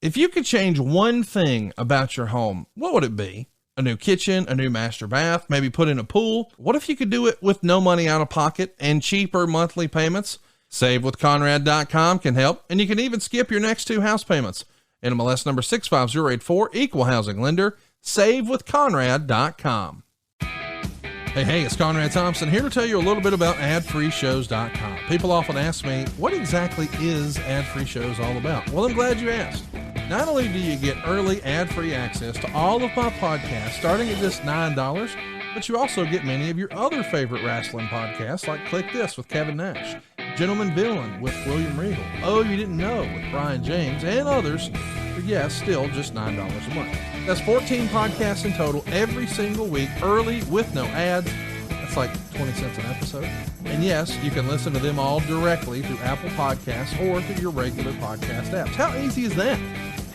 If you could change one thing about your home, what would it be? A new kitchen, a new master bath, maybe put in a pool? What if you could do it with no money out of pocket and cheaper monthly payments? SaveWithConrad.com can help, and you can even skip your next 2 house payments. NMLS number 65084, equal housing lender. SaveWithConrad.com. Hey, it's Conrad Thompson here to tell you a little bit about adfreeshows.com. People often ask me, what exactly is Ad-Free Shows all about? Well, I'm glad you asked. Not only do you get early ad-free access to all of my podcasts starting at just $9, but you also get many of your other favorite wrestling podcasts like Click This with Kevin Nash, Gentleman Villain with William Regal, Oh You Didn't Know with Brian James, and others for, yes, still just $9 a month. That's 14 podcasts in total every single week, early with no ads. That's like 20 cents an episode. And yes, you can listen to them all directly through Apple Podcasts or through your regular podcast apps. How easy is that?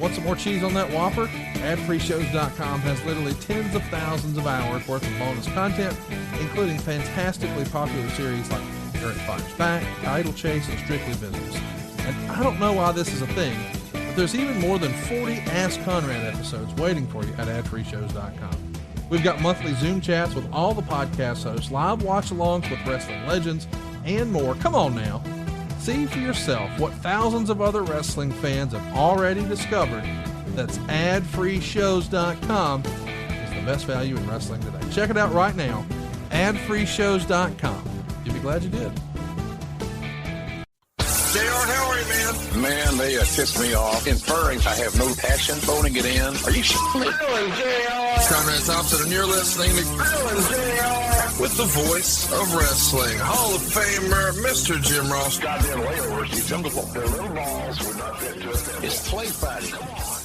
Want some more cheese on that Whopper? AdFreeShows.com has literally tens of thousands of hours worth of bonus content, including fantastically popular series like Eric Fires Back, Title Chase, and Strictly Business. And I don't know why this is a thing, but there's even more than 40 Ask Conrad episodes waiting for you at AdFreeShows.com. We've got monthly Zoom chats with all the podcast hosts, live watch-alongs with wrestling legends, and more. Come on now. See for yourself what thousands of other wrestling fans have already discovered. That's adfreeshows.com is the best value in wrestling today. Check it out right now. Adfreeshows.com. You'll be glad you did. JR, how are you, man? Man, they tipped me off. Inferring I have no passion, phoning it in. Are you shitting? JR. Conrad Thompson, and you're listening to JR. with the voice of wrestling, Hall of Famer, Mr. Jim Ross. Goddamn layovers. These their little balls would not fit just them. It's play fighting. Come on.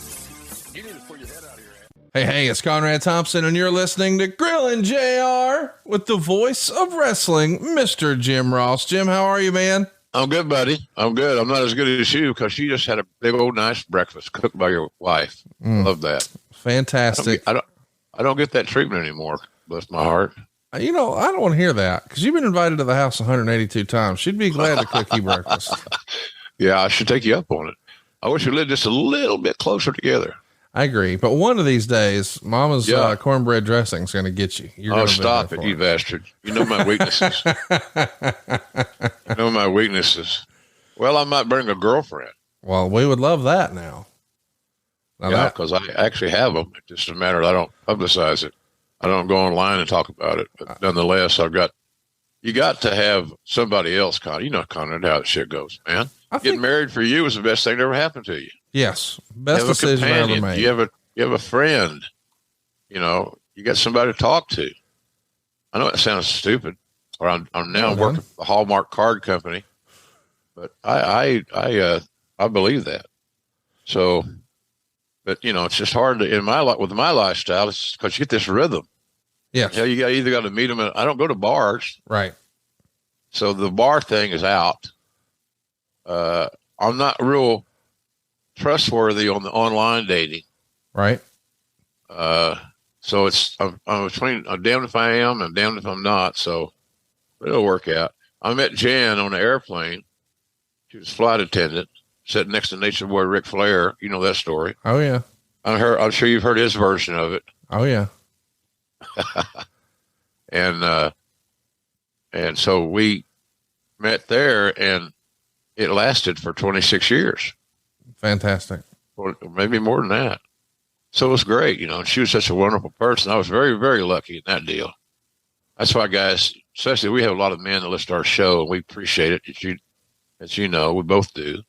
You need to pull your head out of your ass. Hey, it's Conrad Thompson, and you're listening to Grillin' JR with the voice of wrestling, Mr. Jim Ross. Jim, how are you, man? I'm good, buddy. I'm good. I'm not as good as you because you just had a big old nice breakfast cooked by your wife. Love that. Fantastic. I don't get that treatment anymore. Bless my heart. You know, I don't want to hear that because you've been invited to the house 182 times. She'd be glad to cook you breakfast. Yeah, I should take you up on it. I wish we lived just a little bit closer together. I agree. But one of these days, Mama's cornbread dressing is going to get you. Oh, stop it, you bastard. You know my weaknesses. You know my weaknesses. Well, I might bring a girlfriend. Well, we would love that now. Yeah, because I actually have them. It's just a matter I don't publicize it. I don't go online and talk about it. But nonetheless, you got to have somebody else, Con. You know, Conrad, how shit goes, man. Getting married for you was the best thing that ever happened to you. Yes. Best decision I ever made. You have a friend, you know, you got somebody to talk to. I know it sounds stupid, or I'm now working for the Hallmark card company, but I believe that. So, but you know, it's just hard to, with my lifestyle, it's because you get this rhythm. Yes. You know, either got to meet them. I don't go to bars. Right. So the bar thing is out. I'm not real trustworthy on the online dating. Right. So I'm between, I'm damned if I am and damned if I'm not. So it'll work out. I met Jan on the airplane. She was a flight attendant sitting next to Nature Boy Ric Flair. You know that story. Oh yeah. I'm sure you've heard his version of it. Oh yeah. And so we met there and it lasted for 26 years. Fantastic. Or maybe more than that. So it was great, you know, and she was such a wonderful person. I was very, very lucky in that deal. That's why, guys, especially we have a lot of men that listen to our show, and we appreciate it. As you know, we both do.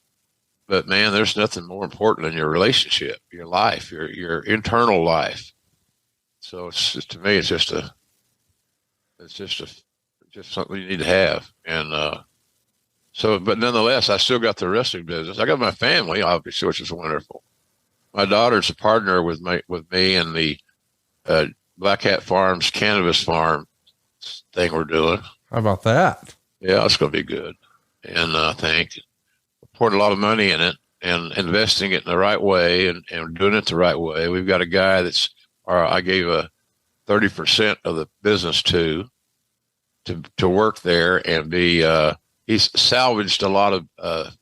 But, man, there's nothing more important than your relationship, your life, your internal life. So it's just, to me, it's just something you need to have. And but nonetheless, I still got the wrestling business. I got my family, obviously, which is wonderful. My daughter's a partner with me and the Black Hat Farms cannabis farm thing we're doing. How about that? Yeah, it's going to be good. And I think we're pouring a lot of money in it and investing it in the right way and doing it the right way. We've got a guy I gave a 30% of the business to work there and be, he's salvaged a lot of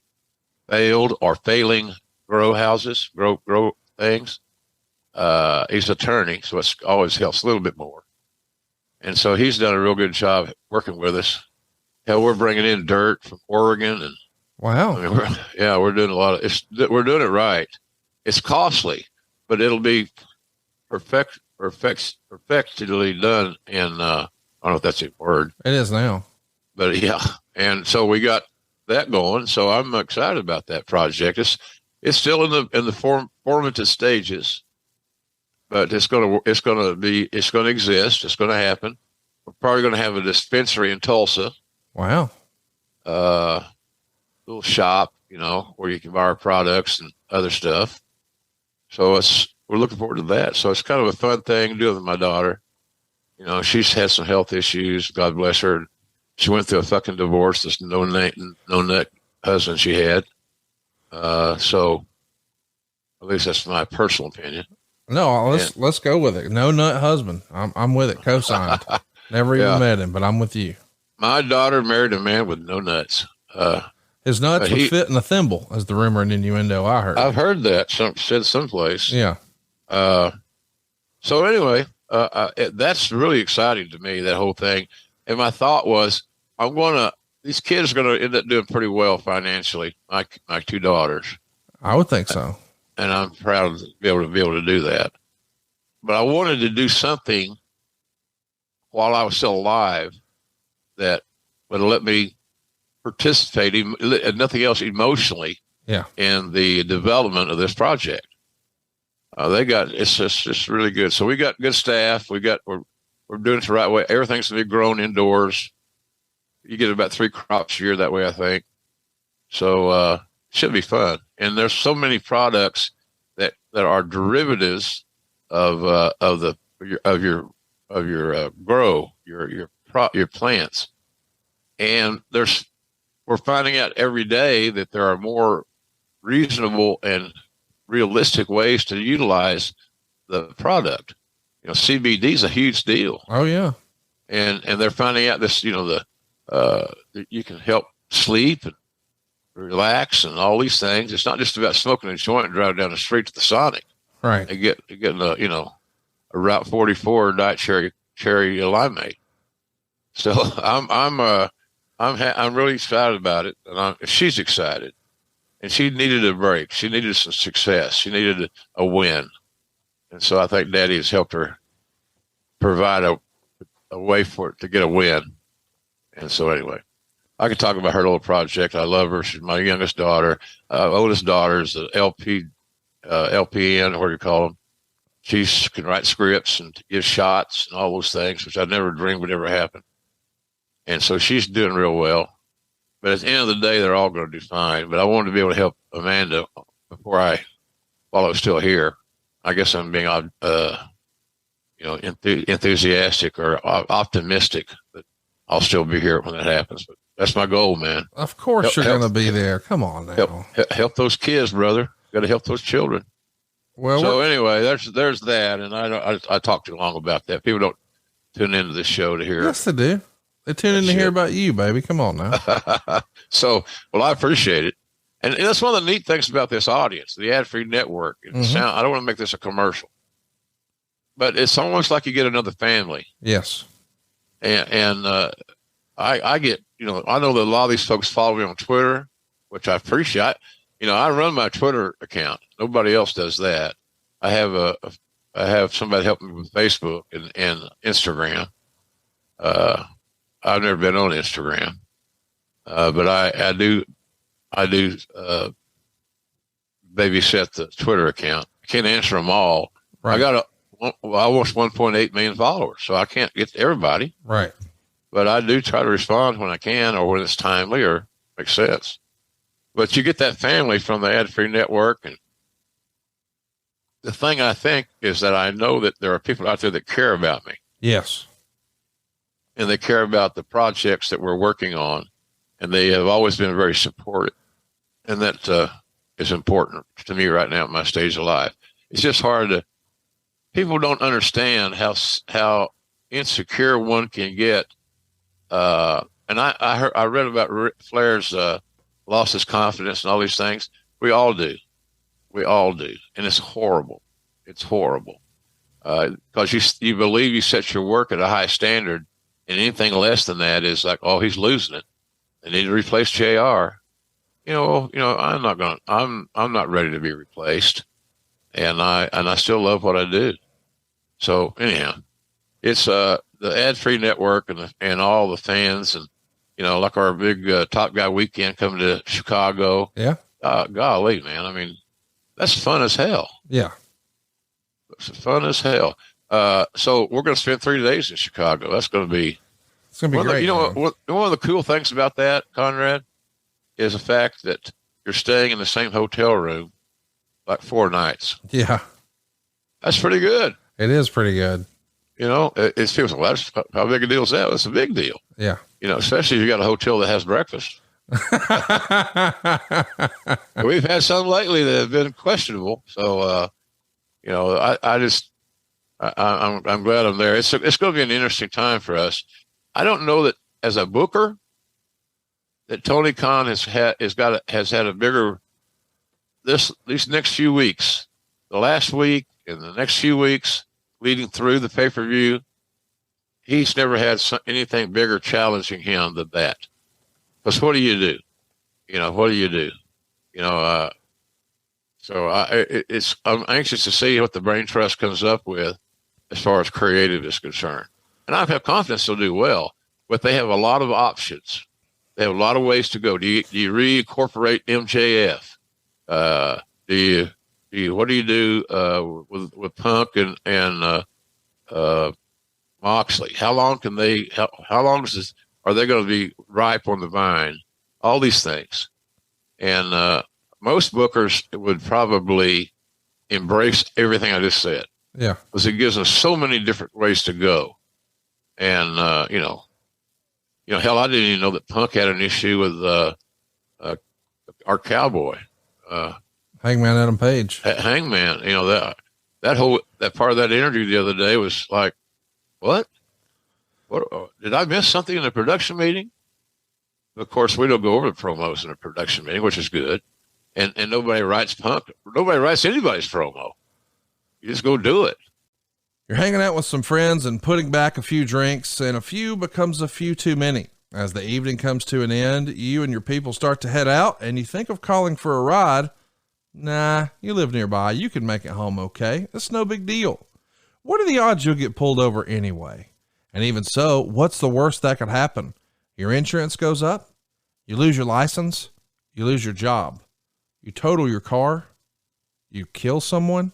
failed or failing grow houses, grow things. He's an attorney, so it always helps a little bit more. And so he's done a real good job working with us. Hell, we're bringing in dirt from Oregon, and Wow. I mean, we're doing a lot of we're doing it right. It's costly, but it'll be perfectly done. And I don't know if that's a word. It is now. But yeah, and so we got that going. So I'm excited about that project. It's still in the formative stages, but it's going to exist. It's going to happen. We're probably going to have a dispensary in Tulsa. Wow. Little shop, where you can buy our products and other stuff. So we're looking forward to that. So it's kind of a fun thing to do with my daughter. She's had some health issues. God bless her. She went through a fucking divorce. This no nut husband she had. So at least that's my personal opinion. No, let's go with it. No nut husband. I'm with it. Co-signed. Never even met him, but I'm with you. My daughter married a man with no nuts. His nuts would fit in a thimble, as the rumor and innuendo I heard. I've heard that said someplace. Yeah. So anyway, that's really exciting to me, that whole thing. And my thought was, these kids are going to end up doing pretty well financially. My two daughters. I would think so. And I'm proud to be able to do that. But I wanted to do something while I was still alive that would let me participate, if nothing else, emotionally, in the development of this project. It's just really good. So we got good staff. We're doing it the right way. Everything's going to be grown indoors. You get about 3 crops a year that way, I think. So it should be fun. And there's so many products that are derivatives of your grow, your plants. And we're finding out every day that there are more reasonable and realistic ways to utilize the product. CBD is a huge deal. Oh yeah. And they're finding out this, you can help sleep and relax and all these things. It's not just about smoking a joint and driving down the street to the Sonic. Right. And getting a Route 44 Diet Cherry limeade. So I'm really excited about it, and she's excited. And she needed a break. She needed some success. She needed a win. And so I think Daddy has helped her provide a way for it to get a win. And so anyway, I could talk about her little project. I love her. She's my youngest daughter. Oldest daughter is the LPN, what do you call them? She can write scripts and give shots and all those things, which I never dreamed would ever happen. And so she's doing real well. But at the end of the day, they're all going to do fine. But I wanted to be able to help Amanda while I was still here. I guess I'm being, enthusiastic or optimistic that I'll still be here when that happens. But that's my goal, man. Of course you're going to be there. Come on now. Help those kids, brother. Got to help those children. Well, so anyway, there's that. And I talked too long about that. People don't tune into this show to hear. Yes, they do. They tune in to hear about you, baby. Come on now. So, I appreciate it. And that's one of the neat things about this audience, the ad-free network. I don't want to make this a commercial, but it's almost like you get another family. Yes. And I get, I know that a lot of these folks follow me on Twitter, which I appreciate. I run my Twitter account. Nobody else does that. I have somebody help me with Facebook and Instagram. I've never been on Instagram, but I do babysit the Twitter account. I can't answer them all. Right. I got almost 1.8 million followers, so I can't get to everybody. Right. But I do try to respond when I can or when it's timely or makes sense. But you get that family from the ad-free network. And the thing I think is that I know that there are people out there that care about me. Yes. And they care about the projects that we're working on. And they have always been very supportive. And that is important to me right now at my stage of life. It's just hard people don't understand how insecure one can get. And I read about Flair's lost his confidence and all these things. We all do. We all do. And it's horrible. It's horrible. Because you believe you set your work at a high standard, and anything less than that is like, oh, he's losing it. They need to replace JR. I'm not ready to be replaced. And I still love what I do. So anyhow, it's, the ad-free network and all the fans and, like our big, Top Guy weekend coming to Chicago. Yeah. Golly, man. I mean, that's fun as hell. Yeah. It's fun as hell. So we're going to spend 3 days in Chicago. That's going to be, it's going to be great. One of the cool things about that, Conrad, is the fact that you're staying in the same hotel room like 4 nights. Yeah. That's pretty good. It is pretty good. It feels like, well, how big a deal is that? It's a big deal. Yeah. Especially if you got a hotel that has breakfast. We've had some lately that have been questionable. So, I'm glad I'm there. It's going to be an interesting time for us. I don't know that as a booker that Tony Khan has had a bigger, these next few weeks, the last week and the next few weeks leading through the pay-per-view, he's never had anything bigger challenging him than that. Because what do you do? What do you do? So I'm anxious to see what the Brain Trust comes up with as far as creative is concerned. And I have confidence they'll do well, but they have a lot of options. They have a lot of ways to go. Do you reincorporate MJF? What do you do with Punk and Moxley? How long are they going to be ripe on the vine? All these things. And most bookers would probably embrace everything I just said. Yeah. Because it gives them so many different ways to go. And, hell, I didn't even know that Punk had an issue with our cowboy. Hangman Adam Page. Hangman, that part of that interview the other day was like, what? Did I miss something in the production meeting? Of course, we don't go over the promos in a production meeting, which is good. And nobody writes Punk. Nobody writes anybody's promo. You just go do it. You're hanging out with some friends and putting back a few drinks, and a few becomes a few too many. As the evening comes to an end, you and your people start to head out, and you think of calling for a ride. Nah, you live nearby. You can make it home okay. It's no big deal. What are the odds you'll get pulled over anyway? And even so, what's the worst that could happen? Your insurance goes up, you lose your license, you lose your job, you total your car, you kill someone.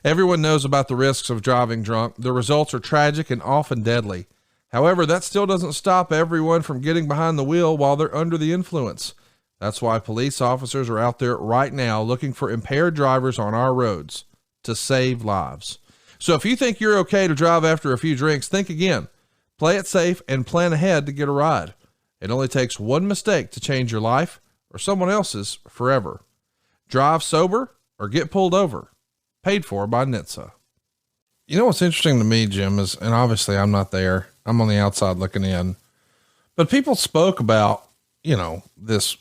Everyone knows about the risks of driving drunk. The results are tragic and often deadly. However, that still doesn't stop everyone from getting behind the wheel while they're under the influence. That's why police officers are out there right now looking for impaired drivers on our roads to save lives. So if you think you're okay to drive after a few drinks, think again. Play it safe and plan ahead to get a ride. It only takes one mistake to change your life or someone else's forever. Drive sober or get pulled over. Paid for by NHTSA. You know what's interesting to me, Jim, is, and obviously I'm not there, I'm on the outside looking in, but people spoke about, this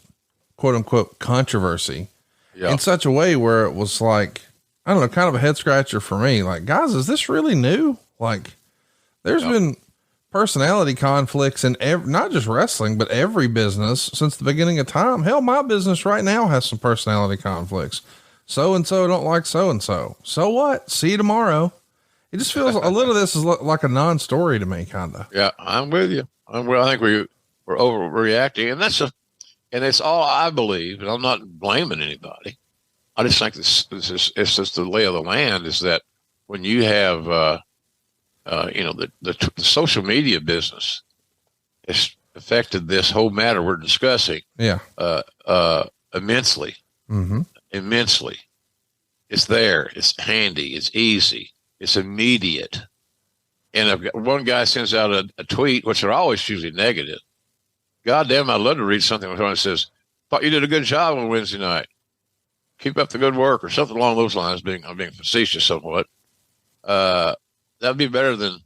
quote unquote controversy in such a way where it was like, I don't know, kind of a head scratcher for me. Like, guys, is this really new? Like, there's been personality conflicts in not just wrestling, but every business since the beginning of time. Hell, my business right now has some personality conflicts. So-and-so don't like so-and-so. So what? See you tomorrow. It just feels a little of this is like a non-story to me, kind of. Yeah, I'm with you. I think we're overreacting, and it's all I believe, and I'm not blaming anybody. I just think it's just the lay of the land is that when you have, the social media business has affected this whole matter we're discussing. Yeah. Immensely. Mm-hmm. Immensely. It's there. It's handy. It's easy. It's immediate. And if one guy sends out a tweet, which are always usually negative. God damn, I'd love to read something where someone says, thought you did a good job on Wednesday night. Keep up the good work, or something along those lines, I'm being facetious somewhat. That'd be better than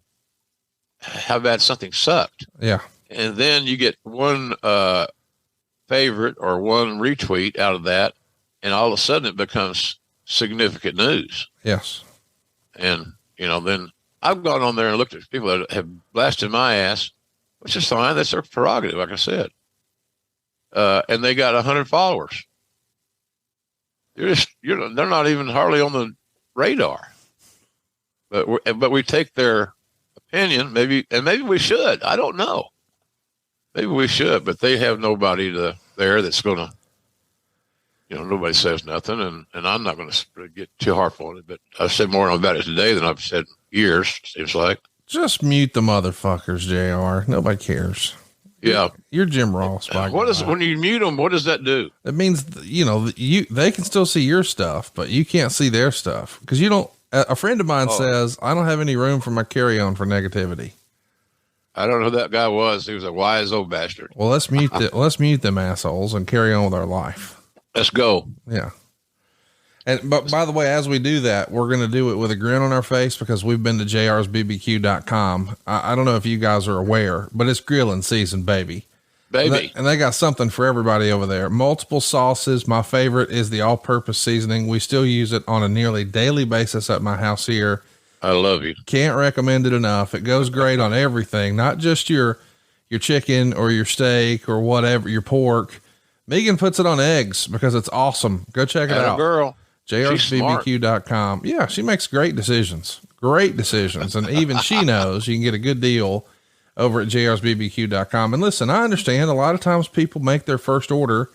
how bad something sucked. Yeah. And then you get one favorite or one retweet out of that, and all of a sudden it becomes significant news. Yes. And, then I've gone on there and looked at people that have blasted my ass, which is fine. That's their prerogative, like I said. And they got 100 followers. They're not even hardly on the radar. But we take their opinion, maybe we should. I don't know. Maybe we should, but they have nobody there that's going to, nobody says nothing, and I'm not going to get too harp on it, but I've said more about it today than I've said in years, seems like. Just mute the motherfuckers, JR. Nobody cares. Yeah. You're Jim Ross. When you mute them, what does that do? It means, they can still see your stuff, but you can't see their stuff. Cause a friend of mine says, I don't have any room for my carry-on for negativity. I don't know who that guy was. He was a wise old bastard. Well, let's mute them assholes and carry on with our life. Let's go. Yeah. But by the way, as we do that, we're going to do it with a grin on our face because we've been to jrsbbq.com. I don't know if you guys are aware, but it's grilling season, baby. And they got something for everybody over there. Multiple sauces. My favorite is the all-purpose seasoning. We still use it on a nearly daily basis at my house here. I love you. Can't recommend it enough. It goes great on everything, not just your chicken or your steak or whatever, your pork. Megan puts it on eggs because it's awesome. Go check it out. Girl. jrsbbq.com. Yeah, she makes great decisions. And even she knows you can get a good deal over at jrsbbq.com. And listen, I understand a lot of times people make their first order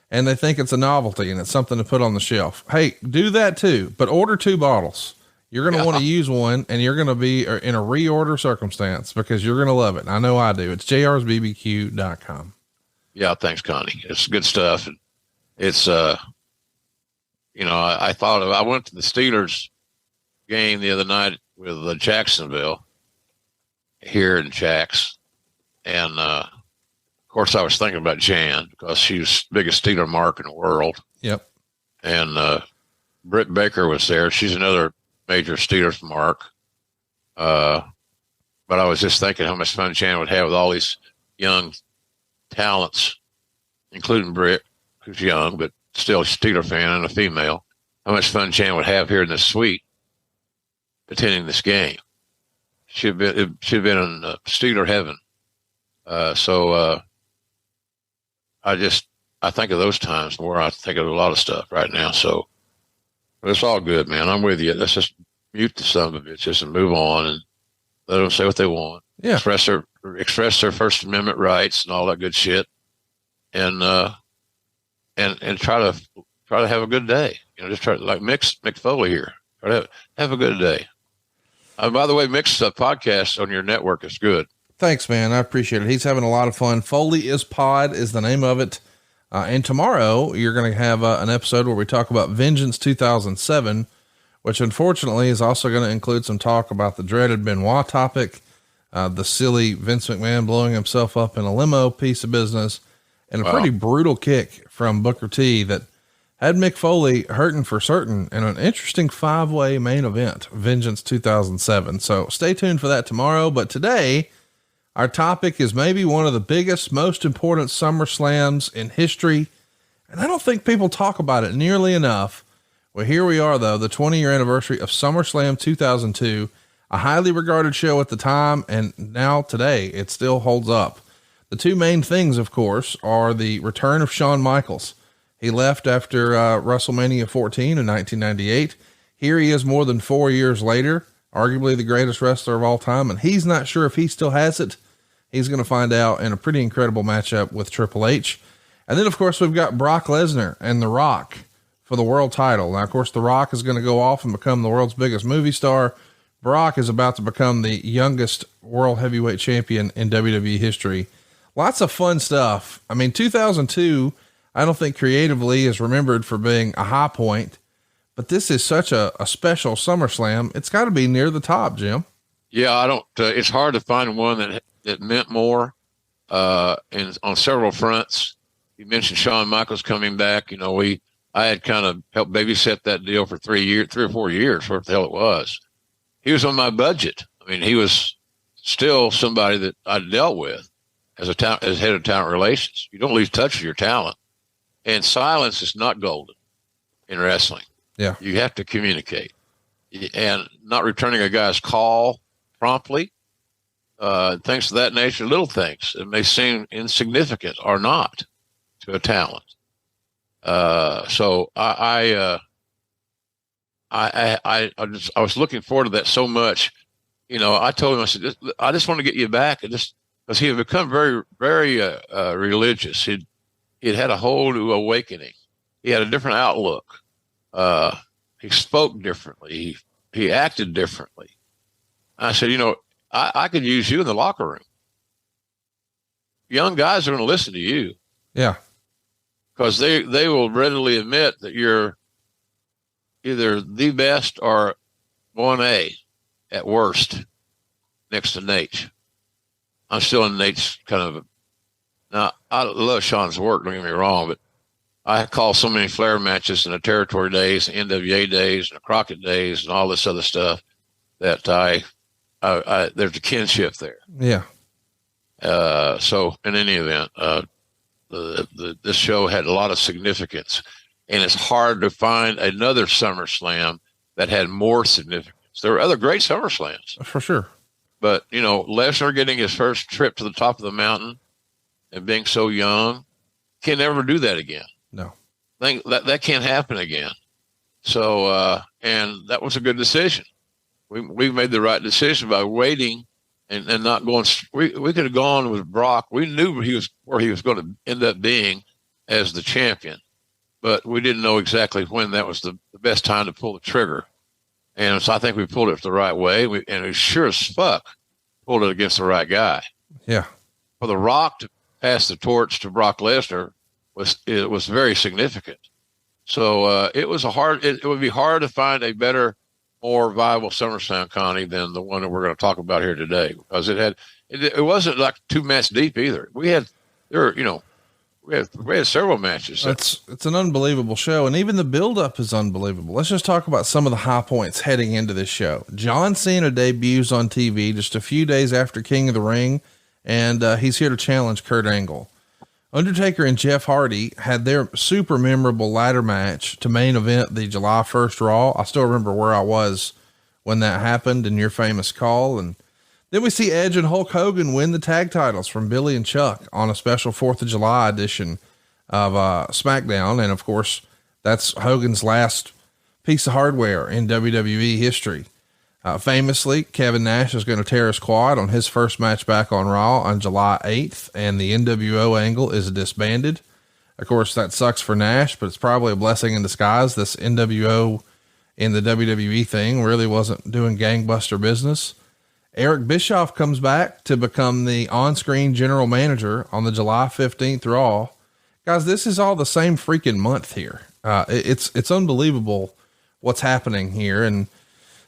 and they think it's a novelty and it's something to put on the shelf. Hey, do that too, but order 2 bottles. You're going to want to use one and you're going to be in a reorder circumstance because you're going to love it. I know I do. It's jrsbbq.com. Yeah. Thanks, Connie. It's good stuff. It's, I went to the Steelers game the other night with Jacksonville here in Jacks. And, of course I was thinking about Jan because she was the biggest Steeler mark in the world. Yep. And, Britt Baker was there. She's another major Steelers mark. But I was just thinking how much fun Jan would have with all these young talents, including Britt, who's young, but still a Steeler fan and a female. How much fun Jan would have here in this suite attending this game. She'd been in Steeler heaven. I think of those times more. I think of a lot of stuff right now. So it's all good, man. I'm with you. Let's just mute the son of a bitches and move on and let them say what they want. Yeah. Express their First Amendment rights and all that good shit. And try to have a good day. Just try to like Mick Foley here. Try to have a good day. By the way, Mick's podcast on your network is good. Thanks, man. I appreciate it. He's having a lot of fun. Foley is Pod is the name of it. And tomorrow you're going to have an episode where we talk about Vengeance 2007, which unfortunately is also going to include some talk about the dreaded Benoit topic, the silly Vince McMahon blowing himself up in a limo piece of business, and a pretty brutal kick from Booker T that had Mick Foley hurting for certain in an interesting 5-way main event, Vengeance 2007. So stay tuned for that tomorrow. But today, our topic is maybe one of the biggest, most important SummerSlams in history. And I don't think people talk about it nearly enough. Well, here we are though, the 20-year anniversary of SummerSlam 2002, a highly regarded show at the time. And now today it still holds up. The two main things, of course, are the return of Shawn Michaels. He left after WrestleMania 14 in 1998. Here he is more than 4 years later, arguably the greatest wrestler of all time. And he's not sure if he still has it. He's going to find out in a pretty incredible matchup with Triple H. And then of course we've got Brock Lesnar and The Rock for the world title. Now, of course, The Rock is going to go off and become the world's biggest movie star. Brock is about to become the youngest world heavyweight champion in WWE history. Lots of fun stuff. I mean, 2002, I don't think creatively is remembered for being a high point, but this is such a special SummerSlam. It's got to be near the top, Jim. Yeah, it's hard to find one that meant more, and on several fronts. You mentioned Shawn Michaels coming back. I had kind of helped babysit that deal for 3 or 4 years, what the hell it was. He was on my budget. I mean, he was still somebody that I dealt with as head of talent relations. You don't lose touch with your talent. And silence is not golden. in wrestling. Yeah. You have to communicate, and not returning a guy's call promptly, things of that nature, little things that may seem insignificant or not to a talent. So I was looking forward to that so much. You know, I told him, I said, I just want to get you back, and just because he had become very, very religious. He'd had a whole new awakening. He had a different outlook. He spoke differently. He acted differently. I said, you know, I could use you in the locker room. Young guys are going to listen to you. Yeah. Because they will readily admit that you're either the best or 1A at worst next to Nate. I'm still in Nate's kind of now, I love Shawn's work, don't get me wrong, but I call so many Flair matches in the territory days, the NWA days, and the Crockett days, and all this other stuff that there's a kinship there. Yeah. So in any event, this show had a lot of significance, and it's hard to find another SummerSlam that had more significance. There were other great SummerSlams. For sure. But, you know, Lesnar getting his first trip to the top of the mountain and being so young, can never do that again. No. That can't happen again. So, and that was a good decision. We made the right decision by waiting and not going. We could have gone with Brock. We knew where he was going to end up being as the champion, but we didn't know exactly when that was the best time to pull the trigger. And so I think we pulled it the right way. And we sure as fuck pulled it against the right guy. Yeah. For The Rock to pass the torch to Brock Lesnar was very significant. So it would be hard to find a better, more viable SummerSlam, Connie, than the one that we're going to talk about here today, because it wasn't like 2 match deep either. We had several matches. It's an unbelievable show, and even the buildup is unbelievable. Let's just talk about some of the high points heading into this show. John Cena debuts on TV just a few days after King of the Ring, and he's here to challenge Kurt Angle. Undertaker and Jeff Hardy had their super memorable ladder match to main event the July 1st Raw. I still remember where I was when that happened and your famous call. And then we see Edge and Hulk Hogan win the tag titles from Billy and Chuck on a special 4th of July edition of SmackDown. And of course, that's Hogan's last piece of hardware in WWE history. Famously, Kevin Nash is going to tear his quad on his first match back on Raw on July 8th, and the NWO angle is disbanded. Of course, that sucks for Nash, but it's probably a blessing in disguise. This NWO in the WWE thing really wasn't doing gangbuster business. Eric Bischoff comes back to become the on-screen general manager on the July 15th Raw. Guys, this is all the same freaking month here. It's unbelievable what's happening here. And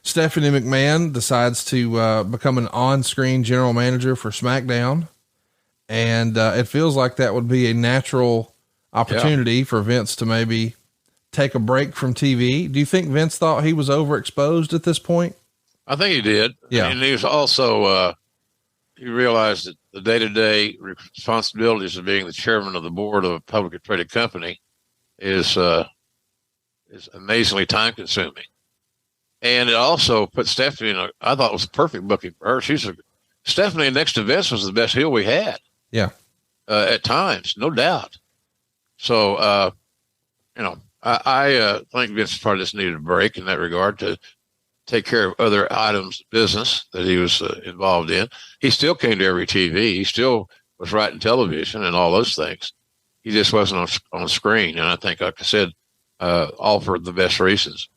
Stephanie McMahon decides to become an on-screen general manager for SmackDown. And it feels like that would be a natural opportunity for Vince to maybe take a break from TV. Do you think Vince thought he was overexposed at this point? I think he did. Yeah. And he was also, he realized that the day-to-day responsibilities of being the chairman of the board of a publicly traded company is amazingly time consuming. And it also put Stephanie I thought it was a perfect booking for her. Stephanie next to Vince was the best heel we had. Yeah. At times, no doubt. So, I think Vince probably just needed a break in that regard to take care of other items of business that he was involved in. He still came to every TV. He still was writing television and all those things. He just wasn't on screen. And I think, like I said, all for the best reasons.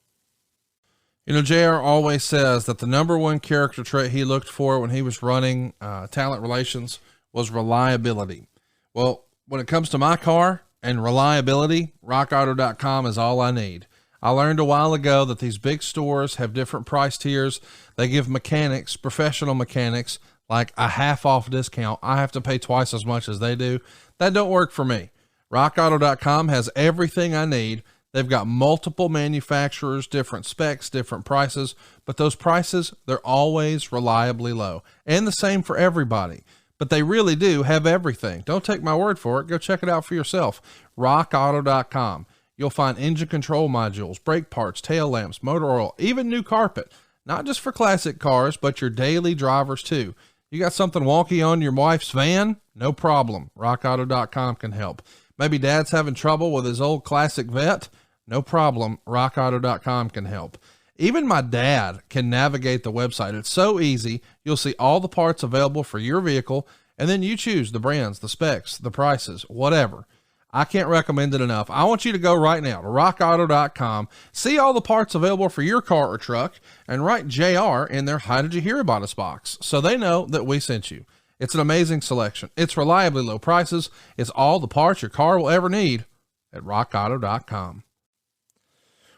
You know, JR always says that the number one character trait he looked for when he was running talent relations was reliability. Well, when it comes to my car and reliability, rockauto.com is all I need. I learned a while ago that these big stores have different price tiers. They give mechanics, professional mechanics, like a half off discount. I have to pay twice as much as they do. That don't work for me. rockauto.com has everything I need. They've got multiple manufacturers, different specs, different prices, but those prices, they're always reliably low, and the same for everybody. But they really do have everything. Don't take my word for it. Go check it out for yourself. rockauto.com. You'll find engine control modules, brake parts, tail lamps, motor oil, even new carpet, not just for classic cars, but your daily drivers too. You got something wonky on your wife's van? No problem. RockAuto.com can help. Maybe dad's having trouble with his old classic vet? No problem. RockAuto.com can help. Even my dad can navigate the website. It's so easy. You'll see all the parts available for your vehicle, and then you choose the brands, the specs, the prices, whatever. I can't recommend it enough. I want you to go right now to rockauto.com, see all the parts available for your car or truck, and write JR in their "How did you hear about us" box so they know that we sent you. It's an amazing selection. It's reliably low prices. It's all the parts your car will ever need at rockauto.com.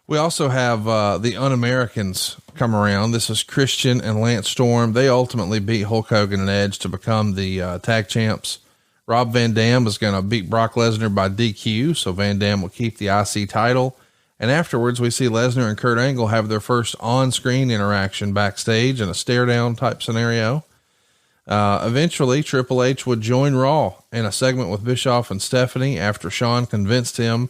We also have the Un-Americans come around. This is Christian and Lance Storm. They ultimately beat Hulk Hogan and Edge to become the tag champs. Rob Van Dam is going to beat Brock Lesnar by DQ, so Van Dam will keep the IC title. And afterwards, we see Lesnar and Kurt Angle have their first on-screen interaction backstage in a stare-down type scenario. Eventually, Triple H would join Raw in a segment with Bischoff and Stephanie after Shawn convinced him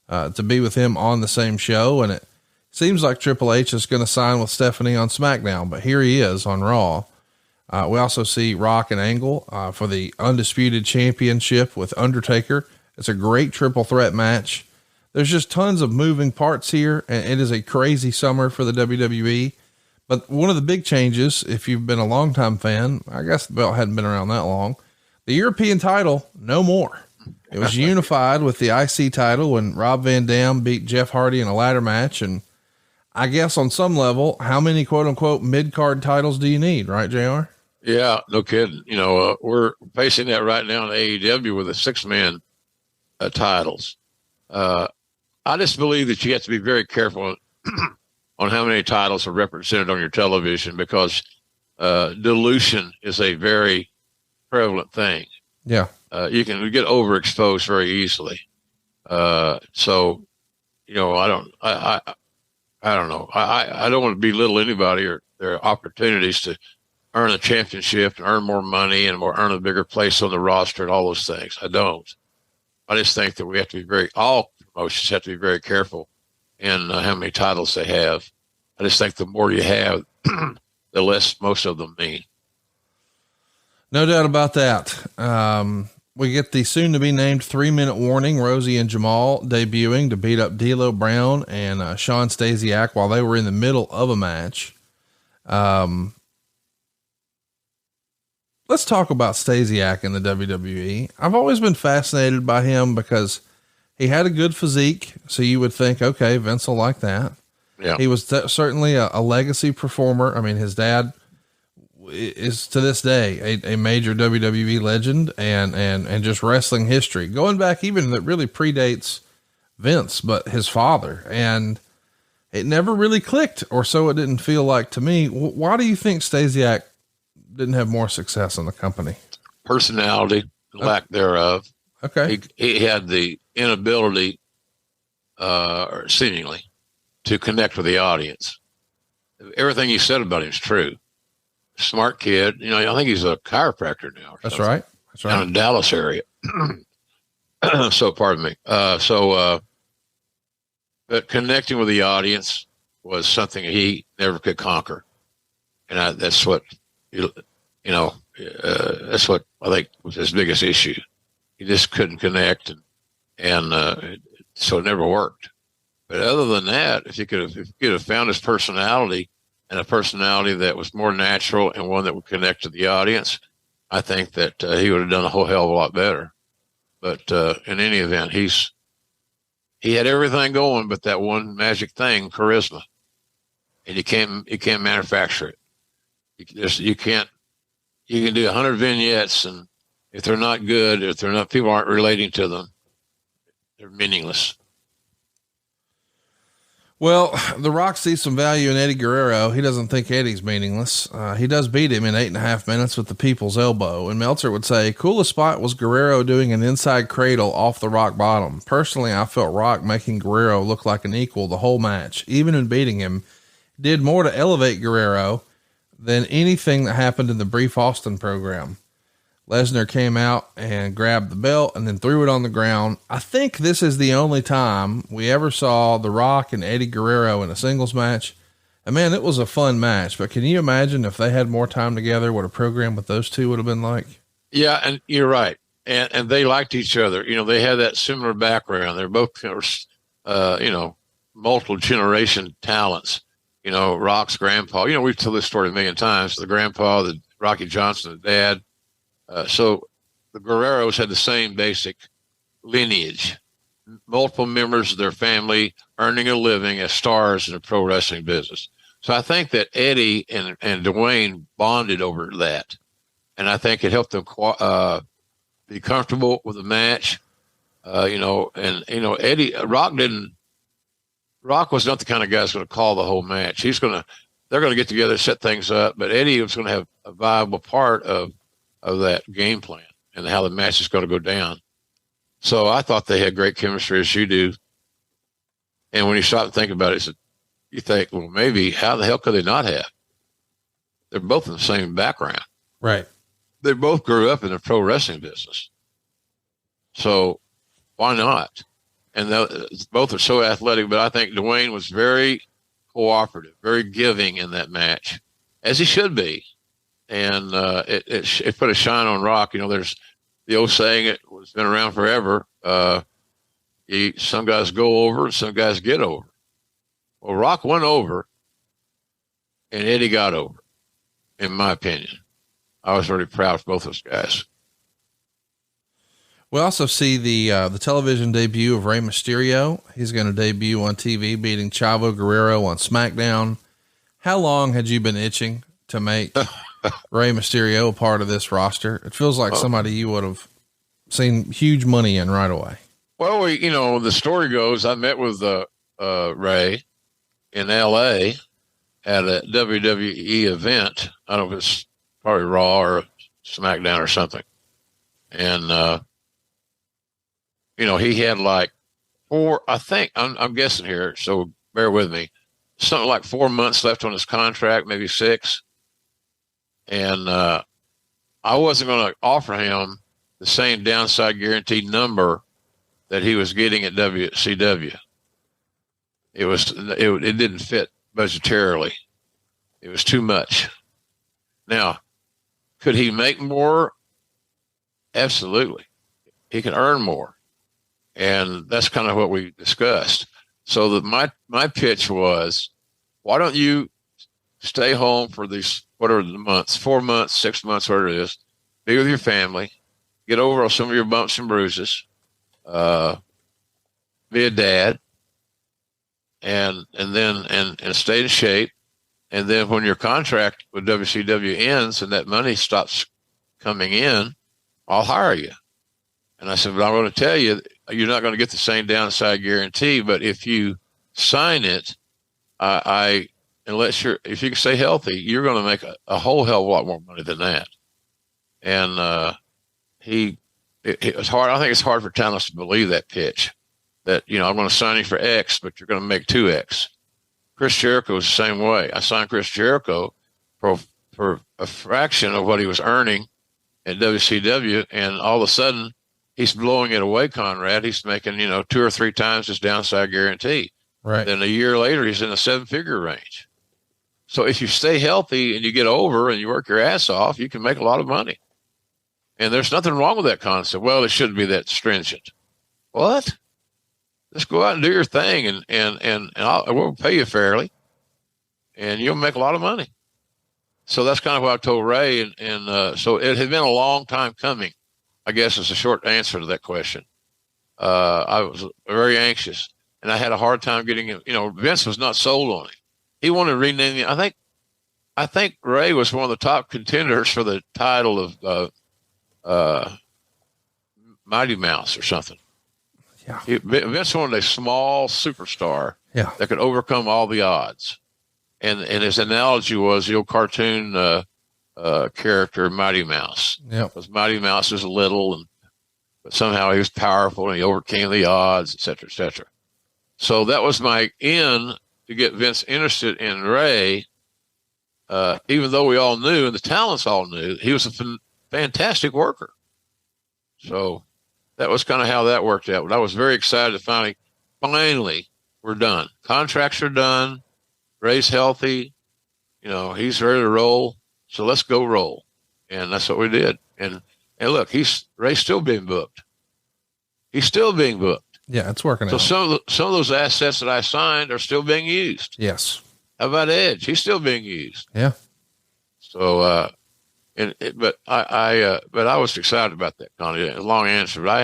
to be with him on the same show. And it seems like Triple H is going to sign with Stephanie on SmackDown, but here he is on Raw. We also see Rock and Angle for the Undisputed Championship with Undertaker. It's a great triple threat match. There's just tons of moving parts here, and it is a crazy summer for the WWE. But one of the big changes, if you've been a longtime fan, I guess the belt hadn't been around that long, the European title, no more. It was unified with the IC title when Rob Van Dam beat Jeff Hardy in a ladder match. And I guess on some level, how many quote unquote mid-card titles do you need, right, JR? Yeah, no kidding. We're facing that right now in AEW with the 6-man titles. I just believe that you have to be very careful on how many titles are represented on your television, because dilution is a very prevalent thing. Yeah. You can get overexposed very easily. I don't know. I don't want to belittle anybody or their opportunities to earn a championship and earn more money and earn a bigger place on the roster and all those things. I don't. I just think that we have to be all promotions have to be very careful in how many titles they have. I just think the more you have, the less most of them mean. No doubt about that. We get the soon to be named 3-minute warning, Rosie and Jamal debuting to beat up D'Lo Brown and Shawn Stasiak while they were in the middle of a match. Let's talk about Stasiak in the WWE. I've always been fascinated by him because he had a good physique. So you would think, okay, Vince will like that. Yeah. He was certainly a legacy performer. I mean, his dad is to this day a major WWE legend and just wrestling history going back even that really predates Vince, but his father, and it never really clicked, or so it didn't feel like to me. Why do you think Stasiak didn't have more success in the company? Personality, lack thereof. Okay. He had the inability, or seemingly, to connect with the audience. Everything he said about him is true. Smart kid. I think he's a chiropractor now. That's right. That's right. Down in Dallas area. So pardon me. But connecting with the audience was something he never could conquer. And that's what, that's what I think was his biggest issue. He just couldn't connect, and so it never worked. But other than that, if you could have found his personality, and a personality that was more natural and one that would connect to the audience, I think that he would have done a whole hell of a lot better. But in any event, he had everything going, but that one magic thing, charisma, and you can't manufacture it. You can do 100 vignettes, and if they're not good, people aren't relating to them, they're meaningless. Well, The Rock sees some value in Eddie Guerrero. He doesn't think Eddie's meaningless. He does beat him in 8.5 minutes with the people's elbow. And Meltzer would say, coolest spot was Guerrero doing an inside cradle off the Rock bottom. Personally, I felt Rock making Guerrero look like an equal the whole match, even in beating him, did more to elevate Guerrero than anything that happened in the Brief Austin program. Lesnar came out and grabbed the belt and then threw it on the ground. I think this is the only time we ever saw The Rock and Eddie Guerrero in a singles match. And man, it was a fun match, but can you imagine if they had more time together, what a program with those two would have been like? Yeah. And you're right. And they liked each other. You know, they had that similar background. They're both, you know, multiple generation talents. You know, Rock's grandpa, you know, we've told this story a million times. The grandpa, the Rocky Johnson, the dad. So the Guerreros had the same basic lineage, multiple members of their family earning a living as stars in the pro wrestling business. So I think that Eddie and Dwayne bonded over that. And I think it helped them be comfortable with the match. You know, and, you know, Rock was not the kind of guy that's going to call the whole match. They're going to get together, set things up, but Eddie was going to have a viable part of that game plan and how the match is going to go down. So I thought they had great chemistry, as you do. And when you stop and think about it, you think, well, maybe how the hell could they not have? They're both in the same background. Right. They both grew up in the pro wrestling business. So why not? And both are so athletic, but I think Dwayne was very cooperative, very giving in that match, as he should be. And it put a shine on Rock. You know, there's the old saying, it's been around forever. Some guys go over and some guys get over. Well, Rock went over and Eddie got over, in my opinion. I was really proud of both those guys. We also see the television debut of Rey Mysterio. He's going to debut on TV, beating Chavo Guerrero on SmackDown. How long had you been itching to make Rey Mysterio a part of this roster? It feels like somebody you would have seen huge money in right away. Well, you know, the story goes, I met with Rey in LA at a WWE event. I don't know if it's probably Raw or SmackDown or something. And, you know, he had like I'm guessing here, so bear with me, something like 4 months left on his contract, maybe 6. And I wasn't going to offer him the same downside guaranteed number that he was getting at WCW. It didn't fit budgetarily. It was too much. Now, could he make more? Absolutely. He can earn more. And that's kind of what we discussed. So my pitch was, why don't you stay home for these, whatever the months, 4 months, 6 months, whatever it is, be with your family, get over some of your bumps and bruises, be a dad, and stay in shape. And then when your contract with WCW ends and that money stops coming in, I'll hire you. And I said, but I'm going to tell you, you're not going to get the same downside guarantee, but if you sign it, if you can stay healthy, you're going to make a whole hell of a lot more money than that. And it was hard. I think it's hard for talents to believe that pitch, that, you know, I'm going to sign you for X, but you're going to make 2X. Chris Jericho was the same way. I signed Chris Jericho for a fraction of what he was earning at WCW, and all of a sudden he's blowing it away, Conrad. He's making, 2 or 3 times his downside guarantee. Right. Then a year later, he's in a 7-figure range. So if you stay healthy and you get over and you work your ass off, you can make a lot of money. And there's nothing wrong with that concept. Well, it shouldn't be that stringent. What? Just go out and do your thing, and we'll pay you fairly, and you'll make a lot of money. So that's kind of what I told Ray. And so it had been a long time coming, I guess is a short answer to that question. I was very anxious, and I had a hard time getting him. Vince was not sold on it. He wanted to rename it. I think Ray was one of the top contenders for the title of Mighty Mouse or something. Yeah. Vince wanted a small superstar that could overcome all the odds. And his analogy was the old cartoon character Mighty Mouse. Yeah. Because Mighty Mouse was little, but somehow he was powerful and he overcame the odds, et cetera, et cetera. So that was my in to get Vince interested in Ray, even though we all knew, and the talents all knew, he was a fantastic worker. So that was kind of how that worked out. But I was very excited to finally, we're done. Contracts are done. Ray's healthy. He's ready to roll. So let's go roll. And that's what we did. And look, Ray's still being booked. He's still being booked. Yeah, it's working out. So some of those assets that I signed are still being used. Yes. How about Edge? He's still being used. Yeah. So, but I was excited about that, Connie. Long answer, but I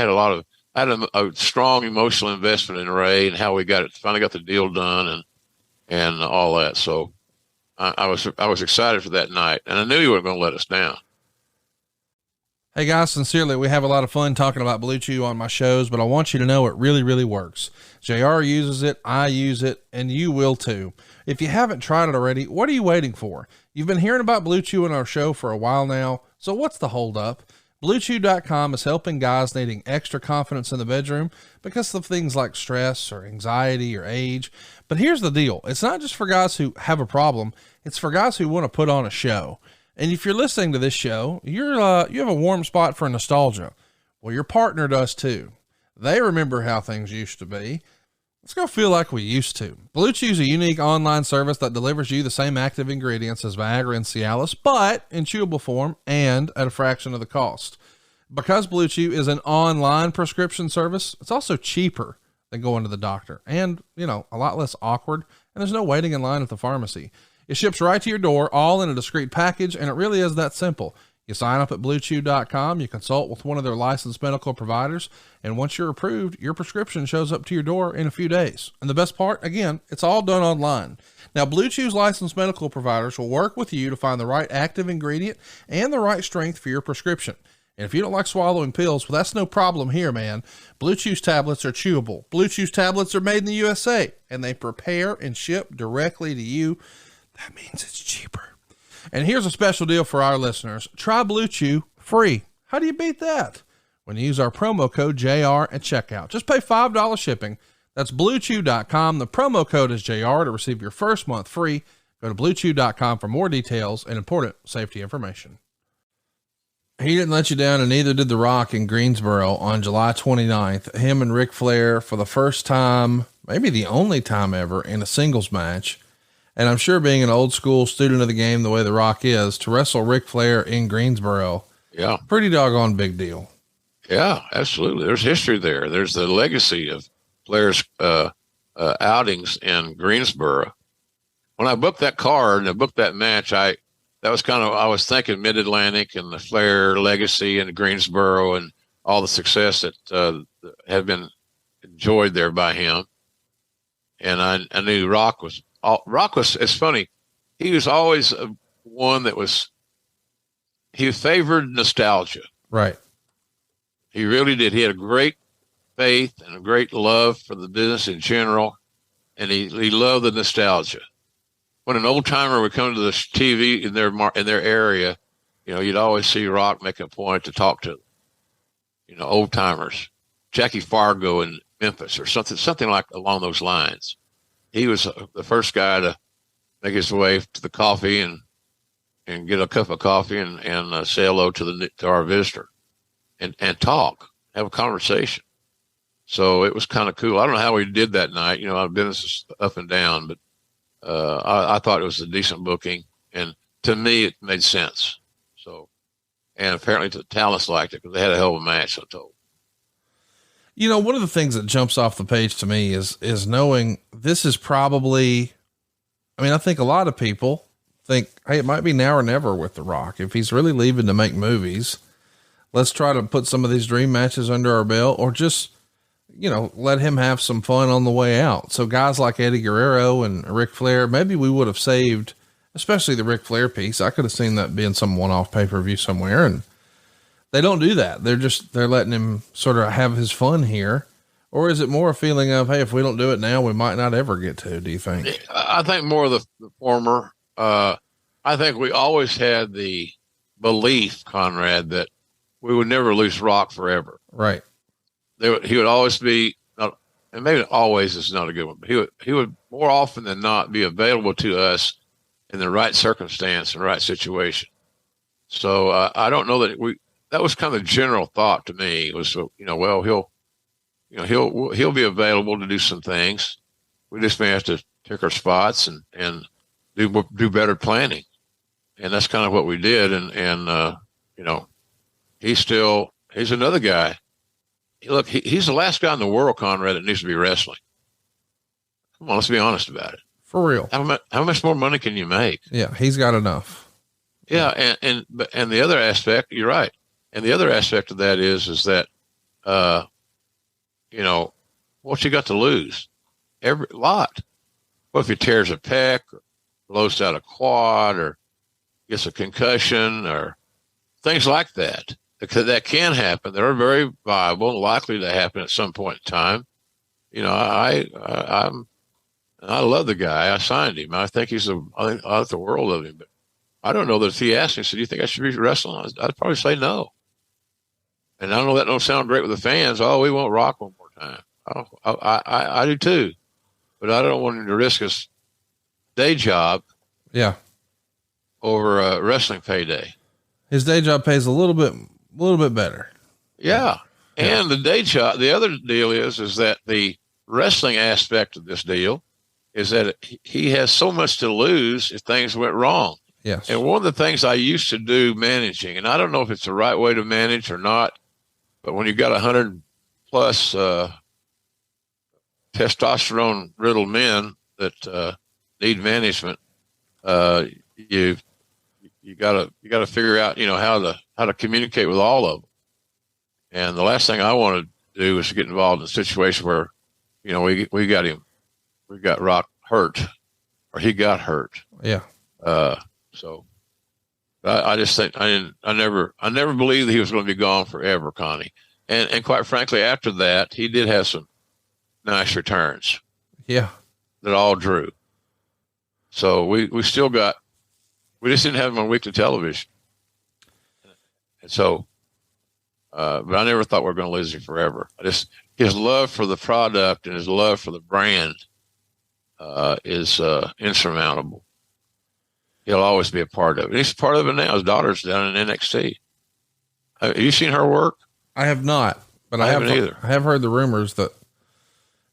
had a strong emotional investment in Ray and how we finally got the deal done and all that. So I was excited for that night, and I knew he wasn't going to let us down. Hey guys, sincerely, we have a lot of fun talking about Blue Chew on my shows, but I want you to know it really, really works. JR uses it, I use it, and you will too. If you haven't tried it already, what are you waiting for? You've been hearing about Blue Chew in our show for a while now, so what's the holdup? BlueChew.com is helping guys needing extra confidence in the bedroom because of things like stress or anxiety or age. But here's the deal. It's not just for guys who have a problem. It's for guys who want to put on a show. And if you're listening to this show, you have a warm spot for nostalgia. Well, your partner does too. They remember how things used to be. Let's go feel like we used to. Blue Chew is a unique online service that delivers you the same active ingredients as Viagra and Cialis, but in chewable form and at a fraction of the cost. Because Blue Chew is an online prescription service, it's also cheaper than going to the doctor and, a lot less awkward. And there's no waiting in line at the pharmacy. It ships right to your door, all in a discreet package, and it really is that simple. You sign up at BlueChew.com, you consult with one of their licensed medical providers, and once you're approved, your prescription shows up to your door in a few days. And the best part, again, it's all done online. Now, Blue Chew's licensed medical providers will work with you to find the right active ingredient and the right strength for your prescription. And if you don't like swallowing pills, well, that's no problem here, man. Blue Chew's tablets are chewable. Blue Chew's tablets are made in the USA, and they prepare and ship directly to you. That means it's cheaper. And here's a special deal for our listeners. Try Blue Chew free. How do you beat that? When you use our promo code JR at checkout. Just pay $5 shipping. That's BlueChew.com. The promo code is JR to receive your first month free. Go to BlueChew.com for more details and important safety information. He didn't let you down, and neither did The Rock in Greensboro on July 29th. Him and Ric Flair, for the first time, maybe the only time ever, in a singles match. And I'm sure, being an old school student of the game the way The Rock is, to wrestle Ric Flair in Greensboro, yeah, pretty doggone big deal. Yeah, absolutely. There's history there. There's the legacy of Flair's outings in Greensboro. When I booked that card and I booked that match, I was thinking Mid-Atlantic and the Flair legacy in Greensboro and all the success that had been enjoyed there by him. And I knew Rock was, it's funny. He was always one that he favored nostalgia. Right. He really did. He had a great faith and a great love for the business in general. And he loved the nostalgia. When an old timer would come to the TV in their area, you'd always see Rock make a point to talk to, old timers, Jackie Fargo in Memphis or something like along those lines. He was the first guy to make his way to the coffee and get a cup of coffee and say hello to our visitor and talk, have a conversation. So it was kind of cool. I don't know how we did that night. Our business is up and down, but I thought it was a decent booking, and to me, it made sense. So, and apparently the talents liked it because they had a hell of a match, I'm told. One of the things that jumps off the page to me is knowing this is probably, I think a lot of people think, hey, it might be now or never with The Rock. If he's really leaving to make movies, let's try to put some of these dream matches under our belt, or just, let him have some fun on the way out. So guys like Eddie Guerrero and Ric Flair, maybe we would have saved, especially the Ric Flair piece. I could have seen that being some one-off pay-per-view somewhere, and they don't do that. They're letting him sort of have his fun here. Or is it more a feeling of, hey, if we don't do it now, we might not ever get to, do you think? I think more of the former. I think we always had the belief, Conrad, that we would never lose Rock forever. Right. He would always be, and maybe always is not a good one, but he would more often than not be available to us in the right circumstance and right situation. So I don't know that that was kind of the general thought to me was, well, he'll be available to do some things. We just may have to pick our spots and do better planning. And that's kind of what we did. And he's another guy. Look, he's the last guy in the world, Conrad, that needs to be wrestling. Come on, let's be honest about it. For real. How much more money can you make? Yeah, he's got enough. Yeah, and the other aspect, you're right. And the other aspect of that is that, what you got to lose? Every lot. What if he tears a pec or blows out a quad or gets a concussion or things like that? Because that can happen. They're very viable and likely to happen at some point in time. I love the guy. I signed him. I think I like the world of him. But I don't know that if he asked me, do you think I should be wrestling? I'd probably say no. And I know that don't sound great with the fans. Oh, we want Rock one more time. I do too. But I don't want him to risk his day job. Yeah. Over a wrestling payday. His day job pays a little bit better. Yeah. And the day job, the other deal is that the wrestling aspect of this deal is that he has so much to lose if things went wrong. Yes. And one of the things I used to do managing, and I don't know if it's the right way to manage or not, but when you've got 100 plus testosterone riddled men that need management, you gotta figure out, how to communicate with all of them. And the last thing I want to do is to get involved in a situation where, we got Rock hurt, or he got hurt. Yeah. So I just think I never believed that he was going to be gone forever, Connie. And quite frankly, after that, he did have some nice returns. Yeah. That all drew. So we just didn't have him on weekly television. And so, but I never thought we were going to lose him forever. His love for the product and his love for the brand is insurmountable. He'll always be a part of it. He's part of it now. His daughter's down in NXT. Have you seen her work? I have not, but I haven't either. I have heard the rumors that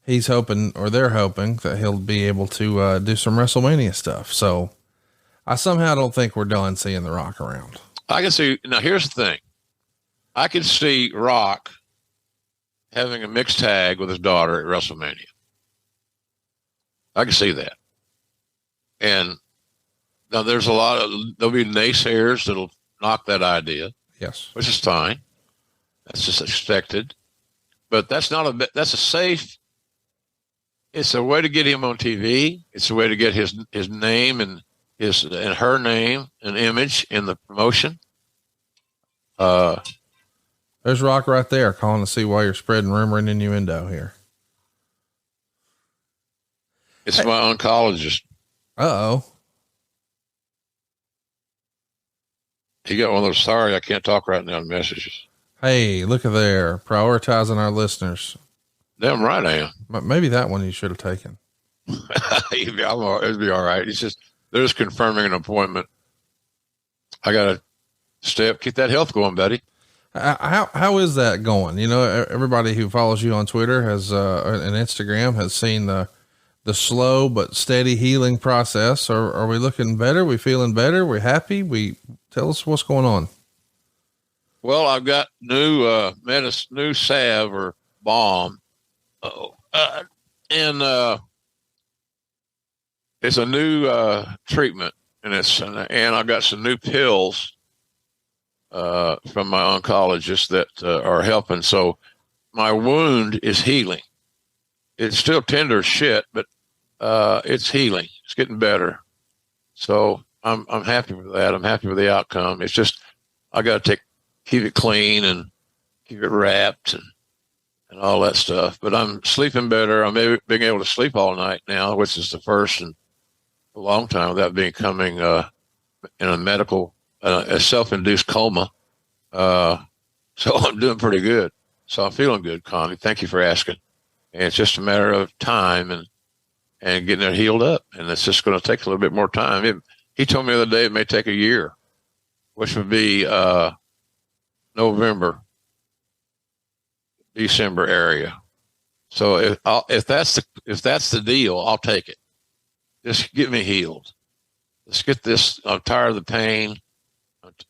he's hoping, or they're hoping, that he'll be able to do some WrestleMania stuff. So I somehow don't think we're done seeing The Rock around. I can see. Now, here's the thing. I could see Rock having a mixed tag with his daughter at WrestleMania. I can see that. And now there'll be naysayers that'll knock that idea. Yes. Which is fine. That's just expected. But that's that's a safe. It's a way to get him on TV. It's a way to get his name and her name and image in the promotion. There's Rock right there calling to see why you're spreading rumor and innuendo here. It's my oncologist. Uh-oh. He got one of those, sorry, I can't talk right now, messages. Hey, look at there. Prioritizing our listeners. Damn right I am. Maybe that one you should have taken. It'd be all right. It's just, they're just confirming an appointment. I got to keep that health going, buddy. How is that going? Everybody who follows you on Twitter has, and Instagram has seen the slow but steady healing process. Are we looking better? We feeling better? We happy? Tell us what's going on. Well, I've got new medicine, new salve or balm. And it's a new treatment, and I got some new pills from my oncologist that are helping. So my wound is healing. It's still tender as shit, but it's healing. It's getting better. So I'm happy with that. I'm happy with the outcome. It's just I got to keep it clean and keep it wrapped and all that stuff. But I'm sleeping better. I'm being able to sleep all night now, which is the first in a long time without becoming in a medical, a self-induced coma. So I'm doing pretty good. So I'm feeling good, Connie. Thank you for asking. And it's just a matter of time and getting it healed up. And it's just going to take a little bit more time. He told me the other day it may take a year. which would be November, December area. So if that's the deal, I'll take it. Just get me healed. Let's get this. I'm tired of the pain.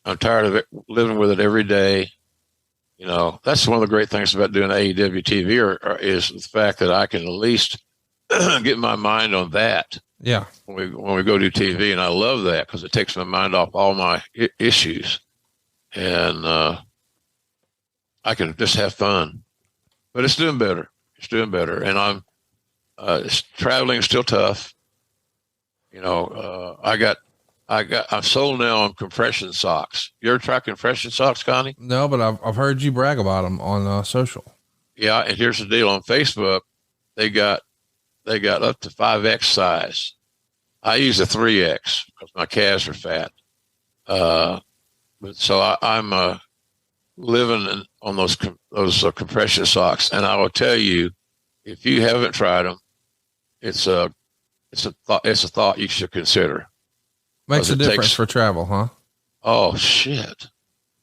I'm tired of it, living with it every day. You know, that's one of the great things about doing AEW TV is the fact that I can at least get my mind on that. Yeah. When we go do TV, and I love that because it takes my mind off all my issues, and I can just have fun. But it's doing better. It's doing better, and I'm traveling still tough. You know, I'm sold now on compression socks. You ever try compression socks, Connie? No, but I've heard you brag about them on social. Yeah, and here's the deal: on Facebook, they got up to 5X size. I use a 3X because my calves are fat. But so I'm living on those compression socks, and I will tell you, if you haven't tried them, it's a thought you should consider. Makes a difference for travel, huh? Oh shit.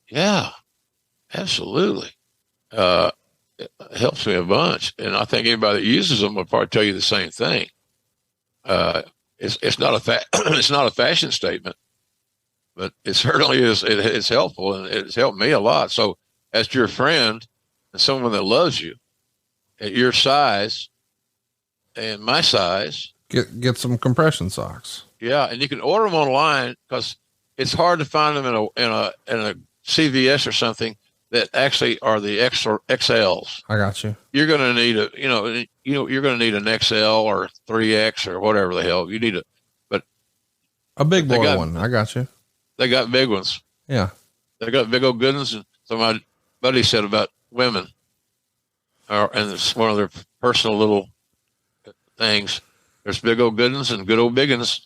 Yeah, absolutely. It helps me a bunch. And I think anybody that uses them will probably tell you the same thing. It's not a fashion statement, but it certainly is. It's helpful, and it's helped me a lot. So as your friend and someone that loves you at your size and my size, get some compression socks. Yeah, and you can order them online because it's hard to find them in a CVS or something that actually are the XLs. I got you. You're going to need you're going to need an XL or 3X or whatever the hell you need but a big boy one. I got you. They got big ones. Yeah, they got big old good ones. And so my buddy said about women, and it's one of their personal little things. There's big old good ones and good old big ones.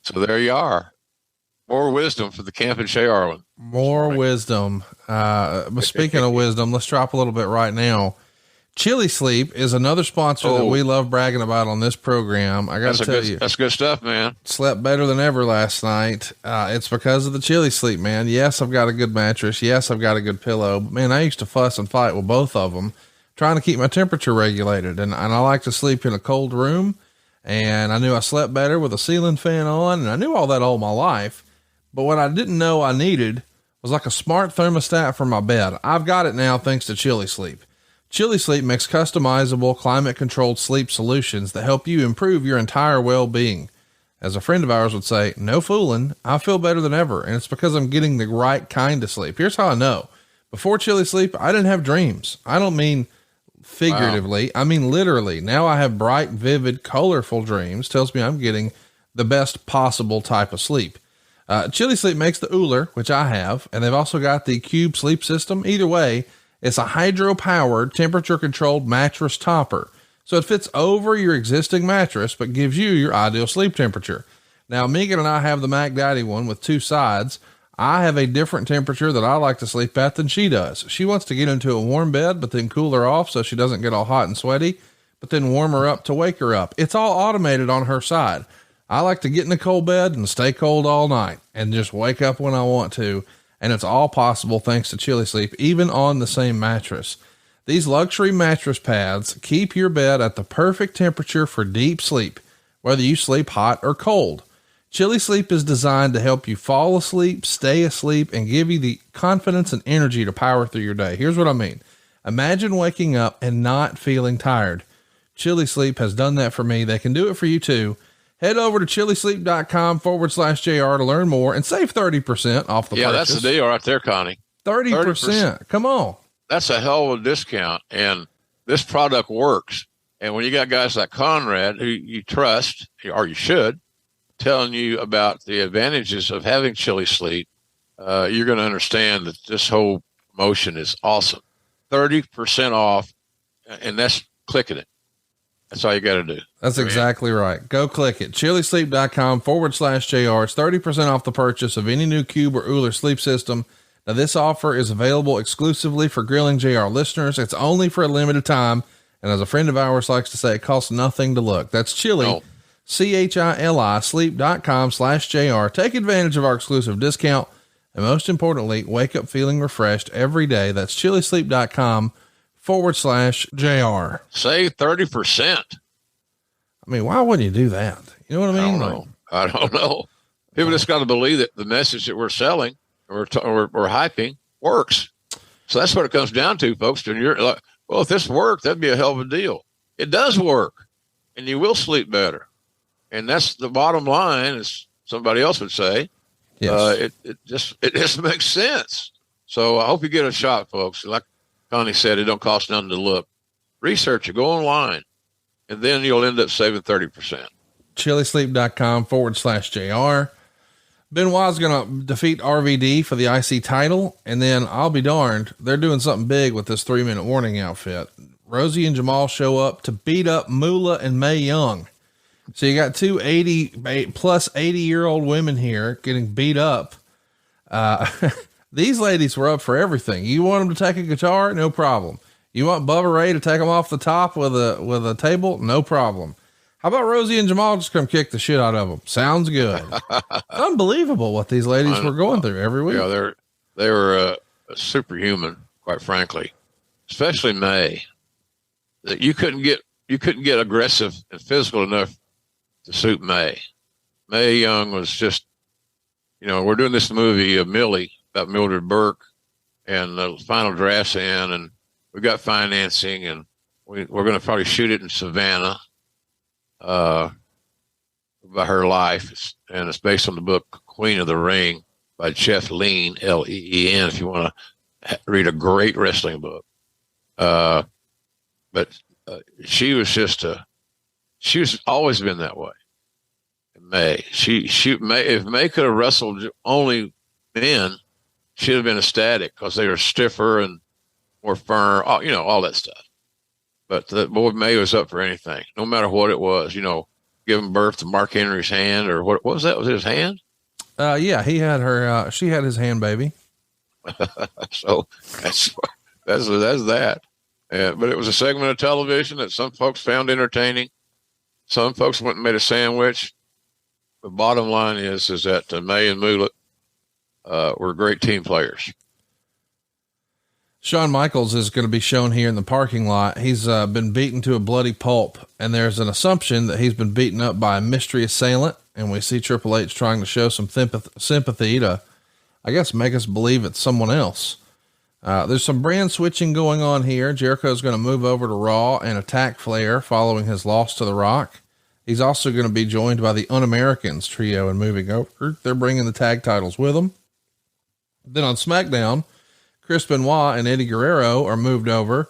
So there you are. More wisdom for the camp in Shea Arlen. More wisdom. But speaking of wisdom, let's drop a little bit right now. Chili Sleep is another sponsor that we love bragging about on this program. I got to tell you, that's good stuff, man. Slept better than ever last night. It's because of the Chili Sleep, man. Yes, I've got a good mattress. Yes, I've got a good pillow. But man, I used to fuss and fight with both of them, trying to keep my temperature regulated. And I like to sleep in a cold room. And I knew I slept better with a ceiling fan on, and I knew all that all my life. But what I didn't know I needed was like a smart thermostat for my bed. I've got it now thanks to Chili Sleep. Chili Sleep makes customizable, climate-controlled sleep solutions that help you improve your entire well-being. As a friend of ours would say, no fooling, I feel better than ever, and it's because I'm getting the right kind of sleep. Here's how I know. Before Chili Sleep, I didn't have dreams. I don't mean figuratively. Wow. I mean, literally. Now I have bright, vivid, colorful dreams. Tells me I'm getting the best possible type of sleep. Chili Sleep makes the Ooler, which I have, and they've also got the Cube sleep system. Either way, it's a hydro-powered, temperature-controlled mattress topper. So it fits over your existing mattress, but gives you your ideal sleep temperature. Now, Megan and I have the Mac Daddy one with two sides. I have a different temperature that I like to sleep at than she does. She wants to get into a warm bed, but then cool her off so she doesn't get all hot and sweaty, but then warm her up to wake her up. It's all automated on her side. I like to get in a cold bed and stay cold all night and just wake up when I want to. And it's all possible thanks to Chili Sleep, even on the same mattress. These luxury mattress pads keep your bed at the perfect temperature for deep sleep, whether you sleep hot or cold. Chili Sleep is designed to help you fall asleep, stay asleep, and give you the confidence and energy to power through your day. Here's what I mean. Imagine waking up and not feeling tired. Chili Sleep has done that for me. They can do it for you too. Head over to chilisleep.com/JR to learn more and save 30% off the purchase. Yeah, that's the deal right there, Connie. 30%. Come on. That's a hell of a discount. And this product works. And when you got guys like Conrad, who you trust, or you should, telling you about the advantages of having Chili Sleep, you're going to understand that this whole promotion is awesome. 30% off, and that's clicking it. That's all you got to do. That's exactly right. Go click it. chilisleep.com/JR. It's 30% off the purchase of any new Cube or Ooler sleep system. Now, this offer is available exclusively for Grilling JR listeners. It's only for a limited time. And as a friend of ours likes to say, it costs nothing to look. That's Chili. CHILI sleep.com/JR. Take advantage of our exclusive discount. And most importantly, wake up feeling refreshed every day. That's chiliSleep.com/JR. Save 30%. I mean, why wouldn't you do that? You know what I mean? I don't know. People just got to believe that the message that we're selling or hyping works. So that's what it comes down to, folks. And you're like, well, if this worked, that'd be a hell of a deal. It does work, and you will sleep better. And that's the bottom line, as somebody else would say. Yes. It just makes sense. So I hope you get a shot, folks. Like Connie said, it don't cost nothing to look. Research it, go online, and then you'll end up saving 30%. chiliSleep.com/JR. Benoit's going to defeat RVD for the IC title. And then I'll be darned, they're doing something big with this 3-minute warning outfit. Rosie and Jamal show up to beat up Moolah and Mae Young. So you got two 80-year-old women here getting beat up. These ladies were up for everything. You want them to take a guitar? No problem. You want Bubba Ray to take them off the top with a table? No problem. How about Rosie and Jamal just come kick the shit out of them? Sounds good. Unbelievable what these ladies were going through every week. Yeah, they were superhuman, quite frankly, especially Mae. That you couldn't get aggressive and physical enough to suit Mae. Mae Young was just, we're doing this movie of Millie about Mildred Burke, and the final draft's in, and we got financing, and we're going to probably shoot it in Savannah. About her life, and it's based on the book Queen of the Ring by Jeff Leen, Leen, if you want to read a great wrestling book. But she was always been that way. Mae, if Mae could have wrestled only men, she'd have been ecstatic because they were stiffer and more firm, all that stuff. But the boy Mae was up for anything, no matter what it was, giving birth to Mark Henry's hand, or what was that? Was it his hand? Yeah, he had her, she had his hand, baby. So that's that. But it was a segment of television that some folks found entertaining. Some folks went and made a sandwich. The bottom line is that Mae and Moolah were great team players. Shawn Michaels is going to be shown here in the parking lot. He's been beaten to a bloody pulp, and there's an assumption that he's been beaten up by a mystery assailant. And we see Triple H trying to show some sympathy to, I guess, make us believe it's someone else. There's some brand switching going on here. Jericho's going to move over to Raw and attack Flair following his loss to The Rock. He's also going to be joined by the Un-Americans trio and moving over. They're bringing the tag titles with them. Then on SmackDown, Chris Benoit and Eddie Guerrero are moved over,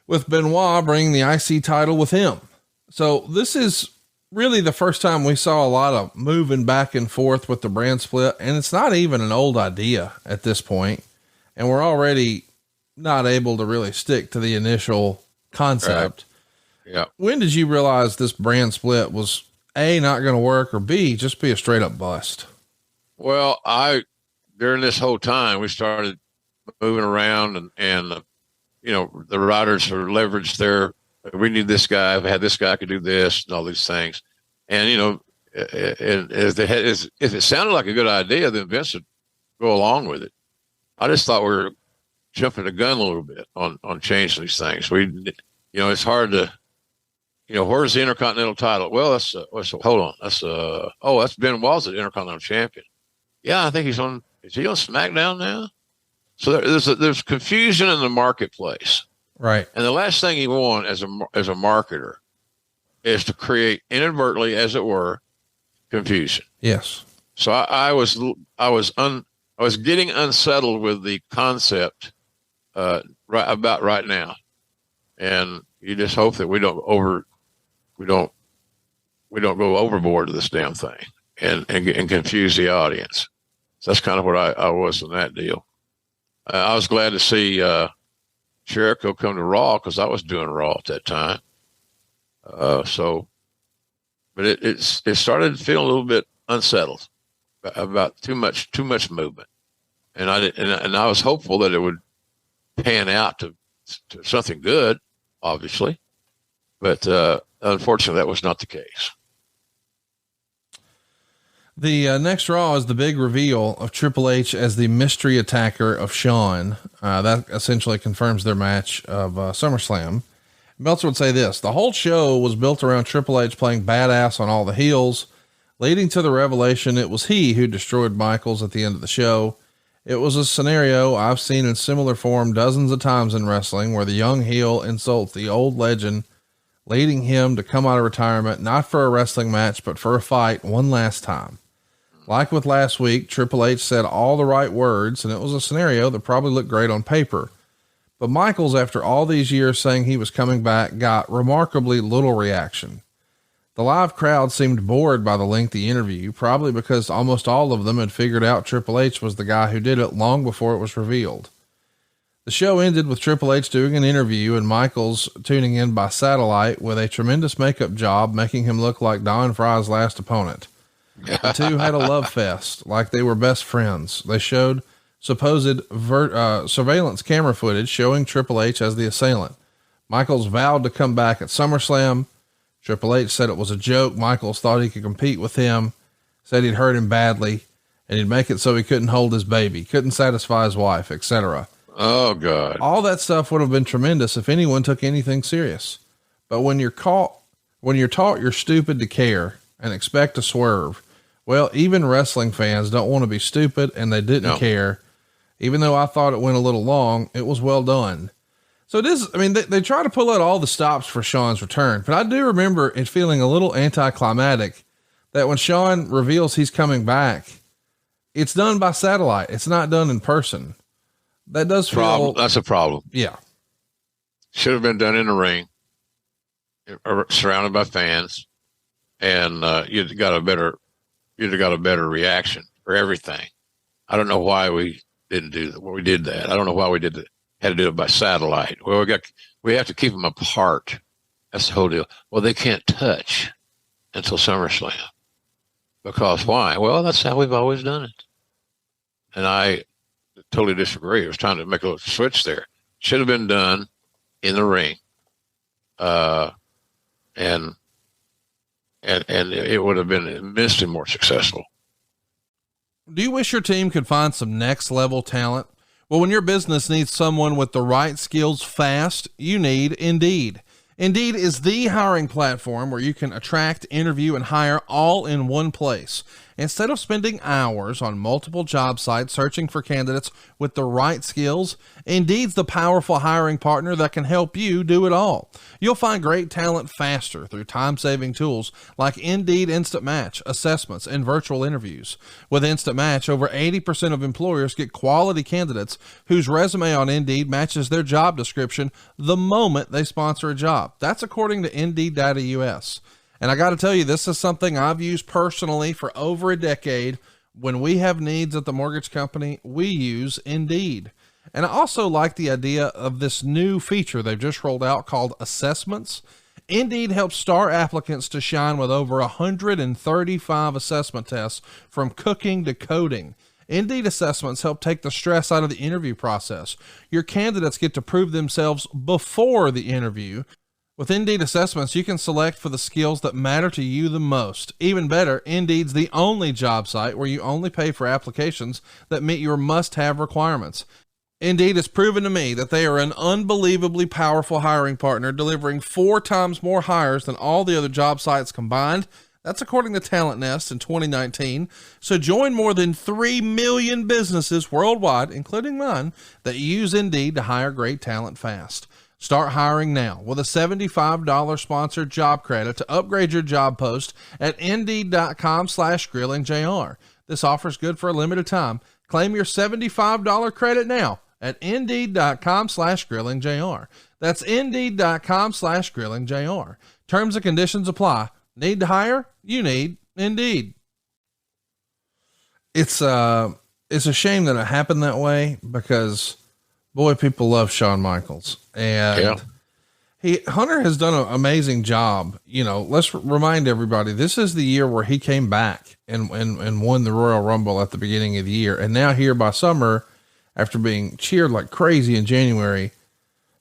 with Benoit bringing the IC title with him. So this is really the first time we saw a lot of moving back and forth with the brand split. And it's not even an old idea at this point. And we're already not able to really stick to the initial concept. Right. Yeah. When did you realize this brand split was A, not going to work, or B, just be a straight up bust? Well, during this whole time, we started moving around and the writers are leveraged we need this guy. If I had this guy, I could do this and all these things. And, if it sounded like a good idea, then Vince would go along with it. I just thought we were jumping the gun a little bit on changing these things. It's hard to, where's the Intercontinental title? Well, hold on. That's Benoit's the Intercontinental Champion. Yeah. I think is he on SmackDown now? So there's confusion in the marketplace. Right. And the last thing you want as a marketer is to create inadvertently, as it were, confusion. Yes. So I was getting unsettled with the concept right now, and you just hope that we don't go overboard to this damn thing and confuse the audience. So that's kind of what I was in that deal. I was glad to see Jericho come to Raw because I was doing Raw at that time. But it started feeling a little bit unsettled about too much movement, and I was hopeful that it would pan out to something good, obviously, but unfortunately that was not the case. The next Raw is the big reveal of Triple H as the mystery attacker of Shawn. That essentially confirms their match of SummerSlam. Meltzer would say this: the whole show was built around Triple H playing badass on all the heels, leading to the revelation it was he who destroyed Michaels at the end of the show. It was a scenario I've seen in similar form dozens of times in wrestling, where the young heel insults the old legend, leading him to come out of retirement, not for a wrestling match, but for a fight one last time. Like with last week, Triple H said all the right words, and it was a scenario that probably looked great on paper. But Michaels, after all these years saying he was coming back, got remarkably little reaction. The live crowd seemed bored by the lengthy interview, probably because almost all of them had figured out Triple H was the guy who did it long before it was revealed. The show ended with Triple H doing an interview and Michaels tuning in by satellite with a tremendous makeup job, making him look like Don Frye's last opponent. The two had a love fest, like they were best friends. They showed supposed surveillance camera footage showing Triple H as the assailant. Michaels vowed to come back at SummerSlam. Triple H said it was a joke. Michaels thought he could compete with him, said he'd hurt him badly, and he'd make it so he couldn't hold his baby, couldn't satisfy his wife, etc. Oh God. All that stuff would have been tremendous if anyone took anything serious. But when you're taught you're stupid to care and expect to swerve, well, even wrestling fans don't want to be stupid, and they didn't care. Even though I thought it went a little long, it was well done. So it is, I mean, they try to pull out all the stops for Shawn's return, but I do remember it feeling a little anticlimactic that when Shawn reveals he's coming back, it's done by satellite. It's not done in person. That does feel, that's a problem. Yeah. Should have been done in the ring, surrounded by fans, and you'd got a better reaction for everything. I don't know why we didn't do that. Well, we did that. I don't know why we had to do it by satellite. Well, we have to keep them apart. That's the whole deal. Well, they can't touch until SummerSlam. Because why? Well, that's how we've always done it. And I totally disagree. I was trying to make a little switch there. Should have been done in the ring. And it would have been immensely more successful. Do you wish your team could find some next level talent? Well, when your business needs someone with the right skills fast, you need Indeed. Indeed is the hiring platform where you can attract, interview, and hire all in one place. Instead of spending hours on multiple job sites searching for candidates with the right skills, Indeed's the powerful hiring partner that can help you do it all. You'll find great talent faster through time-saving tools like Indeed Instant Match, assessments, and virtual interviews. With Instant Match, over 80% of employers get quality candidates whose resume on Indeed matches their job description the moment they sponsor a job. That's according to Indeed Data US. And I got to tell you, this is something I've used personally for over a decade. When we have needs at the mortgage company, we use Indeed. And I also like the idea of this new feature they've just rolled out called assessments. Indeed helps star applicants to shine with over 135 assessment tests from cooking to coding. Indeed assessments help take the stress out of the interview process. Your candidates get to prove themselves before the interview. With Indeed assessments, you can select for the skills that matter to you the most. Even better, Indeed's the only job site where you only pay for applications that meet your must-have requirements. Indeed has proven to me that they are an unbelievably powerful hiring partner, delivering 4 times more hires than all the other job sites combined. That's according to Talent Nest in 2019. So join more than 3 million businesses worldwide, including mine, that use Indeed to hire great talent fast. Start hiring now with a $75 sponsored job credit to upgrade your job post at Indeed.com/grillingjr. This offer is good for a limited time. Claim your $75 credit now at Indeed.com/grillingjr. That's Indeed.com/grillingjr. Terms and conditions apply. Need to hire? You need Indeed. It's a shame that it happened that way because boy, people love Shawn Michaels, and Hunter has done an amazing job. You know, let's remind everybody, this is the year where he came back and won the Royal Rumble at the beginning of the year. And now here by summer, after being cheered like crazy in January,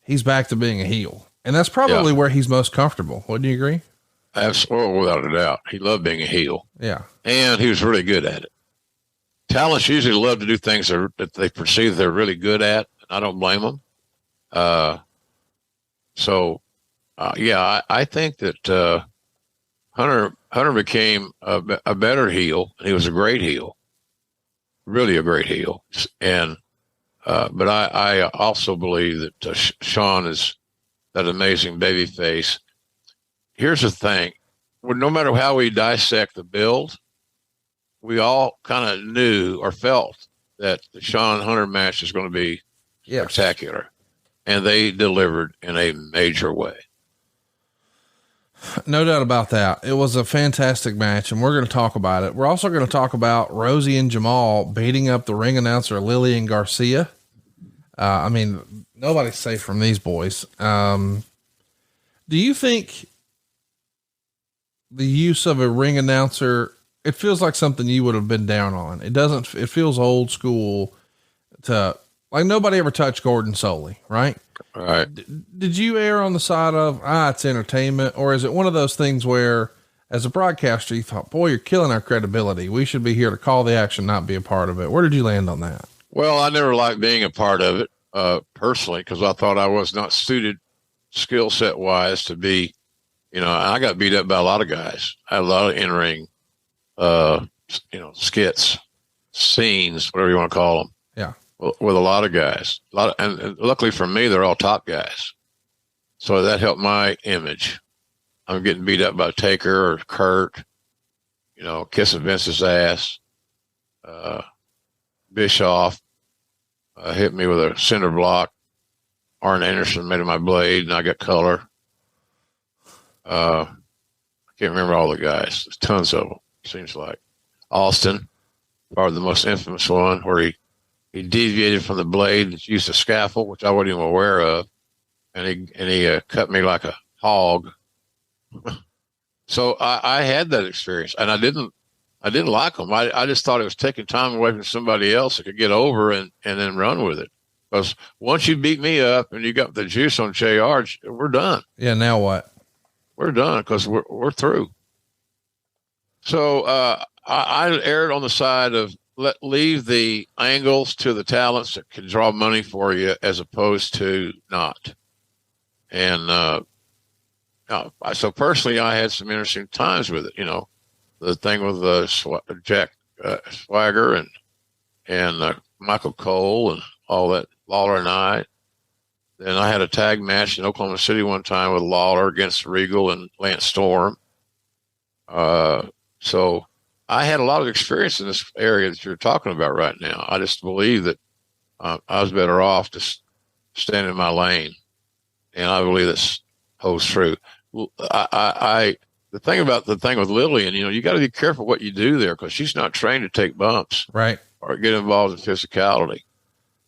he's back to being a heel. And that's probably where he's most comfortable. Wouldn't you agree? Absolutely, without a doubt. He loved being a heel. Yeah. And he was really good at it. Talents usually love to do things that they perceive they're really good at, and I don't blame them. I think that Hunter became a better heel, and he was a great heel, really a great heel. And but I also believe that Shawn is that amazing baby face. Here's the thing. No matter how we dissect the build, we all kind of knew or felt that the Shawn Hunter match is going to be spectacular. And they delivered in a major way. No doubt about that. It was a fantastic match, and we're going to talk about it. We're also going to talk about Rosie and Jamal beating up the ring announcer Lillian Garcia. I mean, nobody's safe from these boys. Do you think the use of a ring announcer, it feels like something you would have been down on? It feels old school to, like, nobody ever touched Gordon Soley, right? Right. Did you err on the side of, it's entertainment? Or is it one of those things where, as a broadcaster, you thought, boy, you're killing our credibility. We should be here to call the action, not be a part of it. Where did you land on that? Well, I never liked being a part of it, personally, because I thought I was not suited skill set wise to be, I got beat up by a lot of guys. I had a lot of in-ring, skits, scenes, whatever you want to call them. Yeah. With a lot of guys, and luckily for me, they're all top guys. So that helped my image. I'm getting beat up by Taker or Kurt, kissing Vince's ass. Bischoff hit me with a cinder block. Arn Anderson made my blade, and I got color. I can't remember all the guys. There's tons of them, seems like. Austin, probably the most infamous one, where he deviated from the blade and used a scaffold, which I wasn't even aware of, and he cut me like a hog. So I had that experience, and I didn't like him. I just thought it was taking time away from somebody else that could get over and then run with it. Because once you beat me up and you got the juice on JR, we're done. Yeah. Now what? We're done because we're through. So I erred on the side of leave the angles to the talents that can draw money for you, as opposed to not. And so personally, I had some interesting times with it. The thing with Jack Swagger and Michael Cole and all that, Lawler and I. Then I had a tag match in Oklahoma City one time with Lawler against Regal and Lance Storm. So I had a lot of experience in this area that you're talking about right now. I just believe that I was better off just staying in my lane, and I believe this holds true. The thing with Lillian, you got to be careful what you do there, because she's not trained to take bumps, right, or get involved in physicality,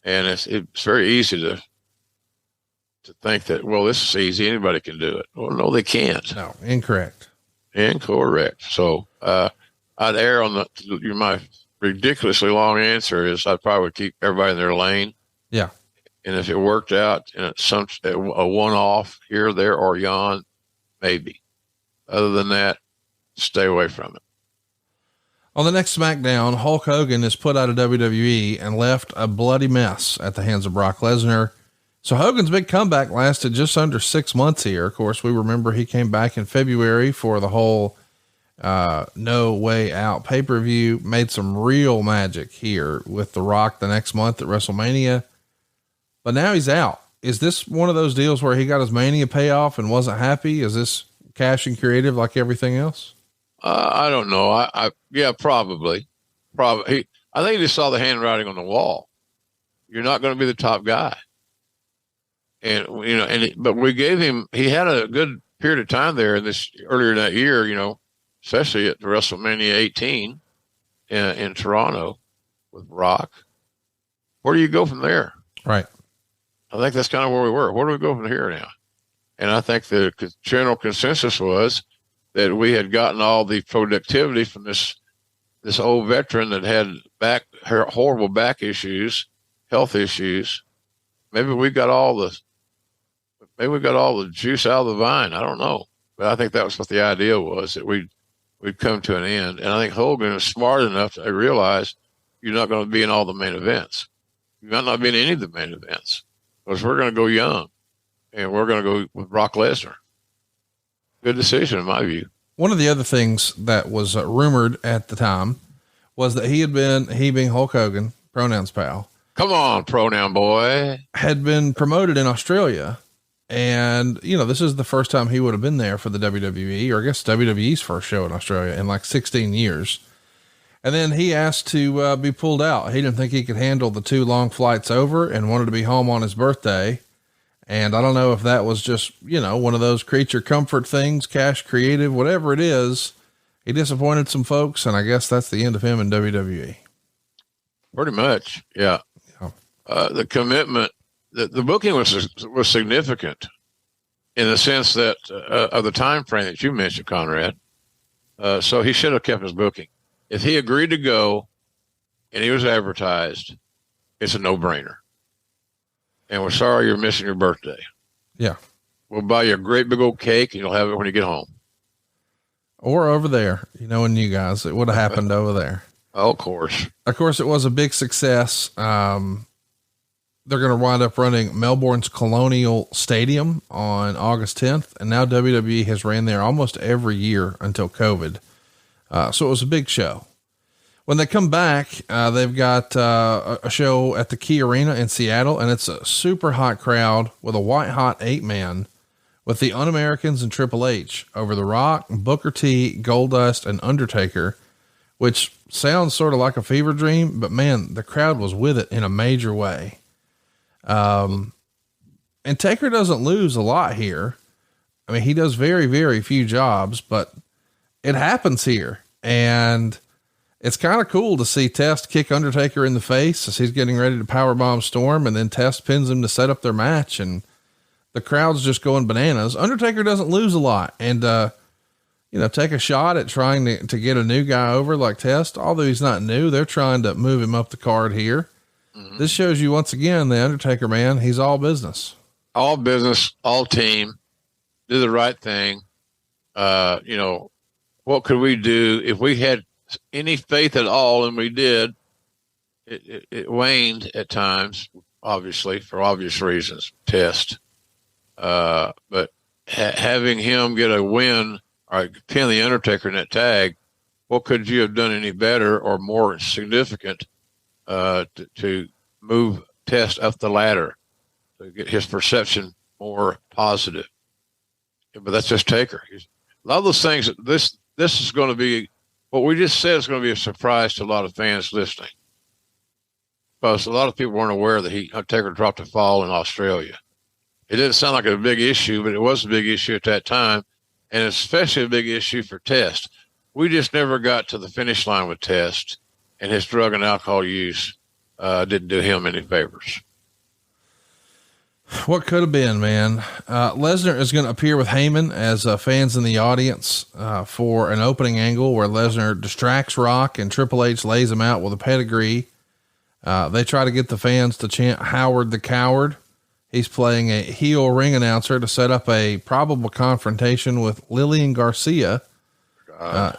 and it's very easy to think that, well, this is easy, anybody can do it. Well, no, they can't. No, incorrect. So I'd err on my ridiculously long answer is I'd probably keep everybody in their lane. Yeah. And if it worked out and it's a one-off here, there, or yon, maybe. Other than that, stay away from it. On the next SmackDown, Hulk Hogan is put out of WWE and left a bloody mess at the hands of Brock Lesnar. So Hogan's big comeback lasted just under 6 months here. Of course, we remember he came back in February for the whole No Way Out pay-per-view, made some real magic here with The Rock the next month at WrestleMania. But now he's out. Is this one of those deals where he got his Mania payoff and wasn't happy? Is this cash and creative like everything else? I don't know. Yeah, probably. I think he just saw the handwriting on the wall. You're not going to be the top guy. And, but we gave him, he had a good period of time there earlier in that year, especially at WrestleMania 18 in Toronto with Rock. Where do you go from there? Right. I think that's kind of where we were. Where do we go from here now? And I think the general consensus was that we had gotten all the productivity from this old veteran that had horrible back issues, health issues. Maybe we got all the juice out of the vine. I don't know. But I think that was what the idea was, that we'd come to an end. And I think Hogan is smart enough to realize you're not going to be in all the main events. You might not be in any of the main events, because we're going to go young, and we're going to go with Brock Lesnar. Good decision, in my view. One of the other things that was rumored at the time was that he being Hulk Hogan, pronouns pal. Come on, pronoun boy. Had been promoted in Australia. And, you know, this is the first time he would have been there for the WWE, or I guess WWE's first show in Australia in like 16 years. And then he asked to be pulled out. He didn't think he could handle the 2 long flights over and wanted to be home on his birthday. And I don't know if that was just, you know, one of those creature comfort things, cash creative, whatever it is. He disappointed some folks, and I guess that's the end of him in WWE. Pretty much. Yeah. The commitment, the booking was significant in the sense that, of the time frame that you mentioned, Conrad. So he should have kept his booking. If he agreed to go and he was advertised, it's a no-brainer. And we're sorry you're missing your birthday. Yeah. We'll buy you a great big old cake, and you'll have it when you get home. Or over there, you know, in you guys, it would have happened over there. Oh, of course. Of course, it was a big success. They're going to wind up running Melbourne's Colonial Stadium on August 10th. And now WWE has ran there almost every year until COVID. So it was a big show. When they come back, they've got a show at the Key Arena in Seattle, and it's a super hot crowd with a white hot 8-man with the Un-Americans and Triple H over The Rock, Booker T, Goldust, and Undertaker, which sounds sort of like a fever dream, but man, the crowd was with it in a major way. And Taker doesn't lose a lot here. I mean, he does very, very few jobs, but it happens here. And it's kind of cool to see Test kick Undertaker in the face as he's getting ready to powerbomb Storm, and then Test pins him to set up their match, and the crowd's just going bananas. Undertaker doesn't lose a lot, and, you know, take a shot at trying to get a new guy over like Test. Although he's not new, they're trying to move him up the card here. Mm-hmm. This shows you once again, the Undertaker, man, he's all business, all team, do the right thing. You know, what could we do if we had any faith at all? And we did. It waned at times, obviously, for obvious reasons, Test. But having him get a win or pin the Undertaker in that tag, what could you have done any better or more significant to move Test up the ladder, to get his perception more positive? But that's just Taker. A lot of those things, this is going to be, what we just said is going to be a surprise to a lot of fans listening. Because a lot of people weren't aware that Taker dropped a fall in Australia. It didn't sound like a big issue, but it was a big issue at that time, and especially a big issue for Test. We just never got to the finish line with Test, and his drug and alcohol use didn't do him any favors. What could have been, man. Lesnar is going to appear with Heyman as fans in the audience for an opening angle where Lesnar distracts Rock and Triple H lays him out with a pedigree. They try to get the fans to chant Howard the Coward. He's playing a heel ring announcer to set up a probable confrontation with Lillian Garcia.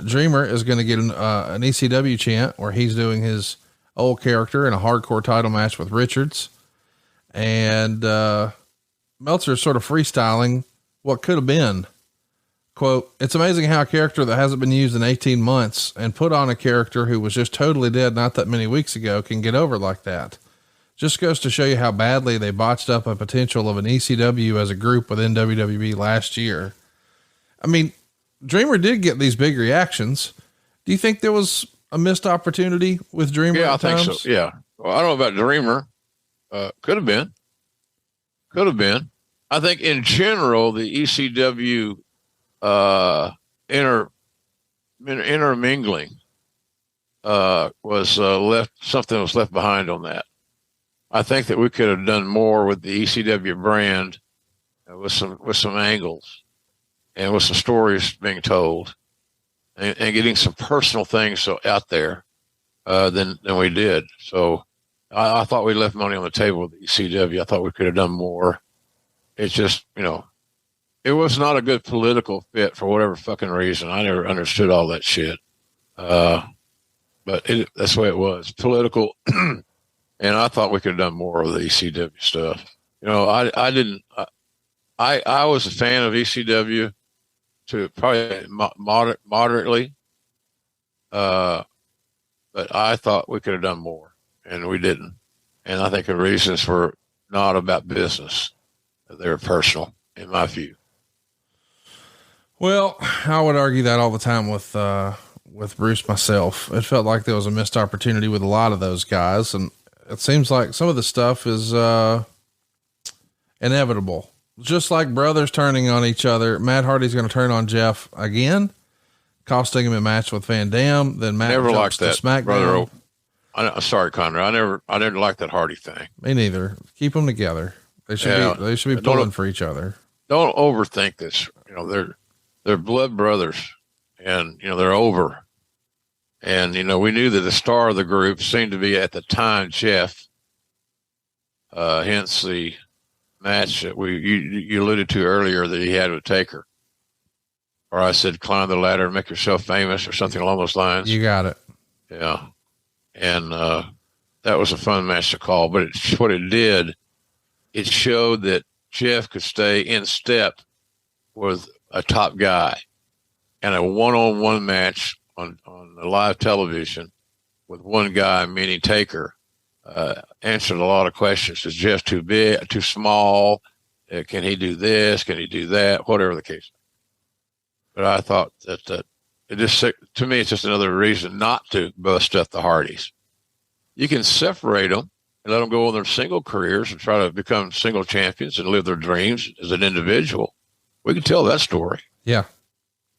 Dreamer is going to get an ECW chant where he's doing his old character in a hardcore title match with Richards. And Meltzer's sort of freestyling what could have been. Quote, "It's amazing how a character that hasn't been used in 18 months and put on a character who was just totally dead not that many weeks ago can get over like that. Just goes to show you how badly they botched up a potential of an ECW as a group within WWE last year." I mean, Dreamer did get these big reactions. Do you think there was a missed opportunity with Dreamer? Yeah, I think so. Yeah. Well, I don't know about Dreamer. Could have been. I think in general, the ECW intermingling was something was left behind on that. I think that we could have done more with the ECW brand, with some angles and with some stories being told, and getting some personal things out there than we did. So I thought we left money on the table with the ECW. I thought we could have done more. It's just, you know, it was not a good political fit for whatever fucking reason. I never understood all that shit. But that's the way it was, political. And I thought we could have done more of the ECW stuff. You know, I was a fan of ECW to probably moderately. But I thought we could have done more, and we didn't. And I think the reasons were not about business. They were personal, in my view. Well, I would argue that all the time with Bruce myself. It felt like there was a missed opportunity with a lot of those guys. And it seems like some of the stuff is, inevitable. Just like brothers turning on each other. Matt Hardy's going to turn on Jeff again, costing him a match with Van Dam. Then Matt never liked that SmackDown. Brother. Sorry, Conrad. I never liked that Hardy thing. Me neither. Keep them together. They should be pulling for each other. Don't overthink this. You know, they're blood brothers, and you know they're over. And you know, we knew that the star of the group seemed to be at the time Jeff. Hence the match that you alluded to earlier that he had with Taker, or I said, climb the ladder and make yourself famous, or something along those lines. You got it. Yeah, and that was a fun match to call. But what it did, it showed that Jeff could stay in step with a top guy, and a one-on-one match on the live television with one guy, meaning Taker, answered a lot of questions. Is Jeff too big, too small? Can he do this? Can he do that? Whatever the case. But I thought that it just, to me, it's just another reason not to bust up the Hardys. You can separate them and let them go on their single careers and try to become single champions and live their dreams as an individual. We can tell that story. Yeah.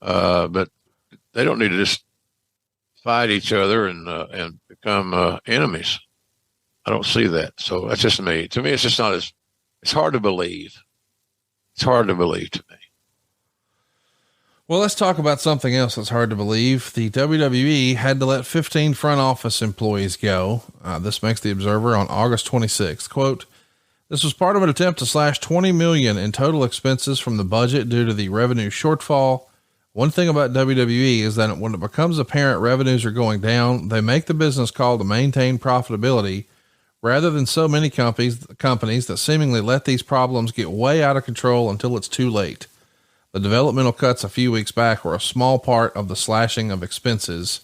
But they don't need to just fight each other and become enemies. I don't see that. So that's just me. To me, it's just not it's hard to believe. It's hard to believe to me. Well, let's talk about something else that's hard to believe. The WWE had to let 15 front office employees go. This makes the Observer on August 26th. Quote, this was part of an attempt to slash $20 million in total expenses from the budget due to the revenue shortfall. One thing about WWE is that when it becomes apparent revenues are going down, they make the business call to maintain profitability rather than so many companies that seemingly let these problems get way out of control until it's too late. The developmental cuts a few weeks back were a small part of the slashing of expenses.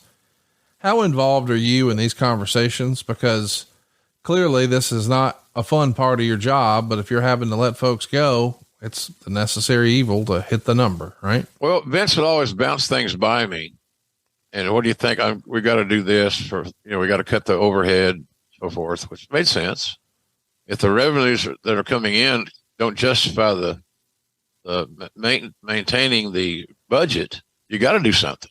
How involved are you in these conversations? Because clearly this is not a fun part of your job, but if you're having to let folks go, it's the necessary evil to hit the number, right? Well, Vince would always bounce things by me. And what do you think? We got to do this for, we got to cut the overhead, so forth, which made sense. If the revenues that are coming in don't justify the maintaining the budget, you got to do something.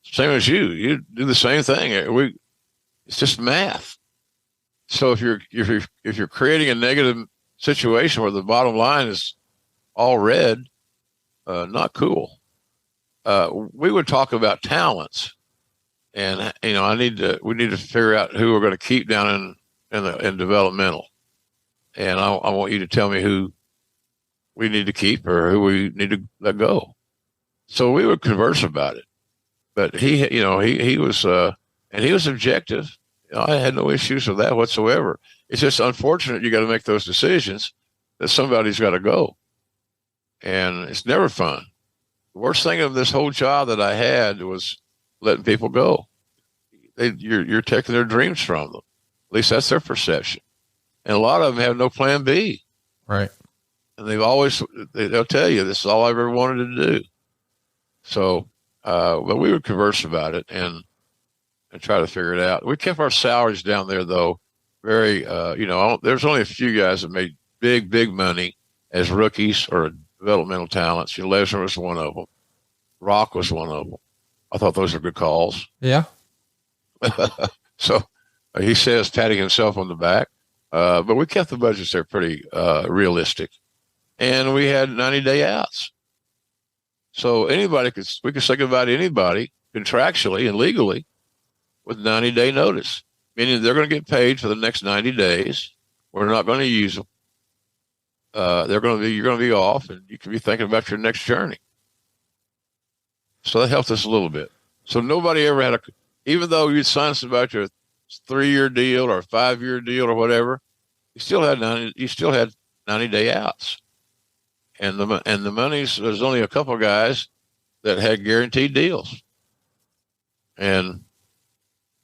Same as you do the same thing. It's just math. So if you're creating a negative situation where the bottom line is all red, not cool. We would talk about talents, and we need to figure out who we're going to keep down in developmental, and I want you to tell me who we need to keep or who we need to let go. So we would converse about it, but he was, and he was objective. I had no issues with that whatsoever. It's just unfortunate you got to make those decisions that somebody's got to go. And it's never fun. The worst thing of this whole job that I had was letting people go. You're taking their dreams from them. At least that's their perception. And a lot of them have no plan B. Right. And they'll tell you, this is all I've ever wanted to do. So, but we would converse about it and try to figure it out. We kept our salaries down there though. Very, there's only a few guys that made big money as rookies or developmental talents. Lesnar was one of them. Rock was one of them. I thought those were good calls. Yeah. So he says, patting himself on the back. But we kept the budgets there pretty realistic. And we had 90-day outs. So we could say goodbye to anybody contractually and legally with 90-day notice, meaning they're going to get paid for the next 90 days. We're not going to use them. you're going to be off, and you can be thinking about your next journey. So that helped us a little bit. So nobody ever had even though you'd signed something about your 3-year deal or 5-year deal or whatever, you still had 90-day outs. And the money's, there's only a couple of guys that had guaranteed deals. And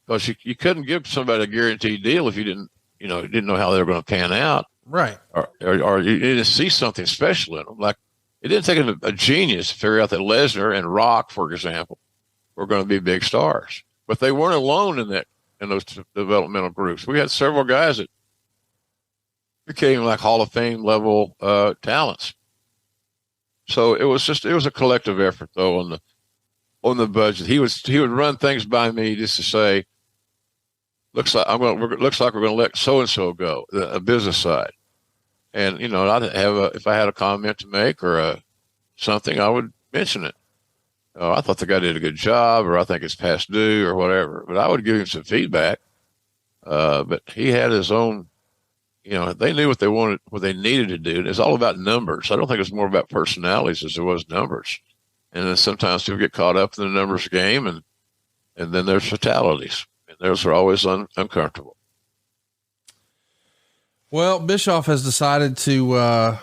because you couldn't give somebody a guaranteed deal if you didn't know how they were going to pan out. Right. Or you didn't see something special in them. Like, it didn't take a genius to figure out that Lesnar and Rock, for example, were going to be big stars. But they weren't alone in those developmental groups. We had several guys that became like Hall of Fame level talents. So it was a collective effort though on the budget. He would run things by me just to say, looks like we're going to let so and so go, a business side. And if I had a comment to make or something, I would mention it. I thought the guy did a good job, or I think it's past due, or whatever. But I would give him some feedback. But he had his own. They knew what they wanted, what they needed to do. And it's all about numbers. I don't think it's more about personalities as it was numbers. And then sometimes people get caught up in the numbers game, and then there's fatalities, and those are always uncomfortable. Well, Bischoff has decided to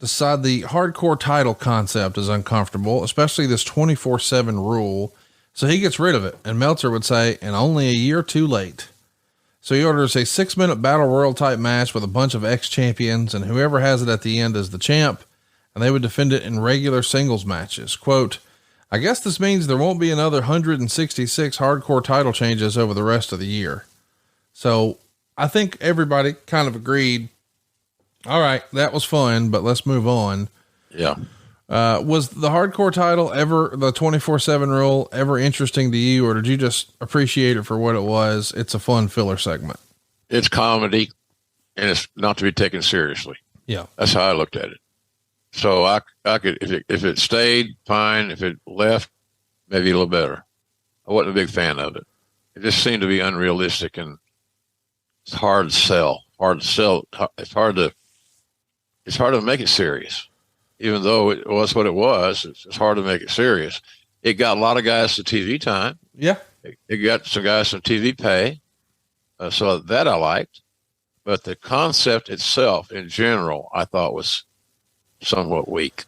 decide the hardcore title concept is uncomfortable, especially this 24/7 rule. So he gets rid of it. And Meltzer would say, and only a year too late. So he orders a 6-minute battle royal type match with a bunch of ex-champions, and whoever has it at the end is the champ, and they would defend it in regular singles matches. Quote, I guess this means there won't be another 166 hardcore title changes over the rest of the year. So I think everybody kind of agreed, all right, that was fun, but let's move on. Yeah. Was the hardcore title ever, the 24/7 rule, ever interesting to you, or did you just appreciate it for what it was? It's a fun filler segment. It's comedy, and it's not to be taken seriously. Yeah. That's how I looked at it. So I could, if it stayed, fine. If it left, maybe a little better. I wasn't a big fan of it. It just seemed to be unrealistic, and it's hard to sell. It's hard to make it serious. Even though it was what it was, it's hard to make it serious. It got a lot of guys to TV time. Yeah. It got some guys some TV pay. So that I liked. But the concept itself in general, I thought was somewhat weak.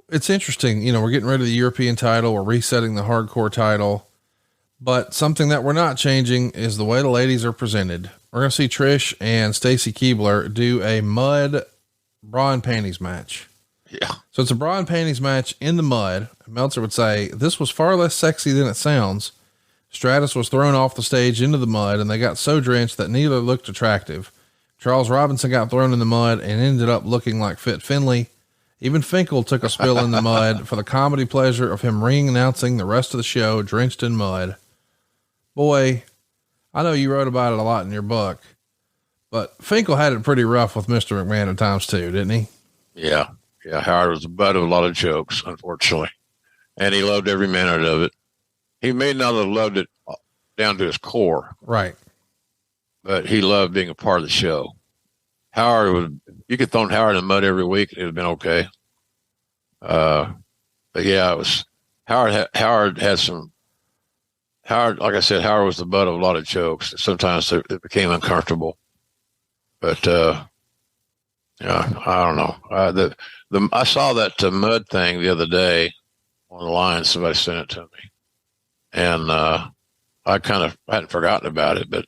It's interesting. We're getting rid of the European title. We're resetting the hardcore title, but something that we're not changing is the way the ladies are presented. We're going to see Trish and Stacy Keibler do a mud bra and panties match. Yeah. So it's a bra and panties match in the mud. Meltzer would say this was far less sexy than it sounds. Stratus was thrown off the stage into the mud, and they got so drenched that neither looked attractive. Charles Robinson got thrown in the mud and ended up looking like Fit Finley. Even Finkel took a spill in the mud for the comedy pleasure of him announcing the rest of the show drenched in mud. Boy, I know you wrote about it a lot in your book, but Finkel had it pretty rough with Mr. McMahon at times too, didn't he? Yeah. Yeah. Howard was the butt of a lot of jokes, unfortunately. And he loved every minute of it. He may not have loved it down to his core. Right. But he loved being a part of the show. You could throw Howard in the mud every week. It would have been okay. But yeah, it was Howard had some, like I said, Howard was the butt of a lot of jokes. Sometimes it became uncomfortable. But yeah, I don't know. I saw that mud thing the other day on the line. Somebody sent it to me, and I hadn't forgotten about it, but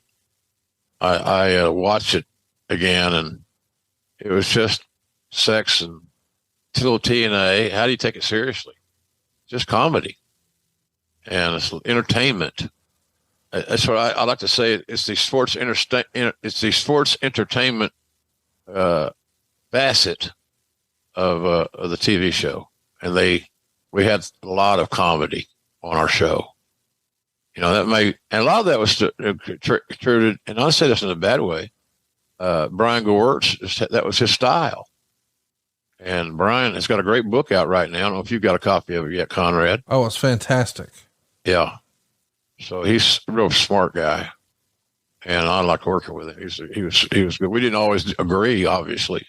I watched it again, and it was just sex and little TNA. How do you take it seriously? Just comedy, and it's entertainment. That's what I like to say. It's the sports entertainment facet of the TV show, and we had a lot of comedy on our show. And a lot of that was treated, and I say this in a bad way. Brian Gewirtz, that was his style. And Brian has got a great book out right now. I don't know if you've got a copy of it yet, Conrad. Oh, it's fantastic. Yeah. So he's a real smart guy, and I like working with him. He was good. We didn't always agree, obviously,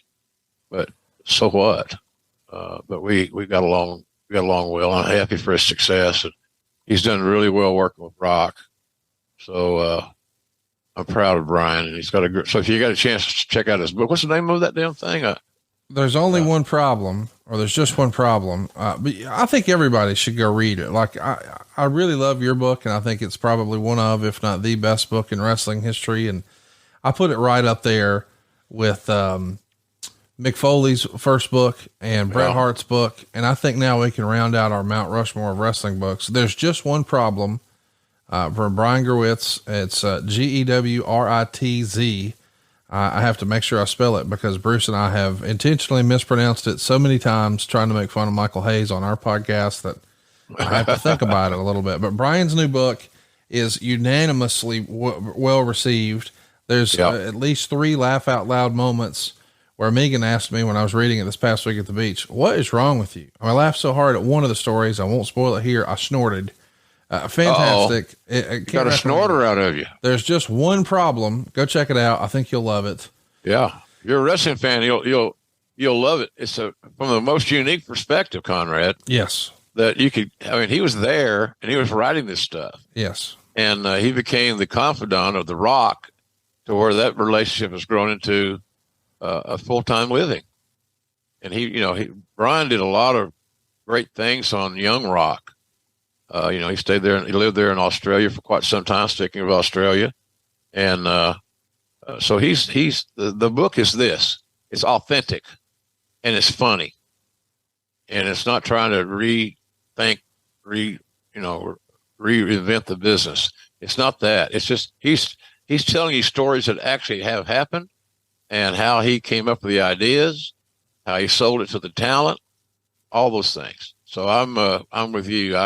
but so what? But we got along well. I'm happy for his success, and he's done really well working with Brock. So I'm proud of Brian, and he's got a good. So if you got a chance to check out his book, what's the name of that damn thing? There's only one problem, or there's just one problem. But I think everybody should go read it. Like I really love your book, and I think it's probably one of, if not the best book in wrestling history. And I put it right up there with Mick Foley's first book and Bret Hart's book. And I think now we can round out our Mount Rushmore of wrestling books. There's just one problem from Brian Gewirtz. It's Gewritz. I have to make sure I spell it because Bruce and I have intentionally mispronounced it so many times trying to make fun of Michael Hayes on our podcast that I have to think about it a little bit. But Brian's new book is unanimously well received. There's at least 3 laugh out loud moments where Megan asked me when I was reading it this past week at the beach, "What is wrong with you?" I laughed so hard at one of the stories. I won't spoil it here. I snorted. Fantastic. Got a snorter out of you. There's just one problem. Go check it out. I think you'll love it. Yeah. If you're a wrestling fan, you'll love it. It's from the most unique perspective, Conrad. Yes. That you could, he was there and he was writing this stuff. Yes. And he became the confidant of The Rock to where that relationship has grown into a full-time living. And Brian did a lot of great things on Young Rock. He stayed there and he lived there in Australia for quite some time, speaking of Australia. And, so the book is this, it's authentic and it's funny and it's not trying to reinvent the business. It's not that. It's just, he's telling you stories that actually have happened and how he came up with the ideas, how he sold it to the talent, all those things. So I'm with you.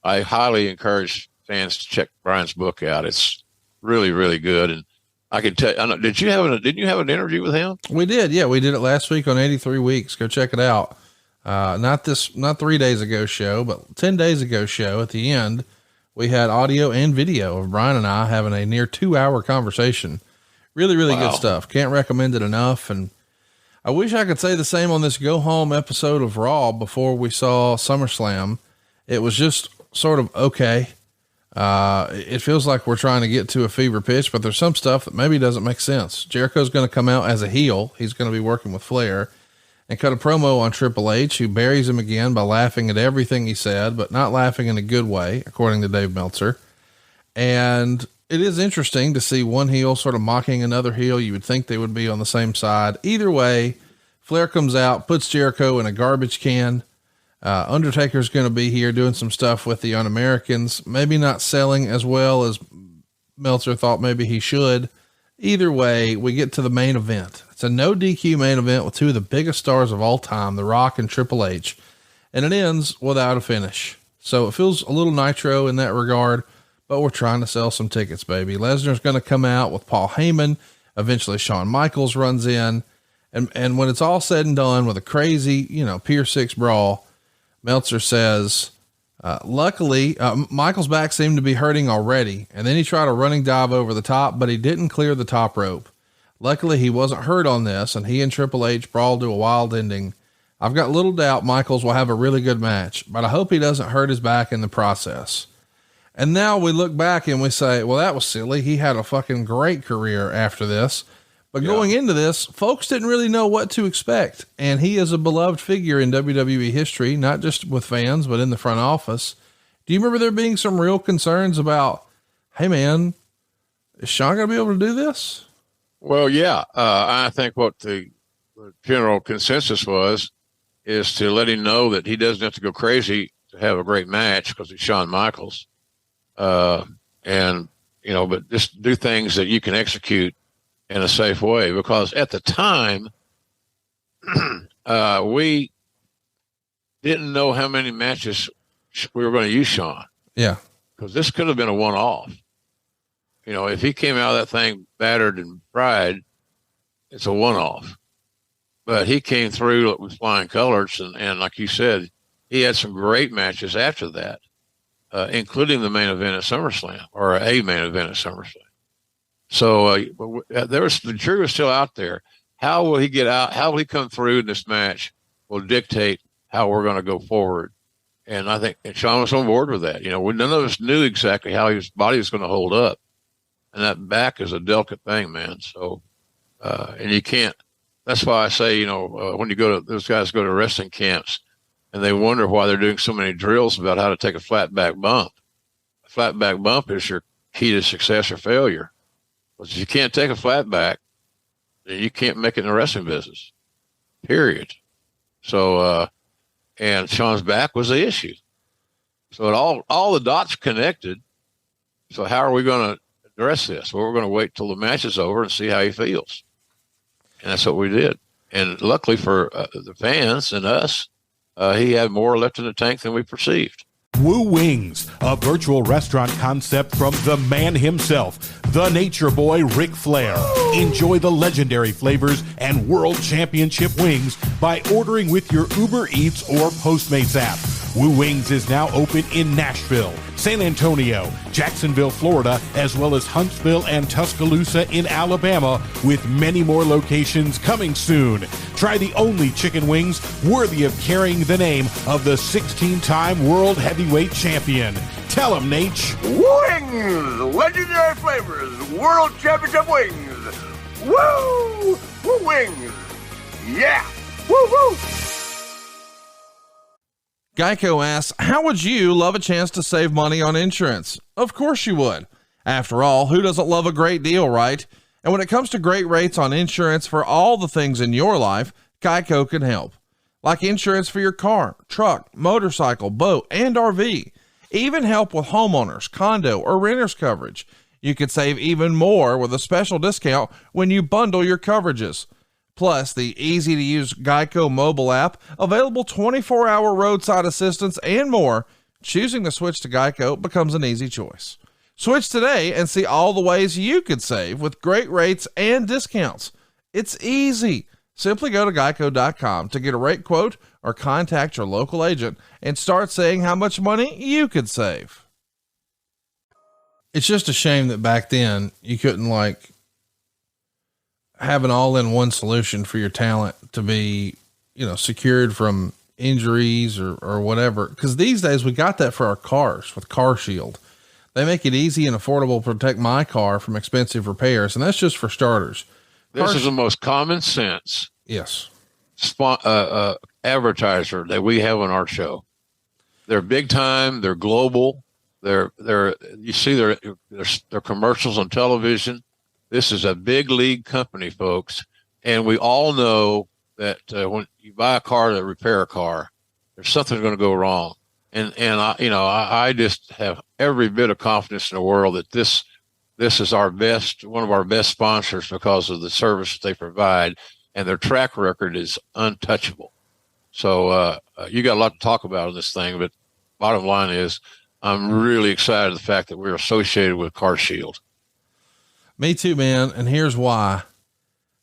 I highly encourage fans to check Brian's book out. It's really, really good. And I can tell you, didn't you have an interview with him? We did. Yeah. We did it last week on 83 Weeks. Go check it out. Not 3 days ago show, but 10 days ago show. At the end, we had audio and video of Brian and I having a near 2-hour conversation. Really, really good stuff. Can't recommend it enough. And I wish I could say the same on this go home episode of Raw before we saw SummerSlam. It was just sort of okay. It feels like we're trying to get to a fever pitch, but there's some stuff that maybe doesn't make sense. Jericho's going to come out as a heel. He's going to be working with Flair and cut a promo on Triple H, who buries him again by laughing at everything he said, but not laughing in a good way, according to Dave Meltzer. And it is interesting to see one heel sort of mocking another heel. You would think they would be on the same side. Either way, Flair comes out, puts Jericho in a garbage can. Undertaker's going to be here doing some stuff with the Un-Americans, maybe not selling as well as Meltzer thought maybe he should. Either way, we get to the main event. It's a no DQ main event with 2 of the biggest stars of all time, The Rock and Triple H, and it ends without a finish. So it feels a little nitro in that regard, but we're trying to sell some tickets, baby. Lesnar's going to come out with Paul Heyman. Eventually Shawn Michaels runs in, and when it's all said and done with a crazy, Pier 6 brawl, Meltzer says, luckily, Michael's back seemed to be hurting already. And then he tried a running dive over the top, but he didn't clear the top rope. Luckily he wasn't hurt on this, and he and Triple H brawled to a wild ending. I've got little doubt Michaels will have a really good match, but I hope he doesn't hurt his back in the process. And now we look back and we say, well, that was silly. He had a fucking great career after this. But going into this, folks didn't really know what to expect. And he is a beloved figure in WWE history, not just with fans, but in the front office. Do you remember there being some real concerns about, hey man, is Shawn going to be able to do this? Well, yeah. I think what the general consensus is to let him know that he doesn't have to go crazy to have a great match because he's Shawn Michaels. But just do things that you can execute in a safe way, because at the time, we didn't know how many matches we were going to use Shawn. Yeah. Because this could have been a one-off. If he came out of that thing battered and fried, it's a one-off. But he came through with flying colors, and like you said, he had some great matches after that, including the main event at SummerSlam, or a main event at SummerSlam. So the jury was still out there. how will he get out? How will he come through in this match will dictate how we're going to go forward. And I think Shawn was on board with that. None of us knew exactly how his body was going to hold up. And that back is a delicate thing, man. So, and you can't, that's why I say, when you those guys go to wrestling camps and they wonder why they're doing so many drills about how to take a flat back bump. A flat back bump is your key to success or failure. But if you can't take a flat back, then you can't make it in the wrestling business, period. So, and Shawn's back was the issue. So all the dots connected. So how are we going to address this? Well, we're going to wait till the match is over and see how he feels. And that's what we did. And luckily for the fans and us, he had more left in the tank than we perceived. Woo Wings, a virtual restaurant concept from the man himself, the Nature Boy Ric Flair. Enjoy the legendary flavors and world championship wings by ordering with your Uber Eats or Postmates app. Woo Wings is now open in Nashville, San Antonio, Jacksonville, Florida, as well as Huntsville and Tuscaloosa in Alabama, with many more locations coming soon. Try the only chicken wings worthy of carrying the name of the 16-time world heavyweight champion. Tell him, Nate. Wings! Legendary flavors, world championship wings. Woo! Woo wings! Yeah! Woo woo! Geico asks, how would you love a chance to save money on insurance? Of course you would. After all, who doesn't love a great deal, right? And when it comes to great rates on insurance for all the things in your life, Geico can help. Like insurance for your car, truck, motorcycle, boat, and RV. Even help with homeowners, condo, or renters coverage. You could save even more with a special discount when you bundle your coverages. Plus, the easy-to-use Geico mobile app, available 24-hour roadside assistance, and more. Choosing to switch to Geico becomes an easy choice. Switch today and see all the ways you could save with great rates and discounts. It's easy. Simply go to geico.com to get a rate quote or contact your local agent and start saying how much money you could save. It's just a shame that back then you couldn't have an all-in-one solution for your talent to be, secured from injuries or whatever. Cause these days we got that for our cars with Car Shield. They make it easy and affordable to protect my car from expensive repairs. And that's just for starters. This is the most common sense. Yes. Advertiser that we have on our show. They're big time. They're global. You see their commercials on television. This is a big league company, folks. And we all know that when you buy a car to repair a car, there's something going to go wrong. And I just have every bit of confidence in the world that this is one of our best sponsors because of the service that they provide, and their track record is untouchable. So you got a lot to talk about in this thing, but bottom line is I'm really excited the fact that we're associated with Car Shield. Me too, man. And here's why.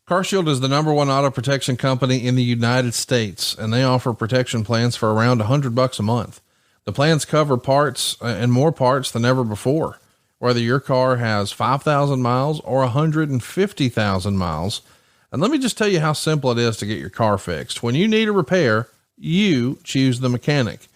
Car Shield is the #1 auto protection company in the United States, and they offer protection plans for around $100 a month. The plans cover parts and more parts than ever before, whether your car has 5,000 miles or 150,000 miles. And let me just tell you how simple it is to get your car fixed. When you need a repair, you choose the mechanic,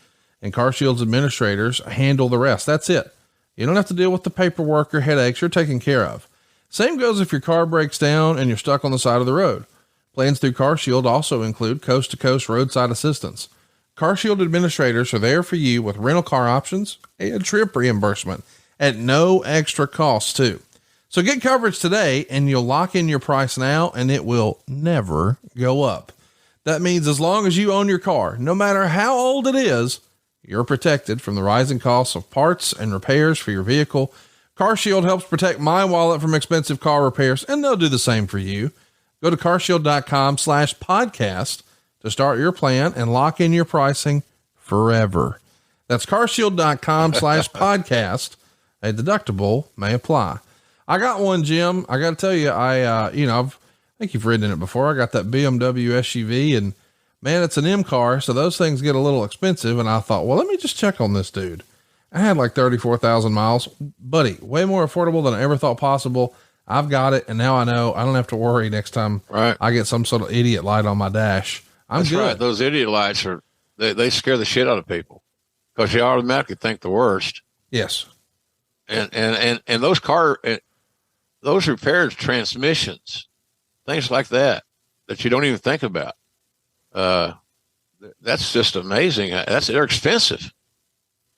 and Car Shield's administrators handle the rest. That's it. You don't have to deal with the paperwork or headaches. You're taken care of. Same goes if your car breaks down and you're stuck on the side of the road. Plans through Car Shield also include coast-to-coast roadside assistance. Car Shield administrators are there for you with rental car options and trip reimbursement at no extra cost too. So get coverage today and you'll lock in your price now, and it will never go up. That means as long as you own your car, no matter how old it is, you're protected from the rising costs of parts and repairs for your vehicle. Car Shield helps protect my wallet from expensive car repairs, and they'll do the same for you. Go to carshield.com/podcast to start your plan and lock in your pricing forever. That's carshield.com/podcast. A deductible may apply. I got one, Jim. I got to tell you, I think you've ridden in it before. I got that BMW SUV, and man, it's an M car. So those things get a little expensive. And I thought, well, let me just check on this dude. I had like 34,000 miles, buddy, way more affordable than I ever thought possible. I've got it. And now I know I don't have to worry next time I get some sort of idiot light on my dash. That's good. Right. Those idiot lights they scare the shit out of people because you automatically think the worst. Yes. And those repairs, transmissions, things like that you don't even think about. That's just amazing. They're expensive.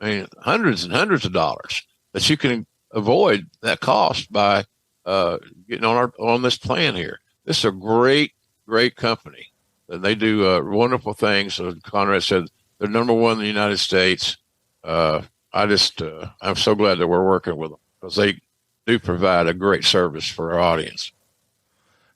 I mean, hundreds and hundreds of dollars that you can avoid that cost by getting on this plan here. This is a great company, and they do wonderful things. So Conrad said they're number one in the United States. I'm so glad that we're working with them because they do provide a great service for our audience.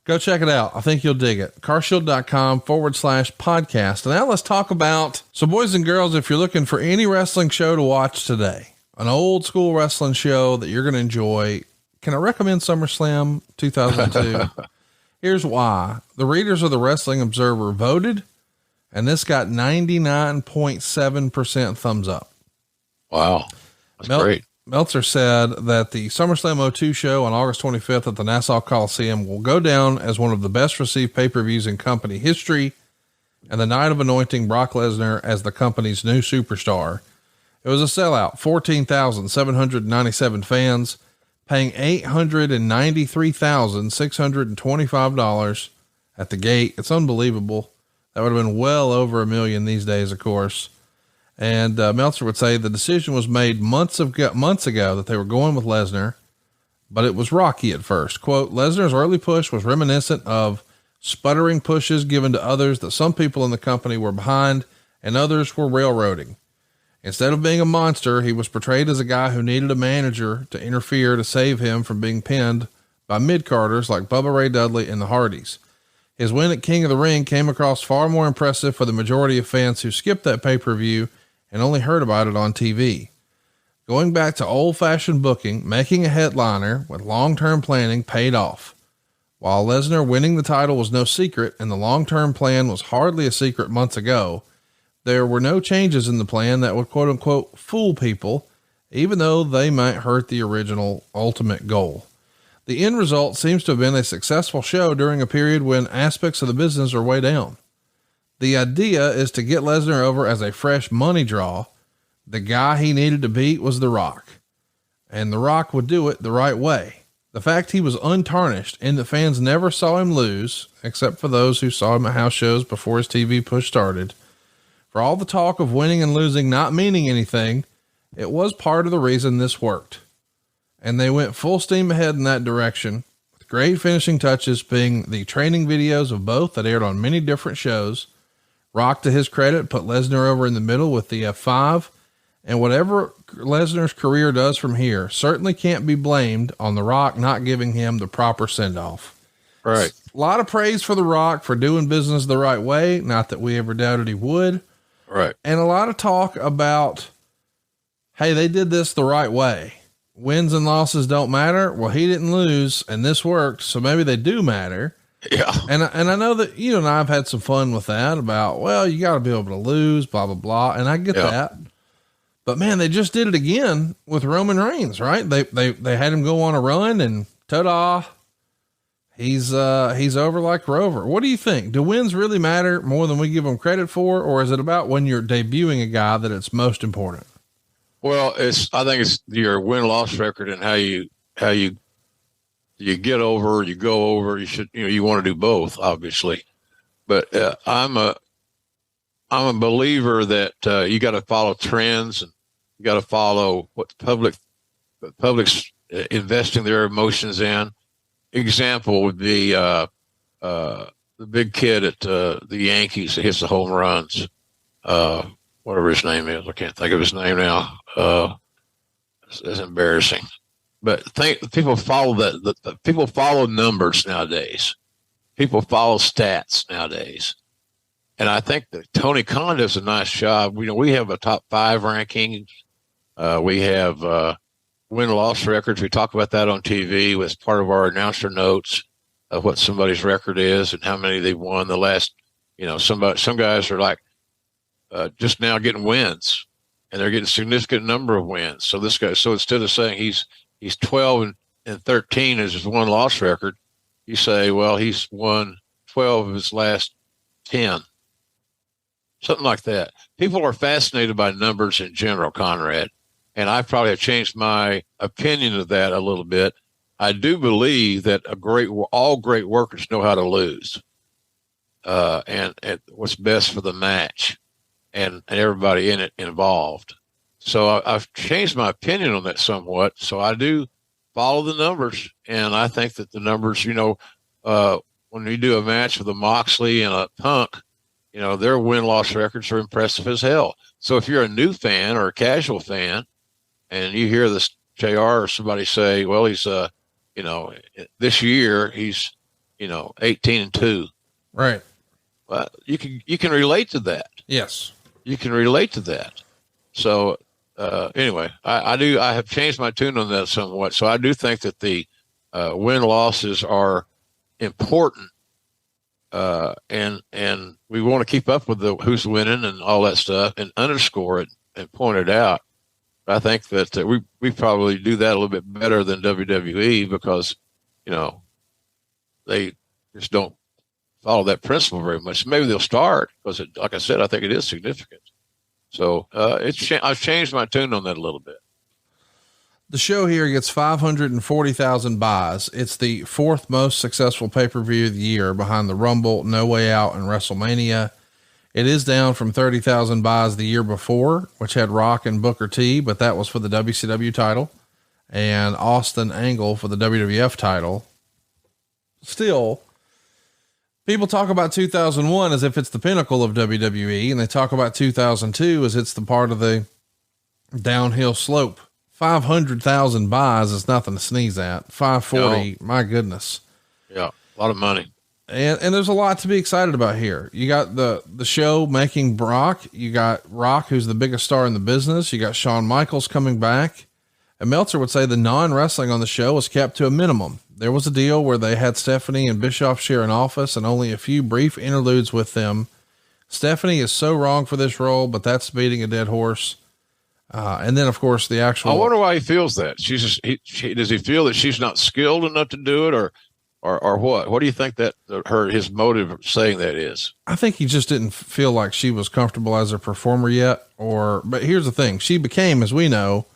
Go check it out. I think you'll dig it. carshield.com/podcast. And now let's talk about, so boys and girls, if you're looking for any wrestling show to watch today, an old school wrestling show that you're going to enjoy, can I recommend SummerSlam 2002? Here's why. The readers of the Wrestling Observer voted, and this got 99.7% thumbs up. Wow. That's great. Meltzer said that the SummerSlam 02 show on August 25th at the Nassau Coliseum will go down as one of the best received pay-per-views in company history, and the night of anointing Brock Lesnar as the company's new superstar. It was a sellout, 14,797 fans, paying $893,625 at the gate. It's unbelievable. That would have been well over $1 million these days, of course. And Meltzer would say the decision was made months ago that they were going with Lesnar, but it was rocky at first. Quote, Lesnar's early push was reminiscent of sputtering pushes given to others that some people in the company were behind and others were railroading. Instead of being a monster, he was portrayed as a guy who needed a manager to interfere to save him from being pinned by mid-carders like Bubba Ray Dudley and the Hardys. His win at King of the Ring came across far more impressive for the majority of fans who skipped that pay-per-view and only heard about it on TV. Going back to old-fashioned booking, making a headliner with long-term planning paid off. While Lesnar winning the title was no secret and the long-term plan was hardly a secret months ago, there were no changes in the plan that would quote unquote fool people, even though they might hurt the original ultimate goal. The end result seems to have been a successful show during a period when aspects of the business are way down. The idea is to get Lesnar over as a fresh money draw. The guy he needed to beat was The Rock, and The Rock would do it the right way. The fact he was untarnished and the fans never saw him lose, except for those who saw him at house shows before his TV push started. For all the talk of winning and losing not meaning anything, it was part of the reason this worked. And they went full steam ahead in that direction, with great finishing touches being the training videos of both that aired on many different shows. Rock, to his credit, put Lesnar over in the middle with the F5, and whatever Lesnar's career does from here certainly can't be blamed on The Rock not giving him the proper send-off. Right. A lot of praise for The Rock for doing business the right way. Not that we ever doubted he would. Right. And a lot of talk about, hey, they did this the right way. Wins and losses don't matter. Well, he didn't lose and this worked. So maybe they do matter. Yeah. And I know that you and I have had some fun with that about, well, you got to be able to lose, blah, blah, blah. And I get that, but man, they just did it again with Roman Reigns, right? They had him go on a run and ta-da, he's over like Rover. What do you think? Do wins really matter more than we give them credit for? Or is it about when you're debuting a guy that it's most important? Well, I think it's your win-loss record and how you get over, you go over, you want to do both, obviously. But I'm a believer that you got to follow trends and you got to follow what the public's investing their emotions in. Example would be the big kid at the Yankees that hits the home runs. Whatever his name is, I can't think of his name now. It's embarrassing. But people follow people follow numbers nowadays. People follow stats nowadays. And I think that Tony Khan does a nice job. We have a top 5 ranking. We have win-loss records. We talk about that on TV as part of our announcer notes of what somebody's record is and how many they've won the last, some guys are like just now getting wins and they're getting a significant number of wins. So this guy, instead of saying he's 12 and 13 is his one-loss record, you say, well, he's won 12 of his last 10. Something like that. People are fascinated by numbers in general, Conrad, and I probably have changed my opinion of that a little bit. I do believe that all great workers know how to lose, and what's best for the match and everybody in it involved. So I've changed my opinion on that somewhat. So I do follow the numbers, and I think that the numbers, when you do a match with a Moxley and a Punk, their win-loss records are impressive as hell. So if you're a new fan or a casual fan and you hear this JR or somebody say, well, he's, this year he's, 18-2. Right. Well, you can relate to that. Yes. You can relate to that. So, anyway, I have changed my tune on that somewhat. So I do think that the, win losses are important. And we want to keep up with who's winning and all that stuff and underscore it and point it out. But I think that we probably do that a little bit better than WWE because, they just don't follow that principle very much. Maybe they'll start because, like I said, I think it is significant. So I've changed my tune on that a little bit. The show here gets 540,000 buys. It's the fourth most successful pay-per-view of the year behind the Rumble, No Way Out, and WrestleMania. It is down from 30,000 buys the year before, which had Rock and Booker T, but that was for the WCW title, and Austin Angle for the WWF title. Still, people talk about 2001 as if it's the pinnacle of WWE, and they talk about 2002 as it's the part of the downhill slope. 500,000 buys is nothing to sneeze at. 540, no. My goodness. Yeah, a lot of money. And there's a lot to be excited about here. You got the show making Brock. You got Rock, who's the biggest star in the business. You got Shawn Michaels coming back. And Meltzer would say the non-wrestling on the show was kept to a minimum. There was a deal where they had Stephanie and Bischoff share an office and only a few brief interludes with them. Stephanie is so wrong for this role, but that's beating a dead horse. And then of course the actual, I wonder why he feels that. Does he feel that she's not skilled enough to do it or what? What do you think that his motive of saying that is? I think he just didn't feel like she was comfortable as a performer yet, but here's the thing. She became, as we know,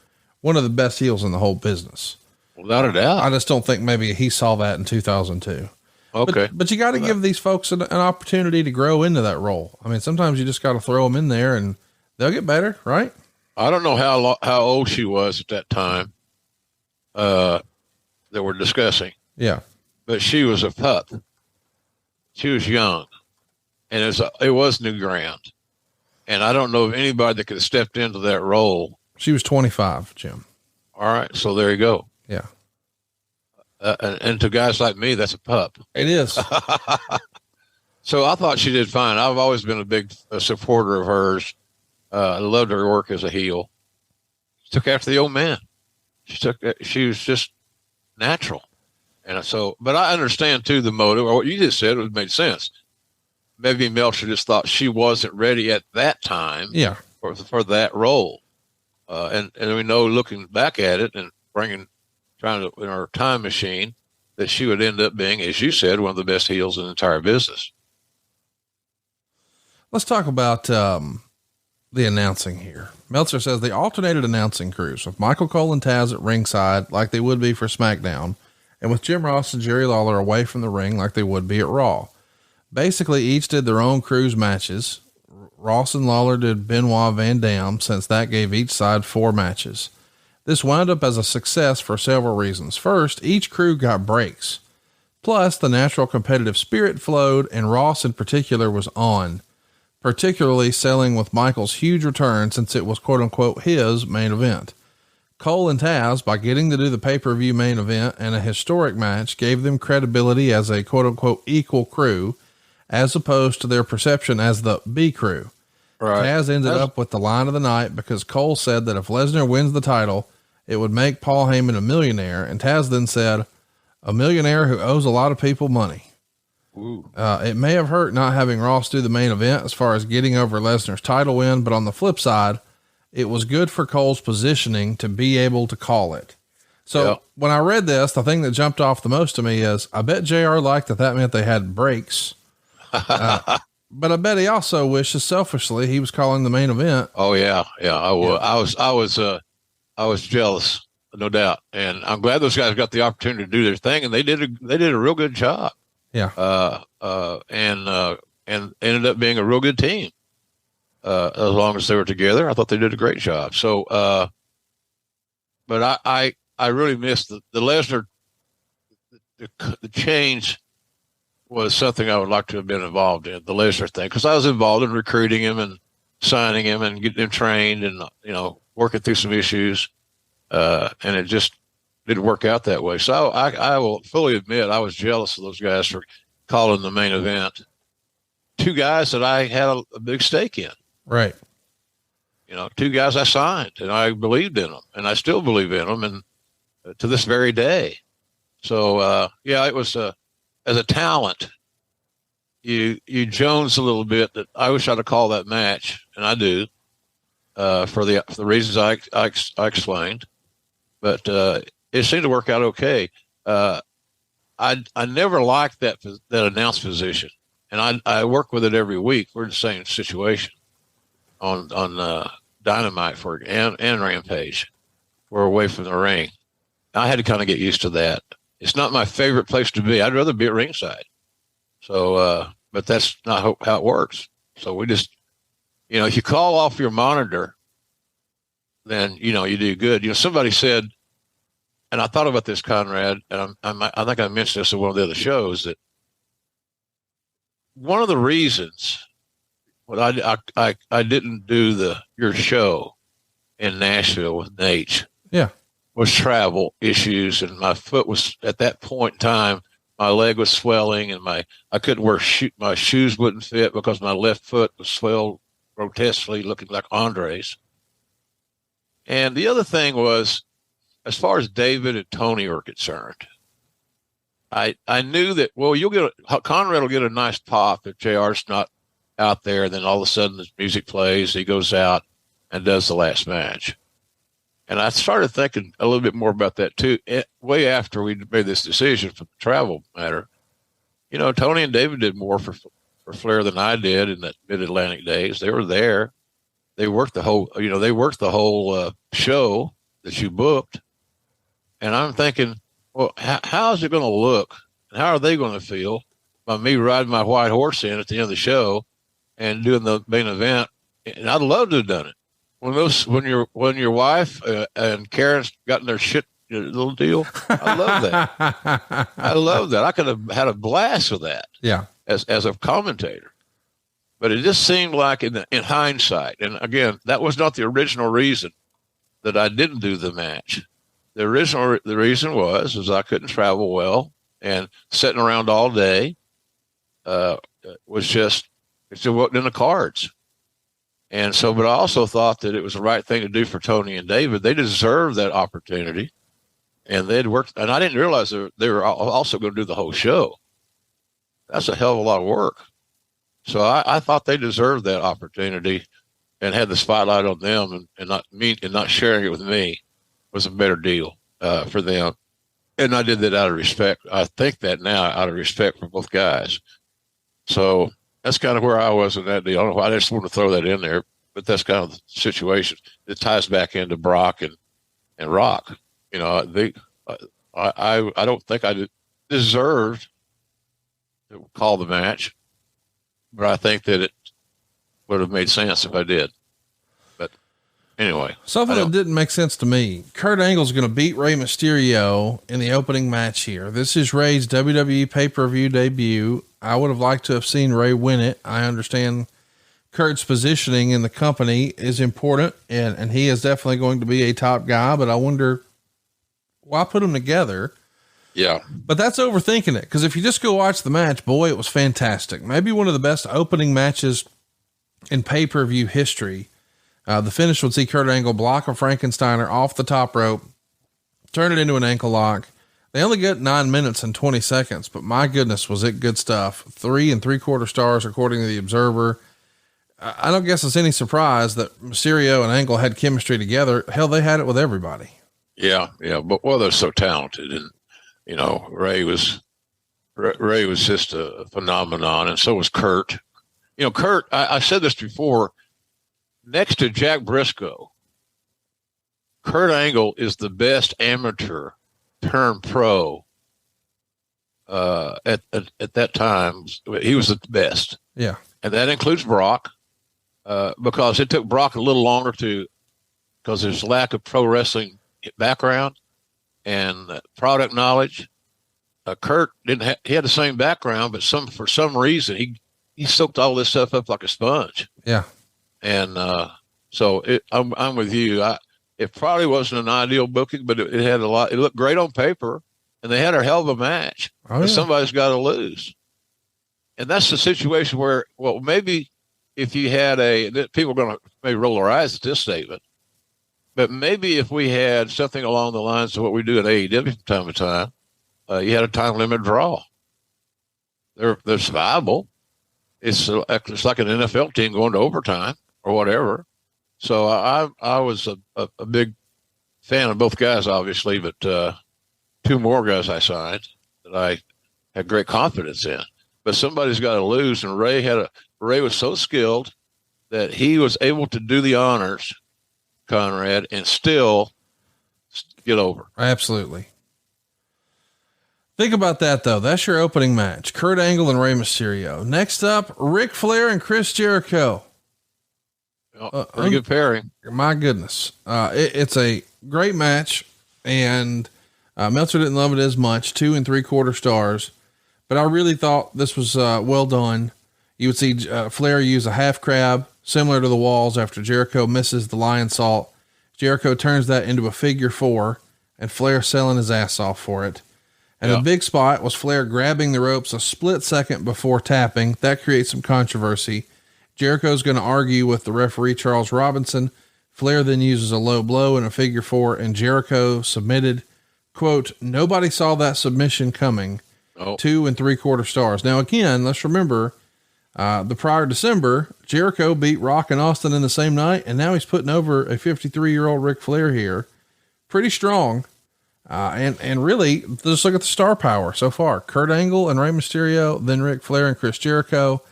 one of the best heels in the whole business. Without a doubt. I just don't think maybe he saw that in 2002. Okay. But you got to give these folks an opportunity to grow into that role. I mean, sometimes you just got to throw them in there and they'll get better, right? I don't know how old she was at that time, that we're discussing. Yeah. But she was a pup. She was young and it was new ground. And I don't know of anybody that could have stepped into that role. She was 25, Jim. All right. So there you go. Yeah. And to guys like me, that's a pup. It is. So I thought she did fine. I've always been a big supporter of hers. I loved her work as a heel. She took after the old man. She was just natural. And so, but I understand too, the motive, or what you just said, it made sense. Maybe Meltzer just thought she wasn't ready at that time. Yeah. For that role. And we know, looking back at it and trying to, in our time machine, that she would end up being, as you said, one of the best heels in the entire business. Let's talk about, the announcing here. Meltzer says they alternated announcing crews with Michael Cole and Taz at ringside like they would be for SmackDown, and with Jim Ross and Jerry Lawler away from the ring like they would be at Raw. Basically, each did their own cruise matches. Ross and Lawler did Benoit Van Dam, since that gave each side 4 matches. This wound up as a success for several reasons. First, each crew got breaks. Plus, the natural competitive spirit flowed, and Ross in particular was on, particularly selling with Michael's huge return since it was quote unquote his main event. Cole and Taz, by getting to do the pay-per-view main event and a historic match, gave them credibility as a quote unquote equal crew, as opposed to their perception as the B crew. Right. Taz ended up with the line of the night because Cole said that if Lesnar wins the title, it would make Paul Heyman a millionaire. And Taz then said, a millionaire who owes a lot of people money. It may have hurt not having Ross do the main event as far as getting over Lesnar's title win, but on the flip side, it was good for Cole's positioning to be able to call it. So when I read this, the thing that jumped off the most to me is I bet JR liked that meant they had breaks. But I bet he also wishes selfishly he was calling the main event. Oh yeah. Yeah. I was jealous, no doubt. And I'm glad those guys got the opportunity to do their thing, and they did a real good job. Yeah. And ended up being a real good team. As long as they were together, I thought they did a great job. So, but I really missed the Lesnar, the change was something I would like to have been involved in, the Lesnar thing. Cause I was involved in recruiting him and signing him and getting him trained and, working through some issues. And it just didn't work out that way. So I will fully admit I was jealous of those guys for calling the main event. Two guys that I had a big stake in. Right. Two guys I signed and I believed in them and I still believe in them. And to this very day. So, it was, as a talent, you Jones a little bit that I wish I'd have called that match. And I do, for the reasons I explained, but, it seemed to work out okay. I never liked that announce position. And I work with it every week. We're in the same situation on Dynamite and Rampage. We're away from the ring. I had to kind of get used to that. It's not my favorite place to be. I'd rather be at ringside. So, but that's not how it works. So we just, if you call off your monitor, then, you do good. Somebody said, and I thought about this, Conrad, and I think I mentioned this in one of the other shows, that one of the reasons I didn't do your show in Nashville with Nate was travel issues, and my foot was at that point in time, my leg was swelling, and I couldn't wear my shoes wouldn't fit because my left foot was swelled grotesquely, looking like Andre's. And the other thing was, as far as David and Tony are concerned, I knew that, well, Conrad will get a nice pop if JR's not out there. Then all of a sudden the music plays, he goes out and does the last match. And I started thinking a little bit more about that too, way after we made this decision for the travel matter. Tony and David did more for Flair than I did in that Mid-Atlantic days. They were there. They worked the whole, show that you booked. And I'm thinking, well, how is it going to look? And how are they going to feel by me riding my white horse in at the end of the show and doing the main event? And I'd love to have done it. When your wife and Karen's gotten their shit little deal, I love that. I love that. I could have had a blast with that. Yeah. As a commentator, but it just seemed like in hindsight, and again, that was not the original reason that I didn't do the match. The reason was I couldn't travel well, and sitting around all day it wasn't in the cards. And so, but I also thought that it was the right thing to do for Tony and David. They deserved that opportunity, and they'd worked. And I didn't realize they were also going to do the whole show. That's a hell of a lot of work. So I thought they deserved that opportunity, and had the spotlight on them, and not sharing it with me was a better deal for them. And I did that out of respect. I think that now out of respect for both guys. So that's kind of where I was in that deal. I don't know why I just want to throw that in there, but that's kind of the situation. It ties back into Brock and Rock. I don't think I deserved to call the match, but I think that it would have made sense if I did. But anyway, something that didn't make sense to me. Kurt Angle's going to beat Rey Mysterio in the opening match here. This is Rey's WWE pay-per-view debut. I would have liked to have seen Rey win it. I understand Kurt's positioning in the company is important, and he is definitely going to be a top guy, but I wonder why put them together. Yeah. But that's overthinking it. Cause if you just go watch the match, boy, it was fantastic. Maybe one of the best opening matches in pay-per-view history. The finish would see Kurt Angle block a Frankensteiner off the top rope, turn it into an ankle lock. They only get 9 minutes and 20 seconds, but my goodness, was it good stuff. 3 3/4 stars, according to the Observer. I don't guess it's any surprise that Mysterio and Angle had chemistry together. Hell, they had it with everybody. Yeah, yeah. But well, they're so talented, and you know, Ray was just a phenomenon, and so was Kurt. You know, Kurt. I said this before. Next to Jack Briscoe, Kurt Angle is the best amateur turned pro. At that time, he was the best. Yeah, and that includes Brock, because it took Brock a little longer because there's lack of pro wrestling background and product knowledge. Kurt he had the same background, but for some reason he soaked all this stuff up like a sponge. Yeah, and so I'm with you. It probably wasn't an ideal booking, but it had a lot. It looked great on paper, and they had a hell of a match. Oh, yeah. Somebody's got to lose, and that's the situation where, well, maybe if you had people are going to maybe roll their eyes at this statement, but maybe if we had something along the lines of what we do at AEW from time to time, you had a time limit draw. They're survivable. It's like an NFL team going to overtime or whatever. So I was a big fan of both guys, obviously, but two more guys I signed that I had great confidence in. But somebody's got to lose, and Ray was so skilled that he was able to do the honors, Conrad, and still get over. Absolutely. Think about that, though. That's your opening match. Kurt Angle and Rey Mysterio. Next up, Ric Flair and Chris Jericho. Pretty good pairing. My goodness. It's a great match, and Meltzer didn't love it as much, 2 3/4 stars, but I really thought this was well done. You would see Flair use a half crab similar to the walls after Jericho misses the lion salt. Jericho turns that into a figure 4, and Flair selling his ass off for it. And the big spot was Flair grabbing the ropes a split second before tapping. That creates some controversy. Jericho's going to argue with the referee, Charles Robinson. Flair then uses a low blow and a figure 4, and Jericho submitted. Quote, "Nobody saw that submission coming." 2 3/4 stars. Now, again, let's remember, the prior December, Jericho beat Rock and Austin in the same night, and now he's putting over a 53-year-old Ric Flair here. Pretty strong. And really, just look at the star power so far. Kurt Angle and Rey Mysterio, then Ric Flair and Chris Jericho,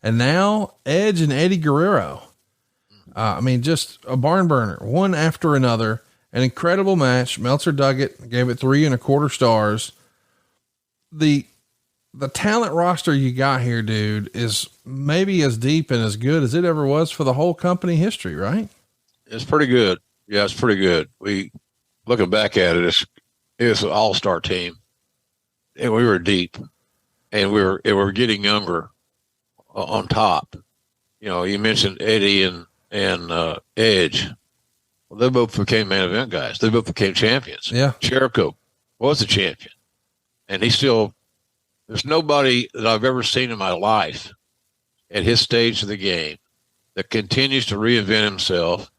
and now Edge and Eddie Guerrero. I mean, just a barn burner, one after another. An incredible match. Meltzer dug it, gave it 3 1/4 stars. The talent roster you got here, dude, is maybe as deep and as good as it ever was for the whole company history, right? It's pretty good. Yeah, it's pretty good. Looking back at it, it was an all-star team, and we were deep, and we were getting younger on top. You know, you mentioned Eddie and Edge. Well, they both became main event guys. They both became champions. Yeah. Jericho was a champion, and there's nobody that I've ever seen in my life at his stage of the game that continues to reinvent himself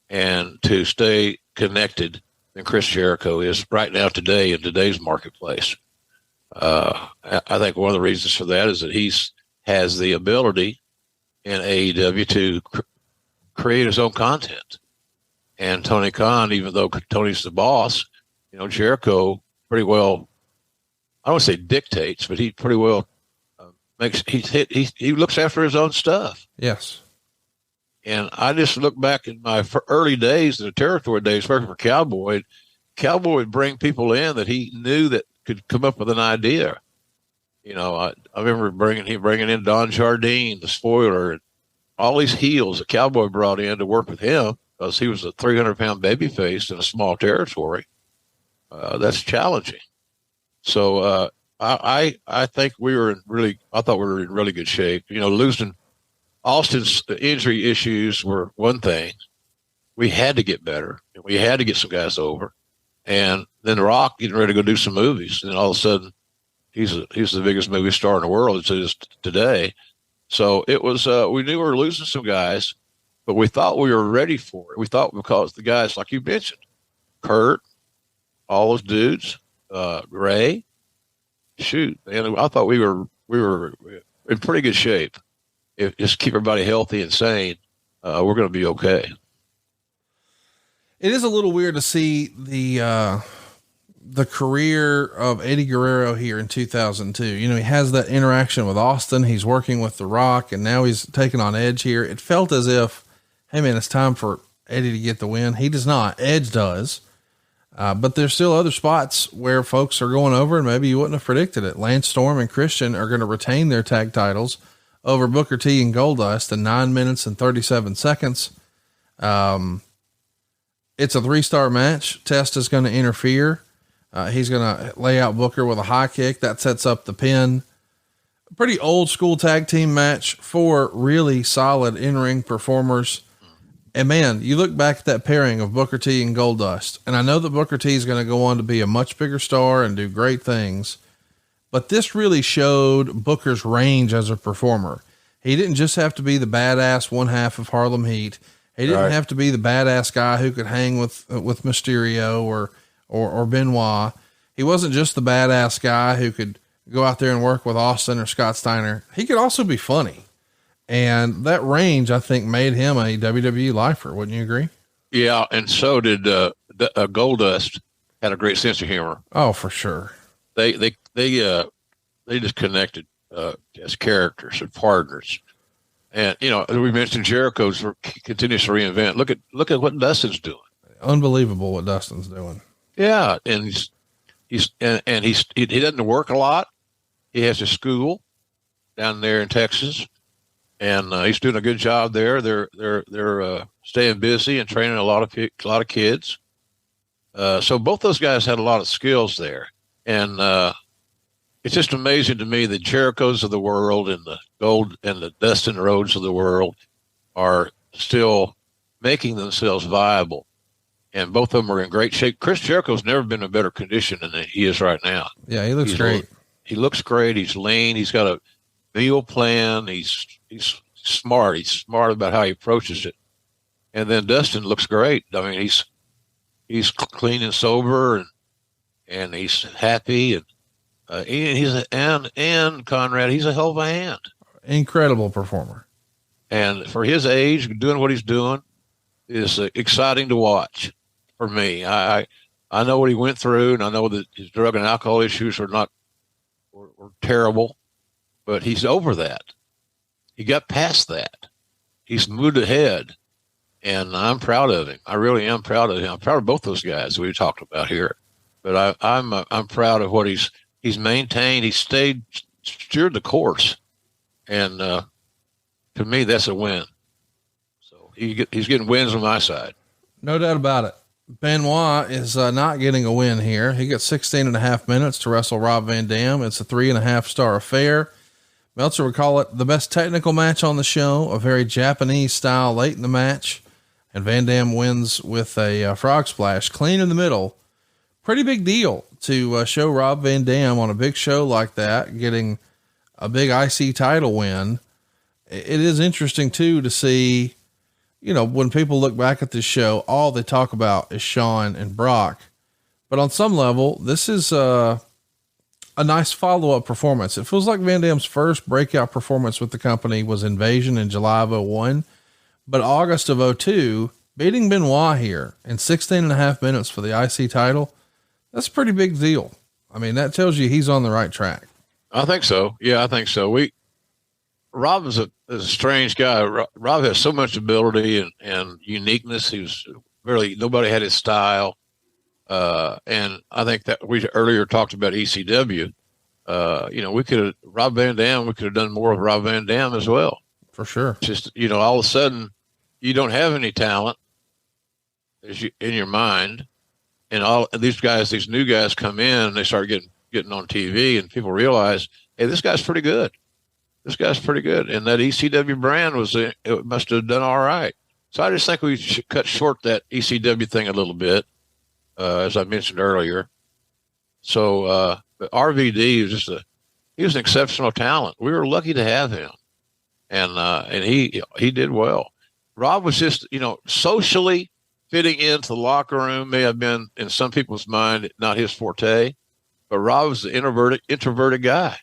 and to stay connected than Chris Jericho is right now today in today's marketplace. I think one of the reasons for that is that has the ability in AEW to create his own content. And Tony Khan, even though Tony's the boss, you know, Jericho pretty well, I don't want to say dictates, but he pretty well he looks after his own stuff. Yes. And I just look back in my early days, the territory days, working for Cowboy. Cowboy would bring people in that he knew that could come up with an idea. You know, I remember bringing in Don Jardine, the Spoiler, and all these heels that Cowboy brought in to work with him because he was a 300-pound babyface in a small territory. That's challenging. So I think I thought we were in really good shape. You know, losing Austin's injury issues were one thing. We had to get better. We had to get some guys over. And then Rock getting ready to go do some movies. And all of a sudden, he's the biggest movie star in the world today. So it was, we knew we were losing some guys, but we thought we were ready for it. We thought because the guys, like you mentioned, Kurt, all those dudes, Ray, and I thought we were in pretty good shape. If just keep everybody healthy and sane, we're going to be okay. It is a little weird to see the career of Eddie Guerrero here in 2002. You know, he has that interaction with Austin. He's working with The Rock, and now he's taking on Edge here. It felt as if, hey man, it's time for Eddie to get the win. He does not. Edge does. But there's still other spots where folks are going over, and maybe you wouldn't have predicted it. Lance Storm and Christian are going to retain their tag titles over Booker T and Goldust in 9 minutes and 37 seconds. It's a 3-star match. Test is going to interfere. He's going to lay out Booker with a high kick that sets up the pin. Pretty old school tag team match, 4 really solid in-ring performers. And man, you look back at that pairing of Booker T and Goldust, and I know that Booker T is going to go on to be a much bigger star and do great things, but this really showed Booker's range as a performer. He didn't just have to be the badass one half of Harlem Heat. He didn't have to be the badass guy who could hang with Mysterio or Benoit. He wasn't just the badass guy who could go out there and work with Austin or Scott Steiner. He could also be funny. And that range, I think, made him a WWE lifer. Wouldn't you agree? Yeah. And so did, Goldust had a great sense of humor. Oh, for sure. They just connected, as characters and partners. And, you know, we mentioned Jericho continues to reinvent. Look at what Dustin's doing. Unbelievable what Dustin's doing. Yeah. And he doesn't work a lot. He has a school down there in Texas. And he's doing a good job there. They're staying busy and training a lot of kids. So both those guys had a lot of skills there, and it's just amazing to me that Jerichos of the world and the Dustin Rhodes of the world are still making themselves viable, and both of them are in great shape. Chris Jericho's never been in a better condition than he is right now. Yeah, he looks great. He looks great. He's lean. He's got a meal plan. He's smart. He's smart about how he approaches it. And then Dustin looks great. I mean, he's clean and sober, and he's happy, and Conrad, he's a hell of a hand. Incredible performer. And for his age, doing what he's doing is exciting to watch for me. I know what he went through, and I know that his drug and alcohol issues were terrible, but he's over that. He got past that. He's moved ahead, and I'm proud of him. I really am proud of him. I'm proud of both those guys we talked about here, but I'm proud of what he's maintained. He steered the course, and to me, that's a win. So he's getting wins on my side. No doubt about it. Benoit is not getting a win here. He gets 16.5 minutes to wrestle Rob Van Dam. It's a 3.5-star affair. Meltzer would call it the best technical match on the show, a very Japanese style late in the match. And Van Dam wins with a frog splash clean in the middle. Pretty big deal to show Rob Van Dam on a big show like that, getting a big IC title win. It is interesting too, to see, you know, when people look back at this show, all they talk about is Shawn and Brock, but on some level, this is a nice follow-up performance. It feels like Van Dam's first breakout performance with the company was Invasion in July of 2001, but August of 2002, beating Benoit here in 16.5 minutes for the IC title. That's a pretty big deal. I mean, that tells you he's on the right track. I think so. Yeah, I think so. Rob is a strange guy. Rob has so much ability and uniqueness. He was nobody had his style. And I think that we earlier talked about ECW. You know, Rob Van Dam, we could have done more with Rob Van Dam as well. For sure. Just, you know, all of a sudden you don't have any talent in your mind, and all these new guys come in and they start getting on TV, and people realize, hey, this guy's pretty good. This guy's pretty good. And that ECW brand it must have done all right. So I just think we should cut short that ECW thing a little bit. As I mentioned earlier. So, RVD was he was an exceptional talent. We were lucky to have him, and he did well. Rob was just, you know, socially fitting into the locker room may have been, in some people's mind, not his forte, but Rob was the introverted guy.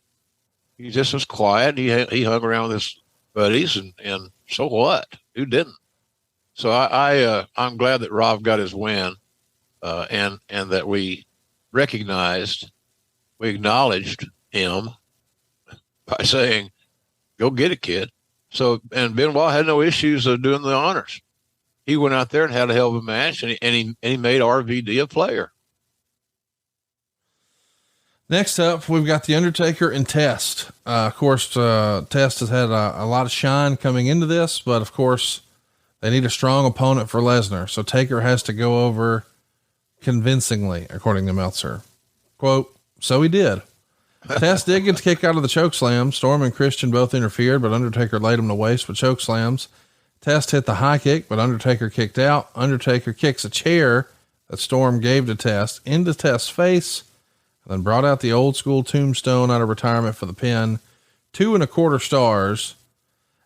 He just was quiet. He hung around with his buddies, and so what? Who didn't? So I'm glad that Rob got his win, and that we acknowledged him by saying, "Go get it, kid." So, and Benoit had no issues of doing the honors. He went out there and had a hell of a match, and he made RVD a player. Next up, we've got the Undertaker and Test. Of course, Test has had a lot of shine coming into this, but of course, they need a strong opponent for Lesnar. So Taker has to go over convincingly, according to Meltzer. Quote, so he did. Test did get to kick out of the chokeslam. Storm and Christian both interfered, but Undertaker laid him to waste with chokeslams. Test hit the high kick, but Undertaker kicked out. Undertaker kicks a chair that Storm gave to Test into Test's face, and then brought out the old school tombstone out of retirement for the pin. 2.25 stars.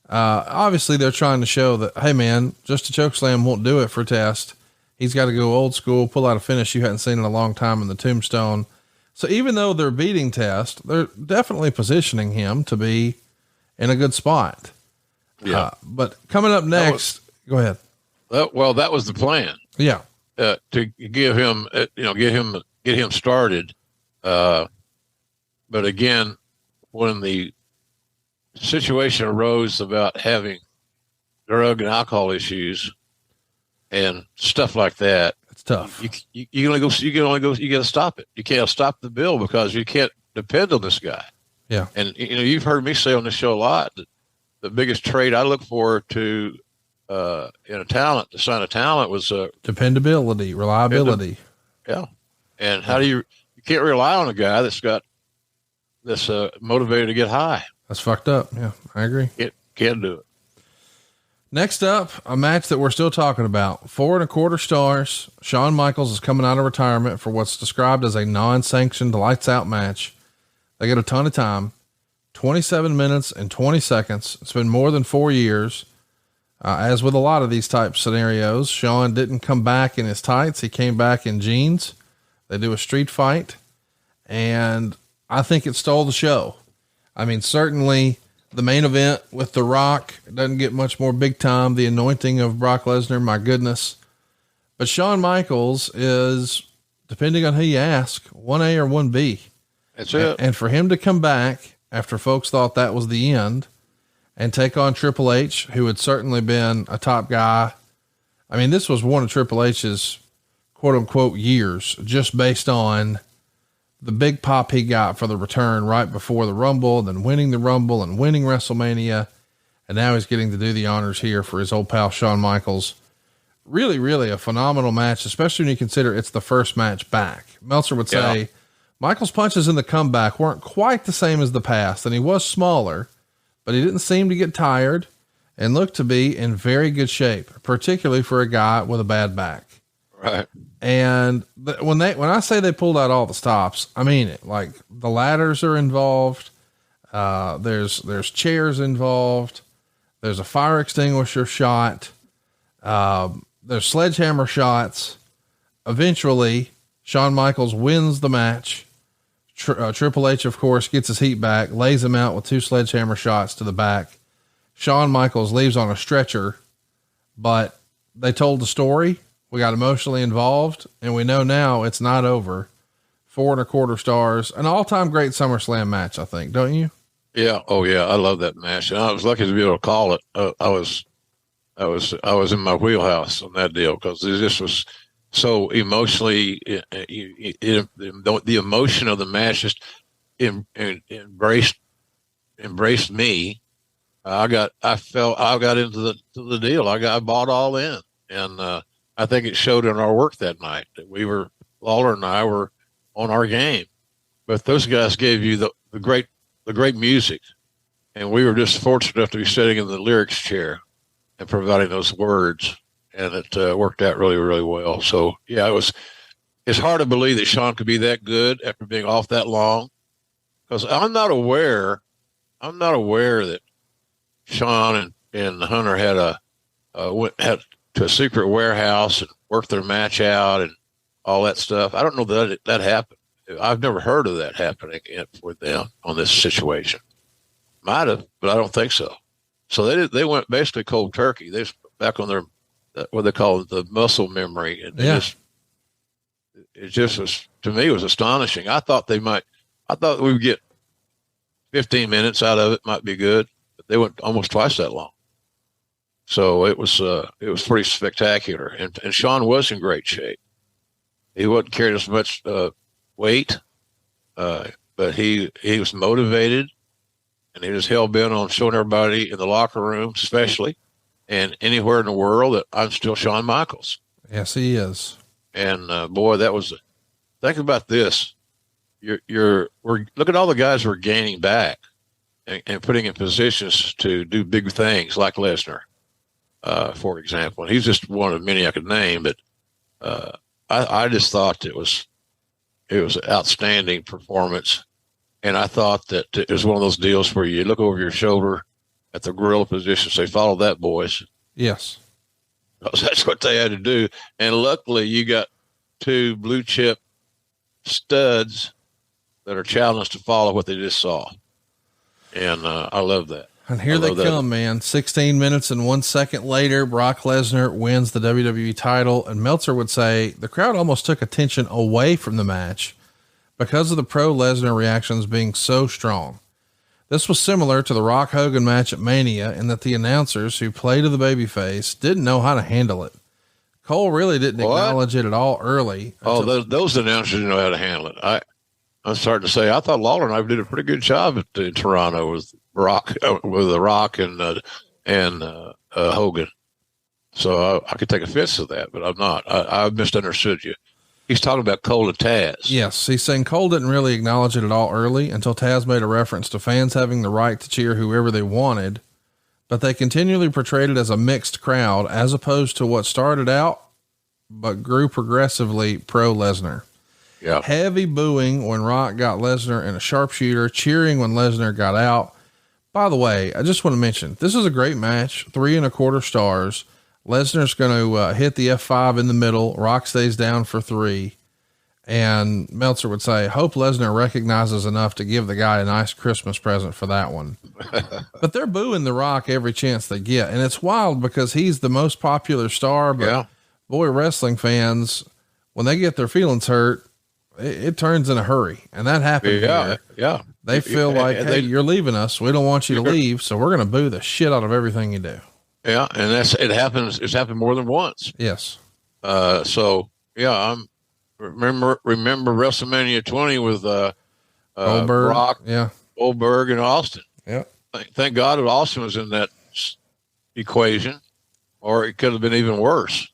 Obviously they're trying to show that, hey man, just a chokeslam won't do it for Test. He's got to go old school, pull out a finish you hadn't seen in a long time in the tombstone. So even though they're beating Test, they're definitely positioning him to be in a good spot. Yeah. But coming up next, go ahead. Well, that was the plan. Yeah. To give him, get him started. But again, when the situation arose about having drug and alcohol issues and stuff like that, it's tough. You can only go, you got to stop it. You can't stop the bill because you can't depend on this guy. Yeah. And you've heard me say on this show a lot that the biggest trait I look for to to sign a talent was dependability, reliability. Yeah. And how do you can't rely on a guy that's motivated to get high. That's fucked up. Yeah, I agree. Can't do it. Next up, a match that we're still talking about. 4.25 stars. Shawn Michaels is coming out of retirement for what's described as a non-sanctioned lights out match. They get a ton of time, 27 minutes and 20 seconds. It's been more than 4 years. As with a lot of these type scenarios, Shawn didn't come back in his tights. He came back in jeans. They do a street fight, and I think it stole the show. I mean, certainly the main event with The Rock doesn't get much more big time. The anointing of Brock Lesnar, my goodness. But Shawn Michaels is, depending on who you ask, 1A or 1B. That's it. And for him to come back after folks thought that was the end and take on Triple H, who had certainly been a top guy. I mean, this was one of Triple H's quote unquote years, just based on the big pop he got for the return right before the Rumble, then winning the Rumble and winning WrestleMania. And now he's getting to do the honors here for his old pal, Shawn Michaels. Really, really a phenomenal match, especially when you consider it's the first match back. Meltzer would say Michaels' punches in the comeback weren't quite the same as the past, and he was smaller, but he didn't seem to get tired and looked to be in very good shape, particularly for a guy with a bad back. Right. And when I say they pulled out all the stops, I mean it. Like the ladders are involved. There's chairs involved. There's a fire extinguisher shot. There's sledgehammer shots. Eventually Shawn Michaels wins the match. Triple H, of course, gets his heat back, lays him out with 2 sledgehammer shots to the back. Shawn Michaels leaves on a stretcher, but they told the story. We got emotionally involved, and we know now it's not over. 4.25 stars, an all-time great SummerSlam match, I think. Don't you? Yeah. Oh yeah. I love that match. And I was lucky to be able to call it. I was in my wheelhouse on that deal, because this was so emotionally, the emotion of the match just embraced me. I got into the deal. I bought all in, and I think it showed in our work that night that Lawler and I were on our game, but those guys gave you the great music, and we were just fortunate enough to be sitting in the lyrics chair and providing those words, and it worked out really, really well. So yeah, it's hard to believe that Shawn could be that good after being off that long, because I'm not aware that Shawn and Hunter had to a secret warehouse and worked their match out and all that stuff. I don't know that happened. I've never heard of that happening with them on this situation. Might have, but I don't think so. So they went basically cold turkey. They was back on their what they call it, the muscle memory. And it just was, to me, it was astonishing. I thought we would get 15 minutes out of it, might be good, but they went almost twice that long. So it was pretty spectacular. And Shawn was in great shape. He wasn't carrying as much weight, but he was motivated, and he was hell bent on showing everybody in the locker room, especially, and anywhere in the world, that I'm still Shawn Michaels. Yes, he is. And boy, think about this. We're look at all the guys we're gaining back and putting in positions to do big things, like Lesnar, for example. And he's just one of many I could name, but I just thought it was an outstanding performance. And I thought that it was one of those deals where you look over your shoulder at the gorilla position, say, "Follow that, boys." Yes. That's what they had to do. And luckily you got two blue chip studs that are challenged to follow what they just saw. And I love that. And here they come, man. 16 minutes and 1 second later, Brock Lesnar wins the WWE title. And Meltzer would say the crowd almost took attention away from the match because of the pro Lesnar reactions being so strong. This was similar to the Rock Hogan match at Mania in that the announcers who played to the babyface didn't know how to handle it. Cole really didn't acknowledge it at all early. Those announcers didn't know how to handle it. I'm starting to say, I thought Lawler and I did a pretty good job in Toronto with Rock, with the Rock and Hogan. So I could take offense to that, but I'm not. I misunderstood you. He's talking about Cole and Taz. Yes. He's saying Cole didn't really acknowledge it at all early until Taz made a reference to fans having the right to cheer whoever they wanted, but they continually portrayed it as a mixed crowd as opposed to what started out, but grew progressively pro Lesnar. Yeah. Heavy booing when Rock got Lesnar in a sharpshooter, cheering when Lesnar got out. By the way, I just want to mention, this is a great match, 3.25 stars. Lesnar's going to hit the F5 in the middle. Rock stays down for 3. And Meltzer would say, hope Lesnar recognizes enough to give the guy a nice Christmas present for that one. But they're booing the Rock every chance they get. And it's wild because he's the most popular star, but boy, wrestling fans, when they get their feelings hurt, it turns in a hurry. And that happened here. Yeah. They feel like, hey, you're leaving us. We don't want you to leave. So we're going to boo the shit out of everything you do. Yeah. And it happens. It's happened more than once. Yes. So yeah, remember WrestleMania 20 with, Goldberg. Brock, yeah. Goldberg and Austin. Yeah. Thank God that Austin was in that equation, or it could have been even worse.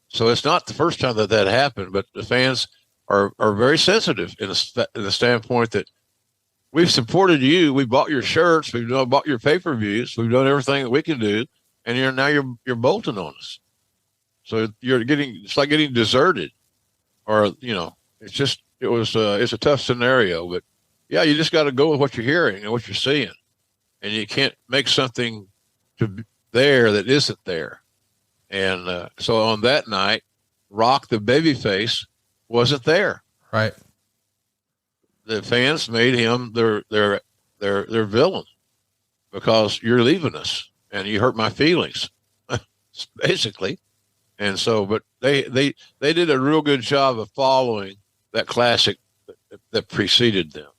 So it's not the first time that happened, but the fans are very sensitive in the standpoint that we've supported you. We bought your shirts. We've bought your pay-per-views. We've done everything that we can do. And you're bolting on us. So it's like getting deserted, or, it's a tough scenario, but yeah, you just got to go with what you're hearing and what you're seeing. And you can't make something there that isn't there. And so on that night, Rock, the babyface, wasn't there. Right. The fans made him their villain because you're leaving us and you hurt my feelings, basically. And so, but they did a real good job of following that classic that preceded them,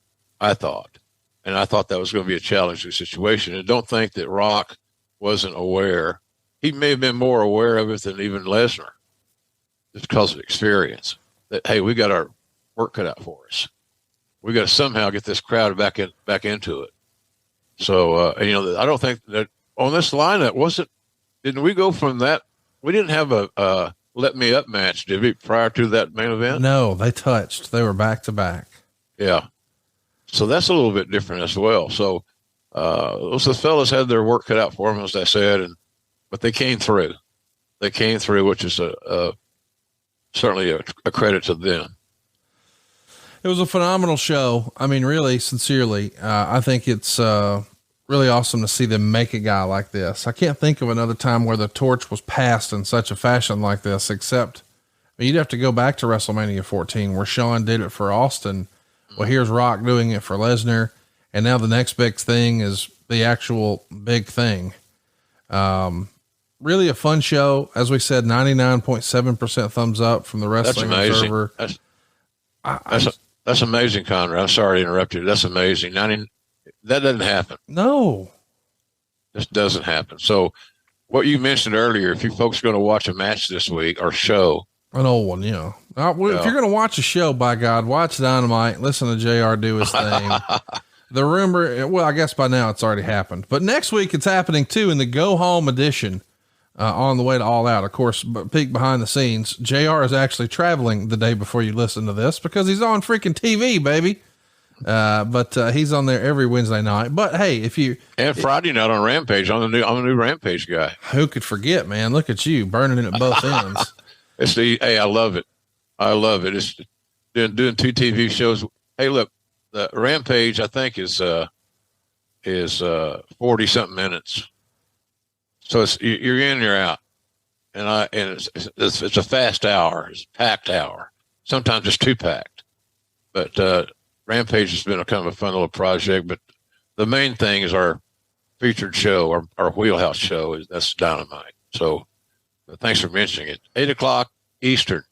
I thought. And I thought that was going to be a challenging situation. And don't think that Rock wasn't aware. He may have been more aware of it than even Lesnar, just because of experience. That, hey, we got our work cut out for us. We got to somehow get this crowd back into it. So, I don't think that on this lineup didn't we go from that? We didn't have a let me up match, did we, prior to that main event? No, they touched. They were back to back. Yeah. So that's a little bit different as well. So, those fellas had their work cut out for them, as I said, but they came through. They came through, which is certainly a credit to them. It was a phenomenal show. I mean, really, sincerely, I think it's really awesome to see them make a guy like this. I can't think of another time where the torch was passed in such a fashion like this, except you'd have to go back to WrestleMania 14 where Shawn did it for Austin. Well, here's Rock doing it for Lesnar. And now the next big thing is the actual big thing. really a fun show. As we said, 99.7% thumbs up from the Wrestling Observer. That's amazing, Conrad. I'm sorry to interrupt you. That's amazing. That doesn't happen. No. This doesn't happen. So what you mentioned earlier, if you folks are going to watch a match this week or show, an old one, If you're going to watch a show, by God, watch Dynamite, listen to JR do his thing. The rumor, well, I guess by now it's already happened, but next week it's happening too in the Go Home edition, on the way to All Out. Of course, peek behind the scenes. JR is actually traveling the day before you listen to this because he's on freaking TV, baby. But he's on there every Wednesday night. But hey, and Friday night on Rampage, I'm a new Rampage guy. Who could forget, man? Look at you burning it at both ends. Hey, I love it. I love it. It's doing 2 TV shows. Hey, look, the Rampage, I think is 40 something minutes. So you're in, you're out. And it's a fast hour. It's a packed hour. Sometimes it's too packed, but, Rampage has been a kind of a fun little project, but the main thing is our featured show, our wheelhouse show that's Dynamite. So thanks for mentioning it. 8:00 Eastern,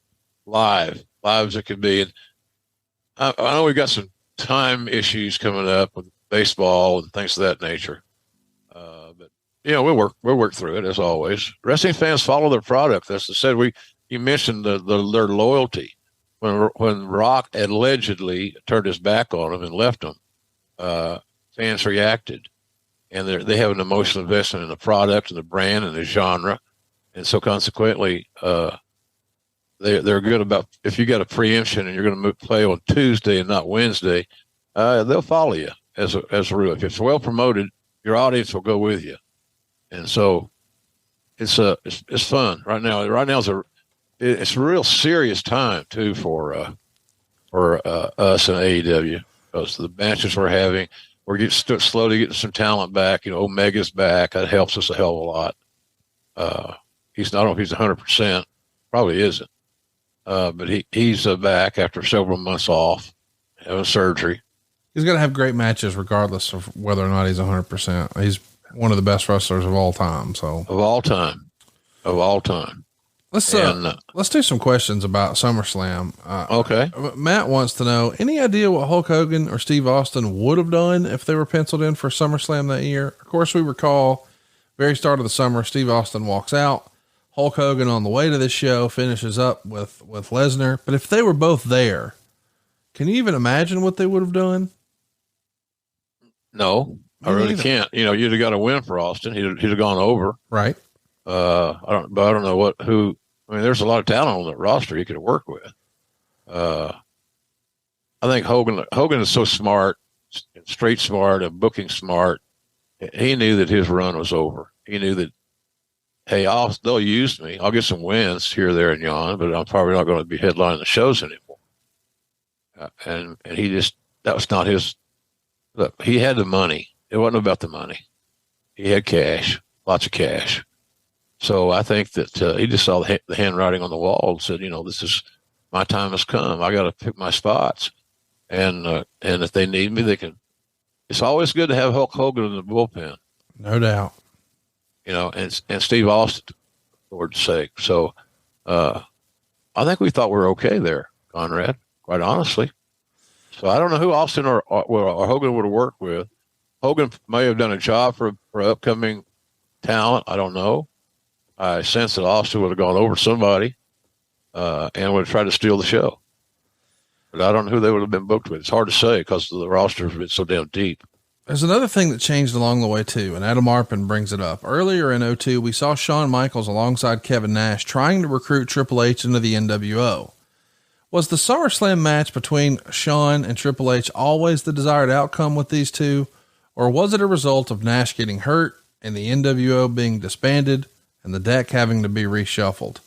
live as it can be. And I know we've got some time issues coming up with baseball and things of that nature. But we'll work through it as always. Wrestling fans follow their product. That's said. You mentioned their loyalty. When Rock allegedly turned his back on him and left him, fans reacted, and they have an emotional investment in the product and the brand and the genre, and so consequently, they're good about if you got a preemption and you're going to play on Tuesday and not Wednesday, they'll follow you as a rule. If it's well promoted, your audience will go with you, and so it's fun right now. Right now it's a real serious time too for us in AEW because the matches we're having, we're slowly getting some talent back. Omega's back. That helps us a hell of a lot. I don't know if he's 100%, probably isn't. But he's back after several months off, having surgery. He's going to have great matches regardless of whether or not he's 100%. He's one of the best wrestlers of all time. Of all time. Let's do some questions about SummerSlam. Okay. Matt wants to know, any idea what Hulk Hogan or Steve Austin would have done if they were penciled in for SummerSlam that year? Of course, we recall very start of the summer, Steve Austin walks out. Hulk Hogan on the way to this show finishes up with Lesnar. But if they were both there, can you even imagine what they would have done? No, I really can't. You'd have got a win for Austin. He'd have gone over. Right. I don't know who. I mean, there's a lot of talent on that roster he could have worked with. I think Hogan is so smart, street smart, and booking smart. He knew that his run was over. He knew that, hey, they'll use me. I'll get some wins here, there, and yon, but I'm probably not going to be headlining the shows anymore. And that was not his. Look, he had the money. It wasn't about the money. He had cash, lots of cash. So I think that he just saw the handwriting on the wall and said, this is my time has come. I got to pick my spots, and if they need me, they can. It's always good to have Hulk Hogan in the bullpen, no doubt. And Steve Austin, for Lord's sake. So I think we thought we were okay there, Conrad. Quite honestly. So I don't know who Austin or Hogan would have worked with. Hogan may have done a job for upcoming talent. I don't know. I sense that Austin would have gone over somebody and would have tried to steal the show. But I don't know who they would have been booked with. It's hard to say because the roster's been so damn deep. There's another thing that changed along the way too, and Adam Arpin brings it up. Earlier in 2002, we saw Shawn Michaels alongside Kevin Nash trying to recruit Triple H into the NWO. Was the SummerSlam match between Shawn and Triple H always the desired outcome with these two, or was it a result of Nash getting hurt and the NWO being disbanded and the deck having to be reshuffled?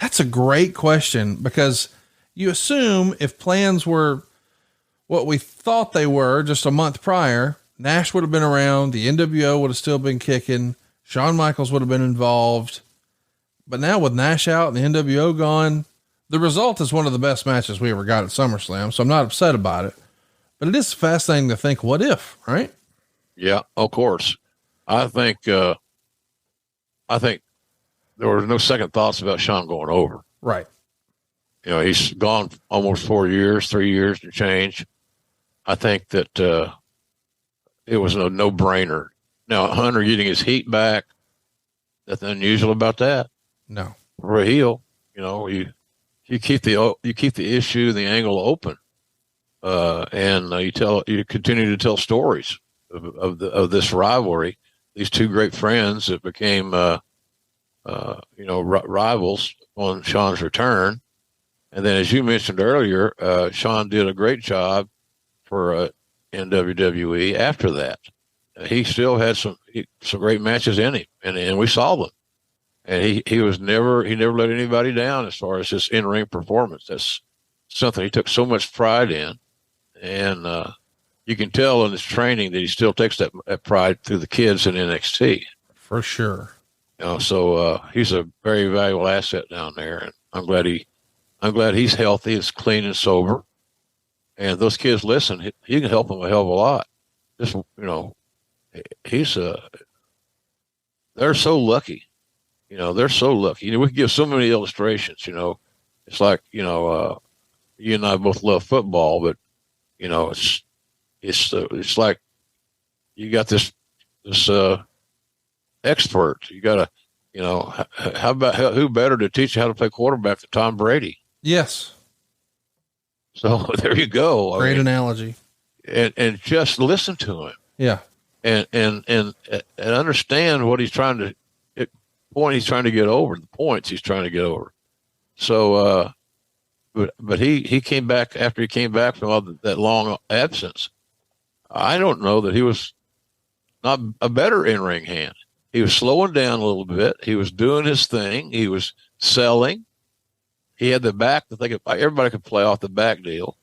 That's a great question, because you assume if plans were what we thought they were just a month prior, Nash would have been around, the NWO would have still been kicking, Shawn Michaels would have been involved. But now with Nash out and the NWO gone, the result is one of the best matches we ever got at SummerSlam. So I'm not upset about it, but it is fascinating to think, what if, right? Yeah, of course. I think there was no second thoughts about Shawn going over. Right. You know, he's gone almost 4 years, 3 years to change. I think that it was a no-brainer. Now, Hunter getting his heat back, nothing unusual about that. No. For a heel, you know, you keep the issue, the angle open, and you continue to tell stories of this rivalry. These two great friends that became rivals on Shawn's return. And then, as you mentioned earlier, Shawn did a great job in WWE after that. He still had some great matches in him, and we saw them. And he never let anybody down as far as his in-ring performance. That's something he took so much pride in, and you can tell in his training that he still takes that pride through the kids in NXT. For sure. You know, so he's a very valuable asset down there, and I'm glad he's healthy, is clean and sober, and those kids listen. He can help them a hell of a lot. Just, you know, they're so lucky. You know, they're so lucky. You know, we can give so many illustrations. You know, it's like, you know, you and I both love football, but you know, it's like you got this expert. You got to, you know, who better to teach you how to play quarterback than Tom Brady? Yes. So there you go. Great analogy. And just listen to him. Yeah. And understand what he's trying to get over, the points he's trying to get over. So, but he came back after he came back from all that long absence. I don't know that he was not a better in-ring hand. He was slowing down a little bit. He was doing his thing. He was selling. He had the back that everybody could play off the back deal.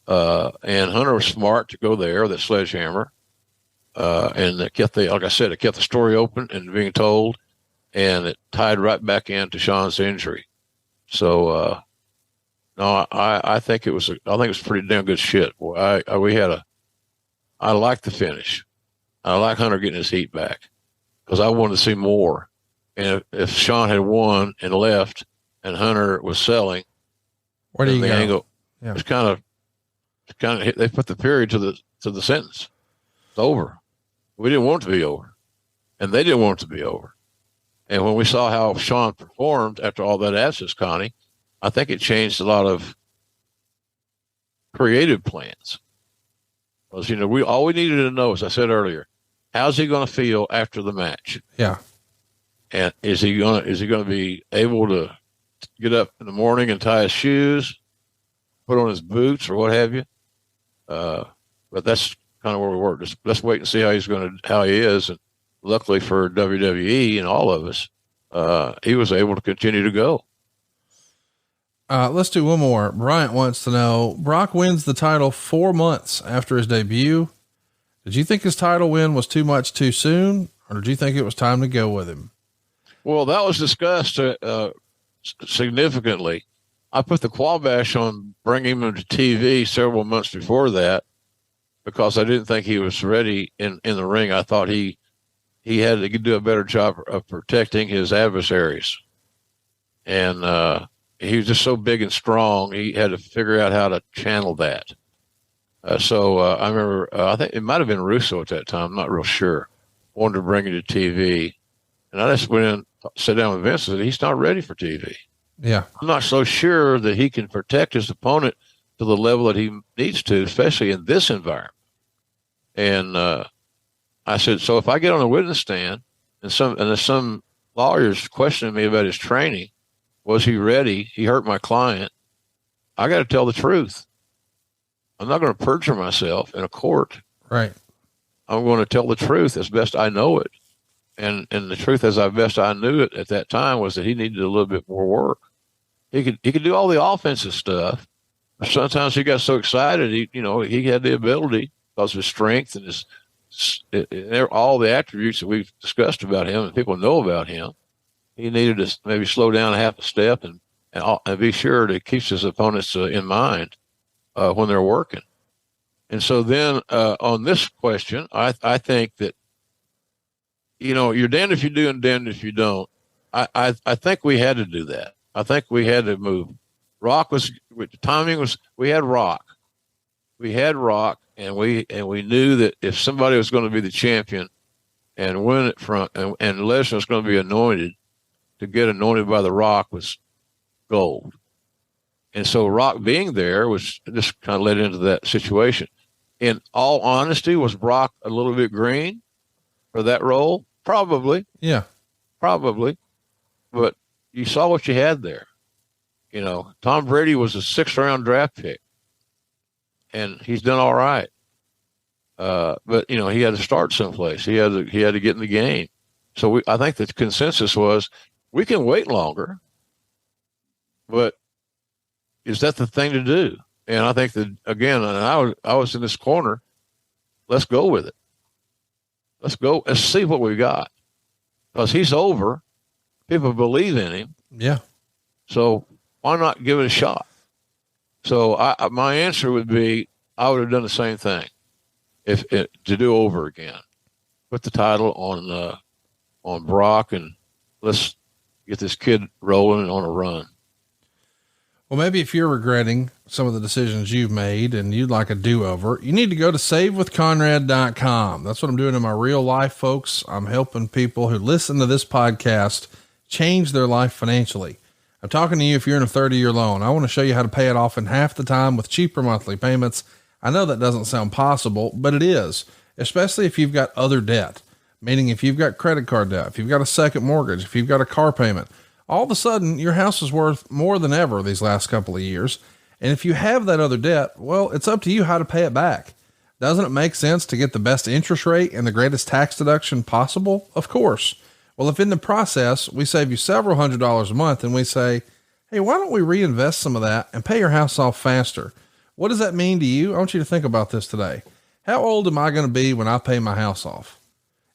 And Hunter was smart to go there with that sledgehammer. And it kept the story open and being told, and it tied right back into Shawn's injury. So, no, I think it was pretty damn good shit. Boy, I like the finish. I like Hunter getting his heat back because I wanted to see more. And if Shawn had won and left and Hunter was selling, where do you go? Angle, yeah. It's kind of, they put the period to the sentence. It's over. We didn't want it to be over, and they didn't want it to be over. And when we saw how Shawn performed after all that absence, Connie, I think it changed a lot of creative plans. Because, you know, all we needed to know, as I said earlier, how's he going to feel after the match? Yeah. And is he going to be able to get up in the morning and tie his shoes, put on his boots or what have you? But that's kind of where we were. Just let's wait and see how he is. And luckily for WWE and all of us, he was able to continue to go. Let's do one more. Bryant wants to know, Brock wins the title 4 months after his debut. Did you think his title win was too much too soon, or did you think it was time to go with him? Well, that was discussed significantly. I put the quabash on bringing him to TV several months before that because I didn't think he was ready in the ring. I thought he had to do a better job of protecting his adversaries. And he was just so big and strong, he had to figure out how to channel that. So I remember, I think it might have been Russo at that time, I'm not real sure, wanted to bring him to TV. And I just went in, sat down with Vince and said, he's not ready for TV. Yeah. I'm not so sure that he can protect his opponent to the level that he needs to, especially in this environment. And I said, so if I get on a witness stand and there's some lawyers questioning me about his training, was he ready? He hurt my client. I got to tell the truth. I'm not going to perjure myself in a court. Right. I'm going to tell the truth as best I know it. And the truth as best I knew it at that time was that he needed a little bit more work. He could do all the offensive stuff. But sometimes he got so excited, he had the ability because of his strength and all the attributes that we've discussed about him and people know about him. He needed to maybe slow down half a step and be sure that he keeps his opponents in mind when they're working. And so then on this question, I think that, you're damned if you do and damned if you don't. I think we had to do that. I think we had to move. Rock was, with the timing was, we had Rock. We had Rock, and we knew that if somebody was going to be the champion and win it and Lesnar was going to be anointed, to get anointed by The Rock was gold. And so Rock being there was just kind of led into that situation. In all honesty, was Brock a little bit green for that role? Probably. Yeah. Probably. But you saw what you had there. Tom Brady was a 6th-round draft pick, and he's done all right. But he had to start someplace. He had to get in the game. So I think the consensus was we can wait longer, but is that the thing to do? And I think that, again, and I was in this corner. Let's go with it. Let's go and see what we got, because he's over. People believe in him. Yeah. So why not give it a shot? So my answer would be I would have done the same thing to do over again. Put the title on Brock, and let's get this kid rolling and on a run. Well, maybe if you're regretting some of the decisions you've made and you'd like a do-over, you need to go to savewithconrad.com. That's what I'm doing in my real life, folks. I'm helping people who listen to this podcast change their life financially. I'm talking to you if you're in a 30-year loan. I want to show you how to pay it off in half the time with cheaper monthly payments. I know that doesn't sound possible, but it is, especially if you've got other debt, meaning if you've got credit card debt, if you've got a second mortgage, if you've got a car payment. All of a sudden your house is worth more than ever these last couple of years. And if you have that other debt, well, it's up to you how to pay it back. Doesn't it make sense to get the best interest rate and the greatest tax deduction possible? Of course. Well, if in the process we save you several $100s a month and we say, hey, why don't we reinvest some of that and pay your house off faster? What does that mean to you? I want you to think about this today. How old am I going to be when I pay my house off?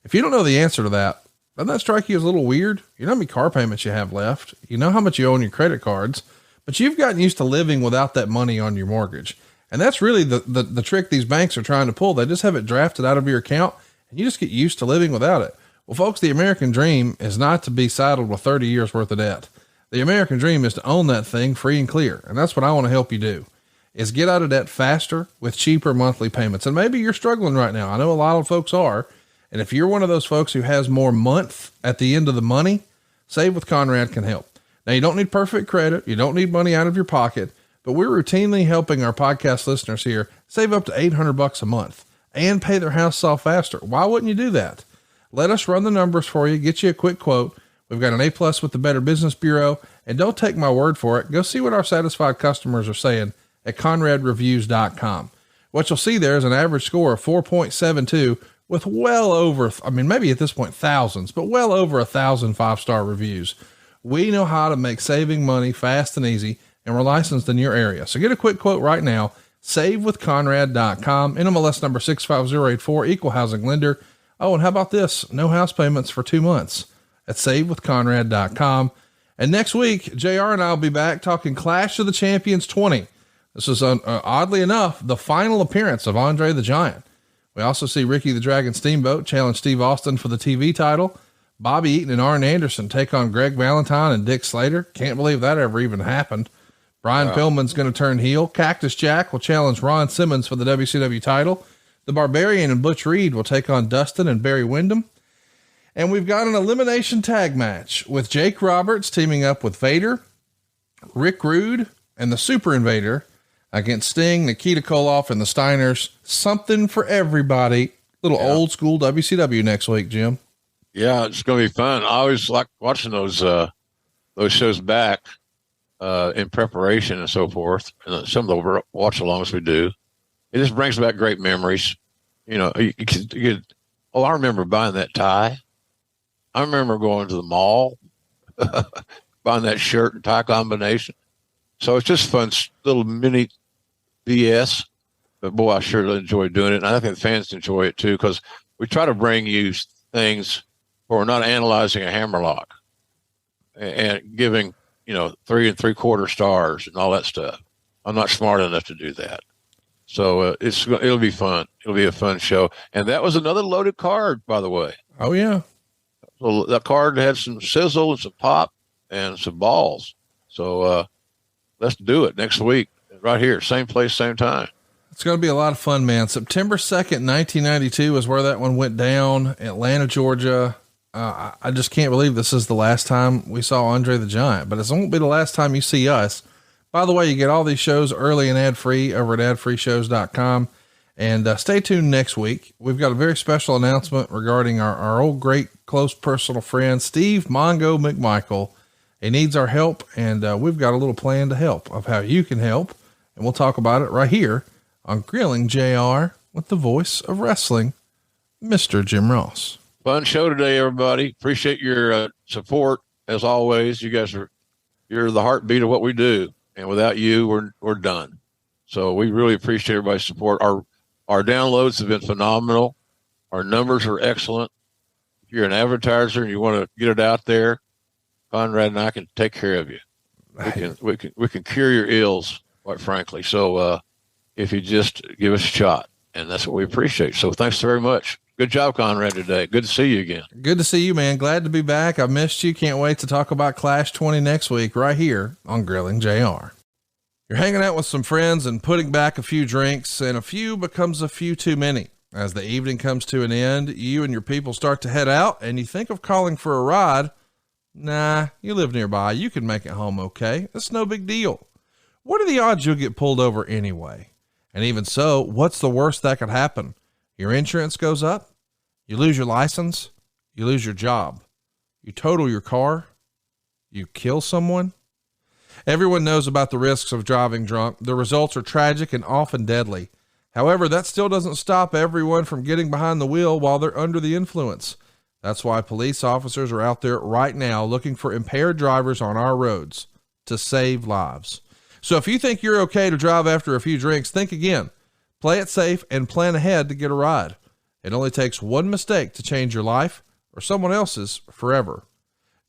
If you don't know the answer to that, doesn't that strike you as a little weird? You know how many car payments you have left. You know how much you owe on your credit cards, but you've gotten used to living without that money on your mortgage. And that's really the trick these banks are trying to pull. They just have it drafted out of your account and you just get used to living without it. Well, folks, the American dream is not to be saddled with 30 years worth of debt. The American dream is to own that thing free and clear. And that's what I want to help you do, is get out of debt faster with cheaper monthly payments. And maybe you're struggling right now. I know a lot of folks are. And if you're one of those folks who has more month at the end of the money, Save with Conrad can help. Now, you don't need perfect credit. You don't need money out of your pocket, but we're routinely helping our podcast listeners here save up to $800 a month and pay their house off faster. Why wouldn't you do that? Let us run the numbers for you, get you a quick quote. We've got an A+ with the Better Business Bureau, and don't take my word for it. Go see what our satisfied customers are saying at conradreviews.com. What you'll see there is an average score of 4.72 with well over, maybe at this point, thousands, but well over 1,000 5-star reviews. We know how to make saving money fast and easy, and we're licensed in your area. So get a quick quote right now. Savewithconrad.com, NMLS number 65084, equal housing lender. Oh, and how about this? No house payments for 2 months at savewithconrad.com. And next week, JR and I will be back talking Clash of the Champions 20. This is oddly enough, the final appearance of Andre the Giant. We also see Ricky the Dragon Steamboat challenge Steve Austin for the TV title. Bobby Eaton and Arn Anderson take on Greg Valentine and Dick Slater. Can't believe that ever even happened. Brian Pillman's going to turn heel. Cactus Jack will challenge Ron Simmons for the WCW title. The Barbarian and Butch Reed will take on Dustin and Barry Windham. And we've got an elimination tag match with Jake Roberts teaming up with Vader, Rick Rude, and the Super Invader against Sting, Nikita Koloff, and the Steiners. Something for everybody. Little old school WCW next week, Jim. Yeah, it's going to be fun. I always like watching those shows back in preparation and so forth. And some of the watch alongs we do. It just brings back great memories. You know, I remember buying that tie. I remember going to the mall, buying that shirt and tie combination. So it's just fun, little mini BS. But boy, I sure enjoy doing it. And I think the fans enjoy it too, because we try to bring you things where we're not analyzing a hammerlock and giving, 3 3/4 stars and all that stuff. I'm not smart enough to do that. So it'll be fun. It'll be a fun show. And that was another loaded card, by the way. Oh yeah. A Well, the card had some sizzle and some pop and some balls. So let's do it next week right here. Same place, same time. It's going to be a lot of fun, man. September 2nd, 1992 is where that one went down. Atlanta, Georgia. I just can't believe this is the last time we saw Andre the Giant, but it won't be the last time you see us. By the way, you get all these shows early and ad free over at adfreeshows.com. And stay tuned next week. We've got a very special announcement regarding our old, great, close personal friend, Steve Mongo McMichael. He needs our help, and we've got a little plan to help of how you can help. And we'll talk about it right here on Grilling JR with the voice of wrestling, Mr. Jim Ross. Fun show today, everybody. Appreciate your support as always. You guys you're the heartbeat of what we do. And without you, we're done. So we really appreciate everybody's support. Our downloads have been phenomenal. Our numbers are excellent. If you're an advertiser and you want to get it out there, Conrad and I can take care of you. We can cure your ills, quite frankly. So, if you just give us a shot, and that's what we appreciate. So thanks very much. Good job, Conrad, today. Good to see you again. Good to see you, man. Glad to be back. I missed you. Can't wait to talk about Clash 20 next week, right here on Grilling JR. You're hanging out with some friends and putting back a few drinks, and a few becomes a few too many. As the evening comes to an end, you and your people start to head out, and you think of calling for a ride. Nah, you live nearby. You can make it home okay. It's no big deal. What are the odds you'll get pulled over anyway? And even so, what's the worst that could happen? Your insurance goes up, you lose your license, you lose your job, you total your car, you kill someone. Everyone knows about the risks of driving drunk. The results are tragic and often deadly. However, that still doesn't stop everyone from getting behind the wheel while they're under the influence. That's why police officers are out there right now looking for impaired drivers on our roads to save lives. So if you think you're okay to drive after a few drinks, think again. Play it safe and plan ahead to get a ride. It only takes one mistake to change your life or someone else's forever.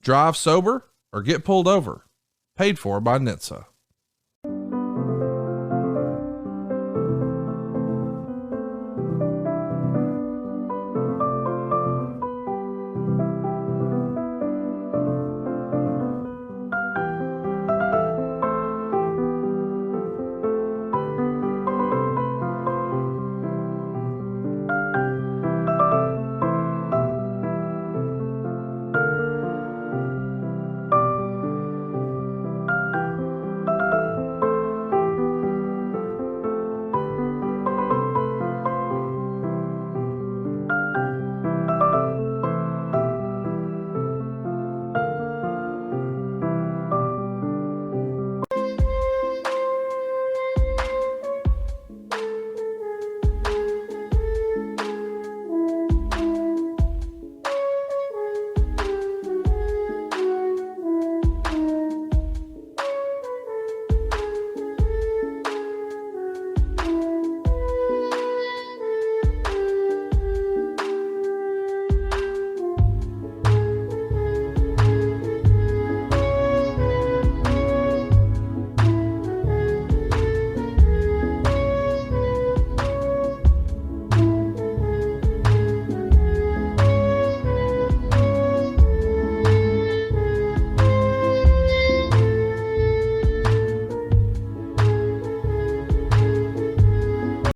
Drive sober or get pulled over. Paid for by NHTSA.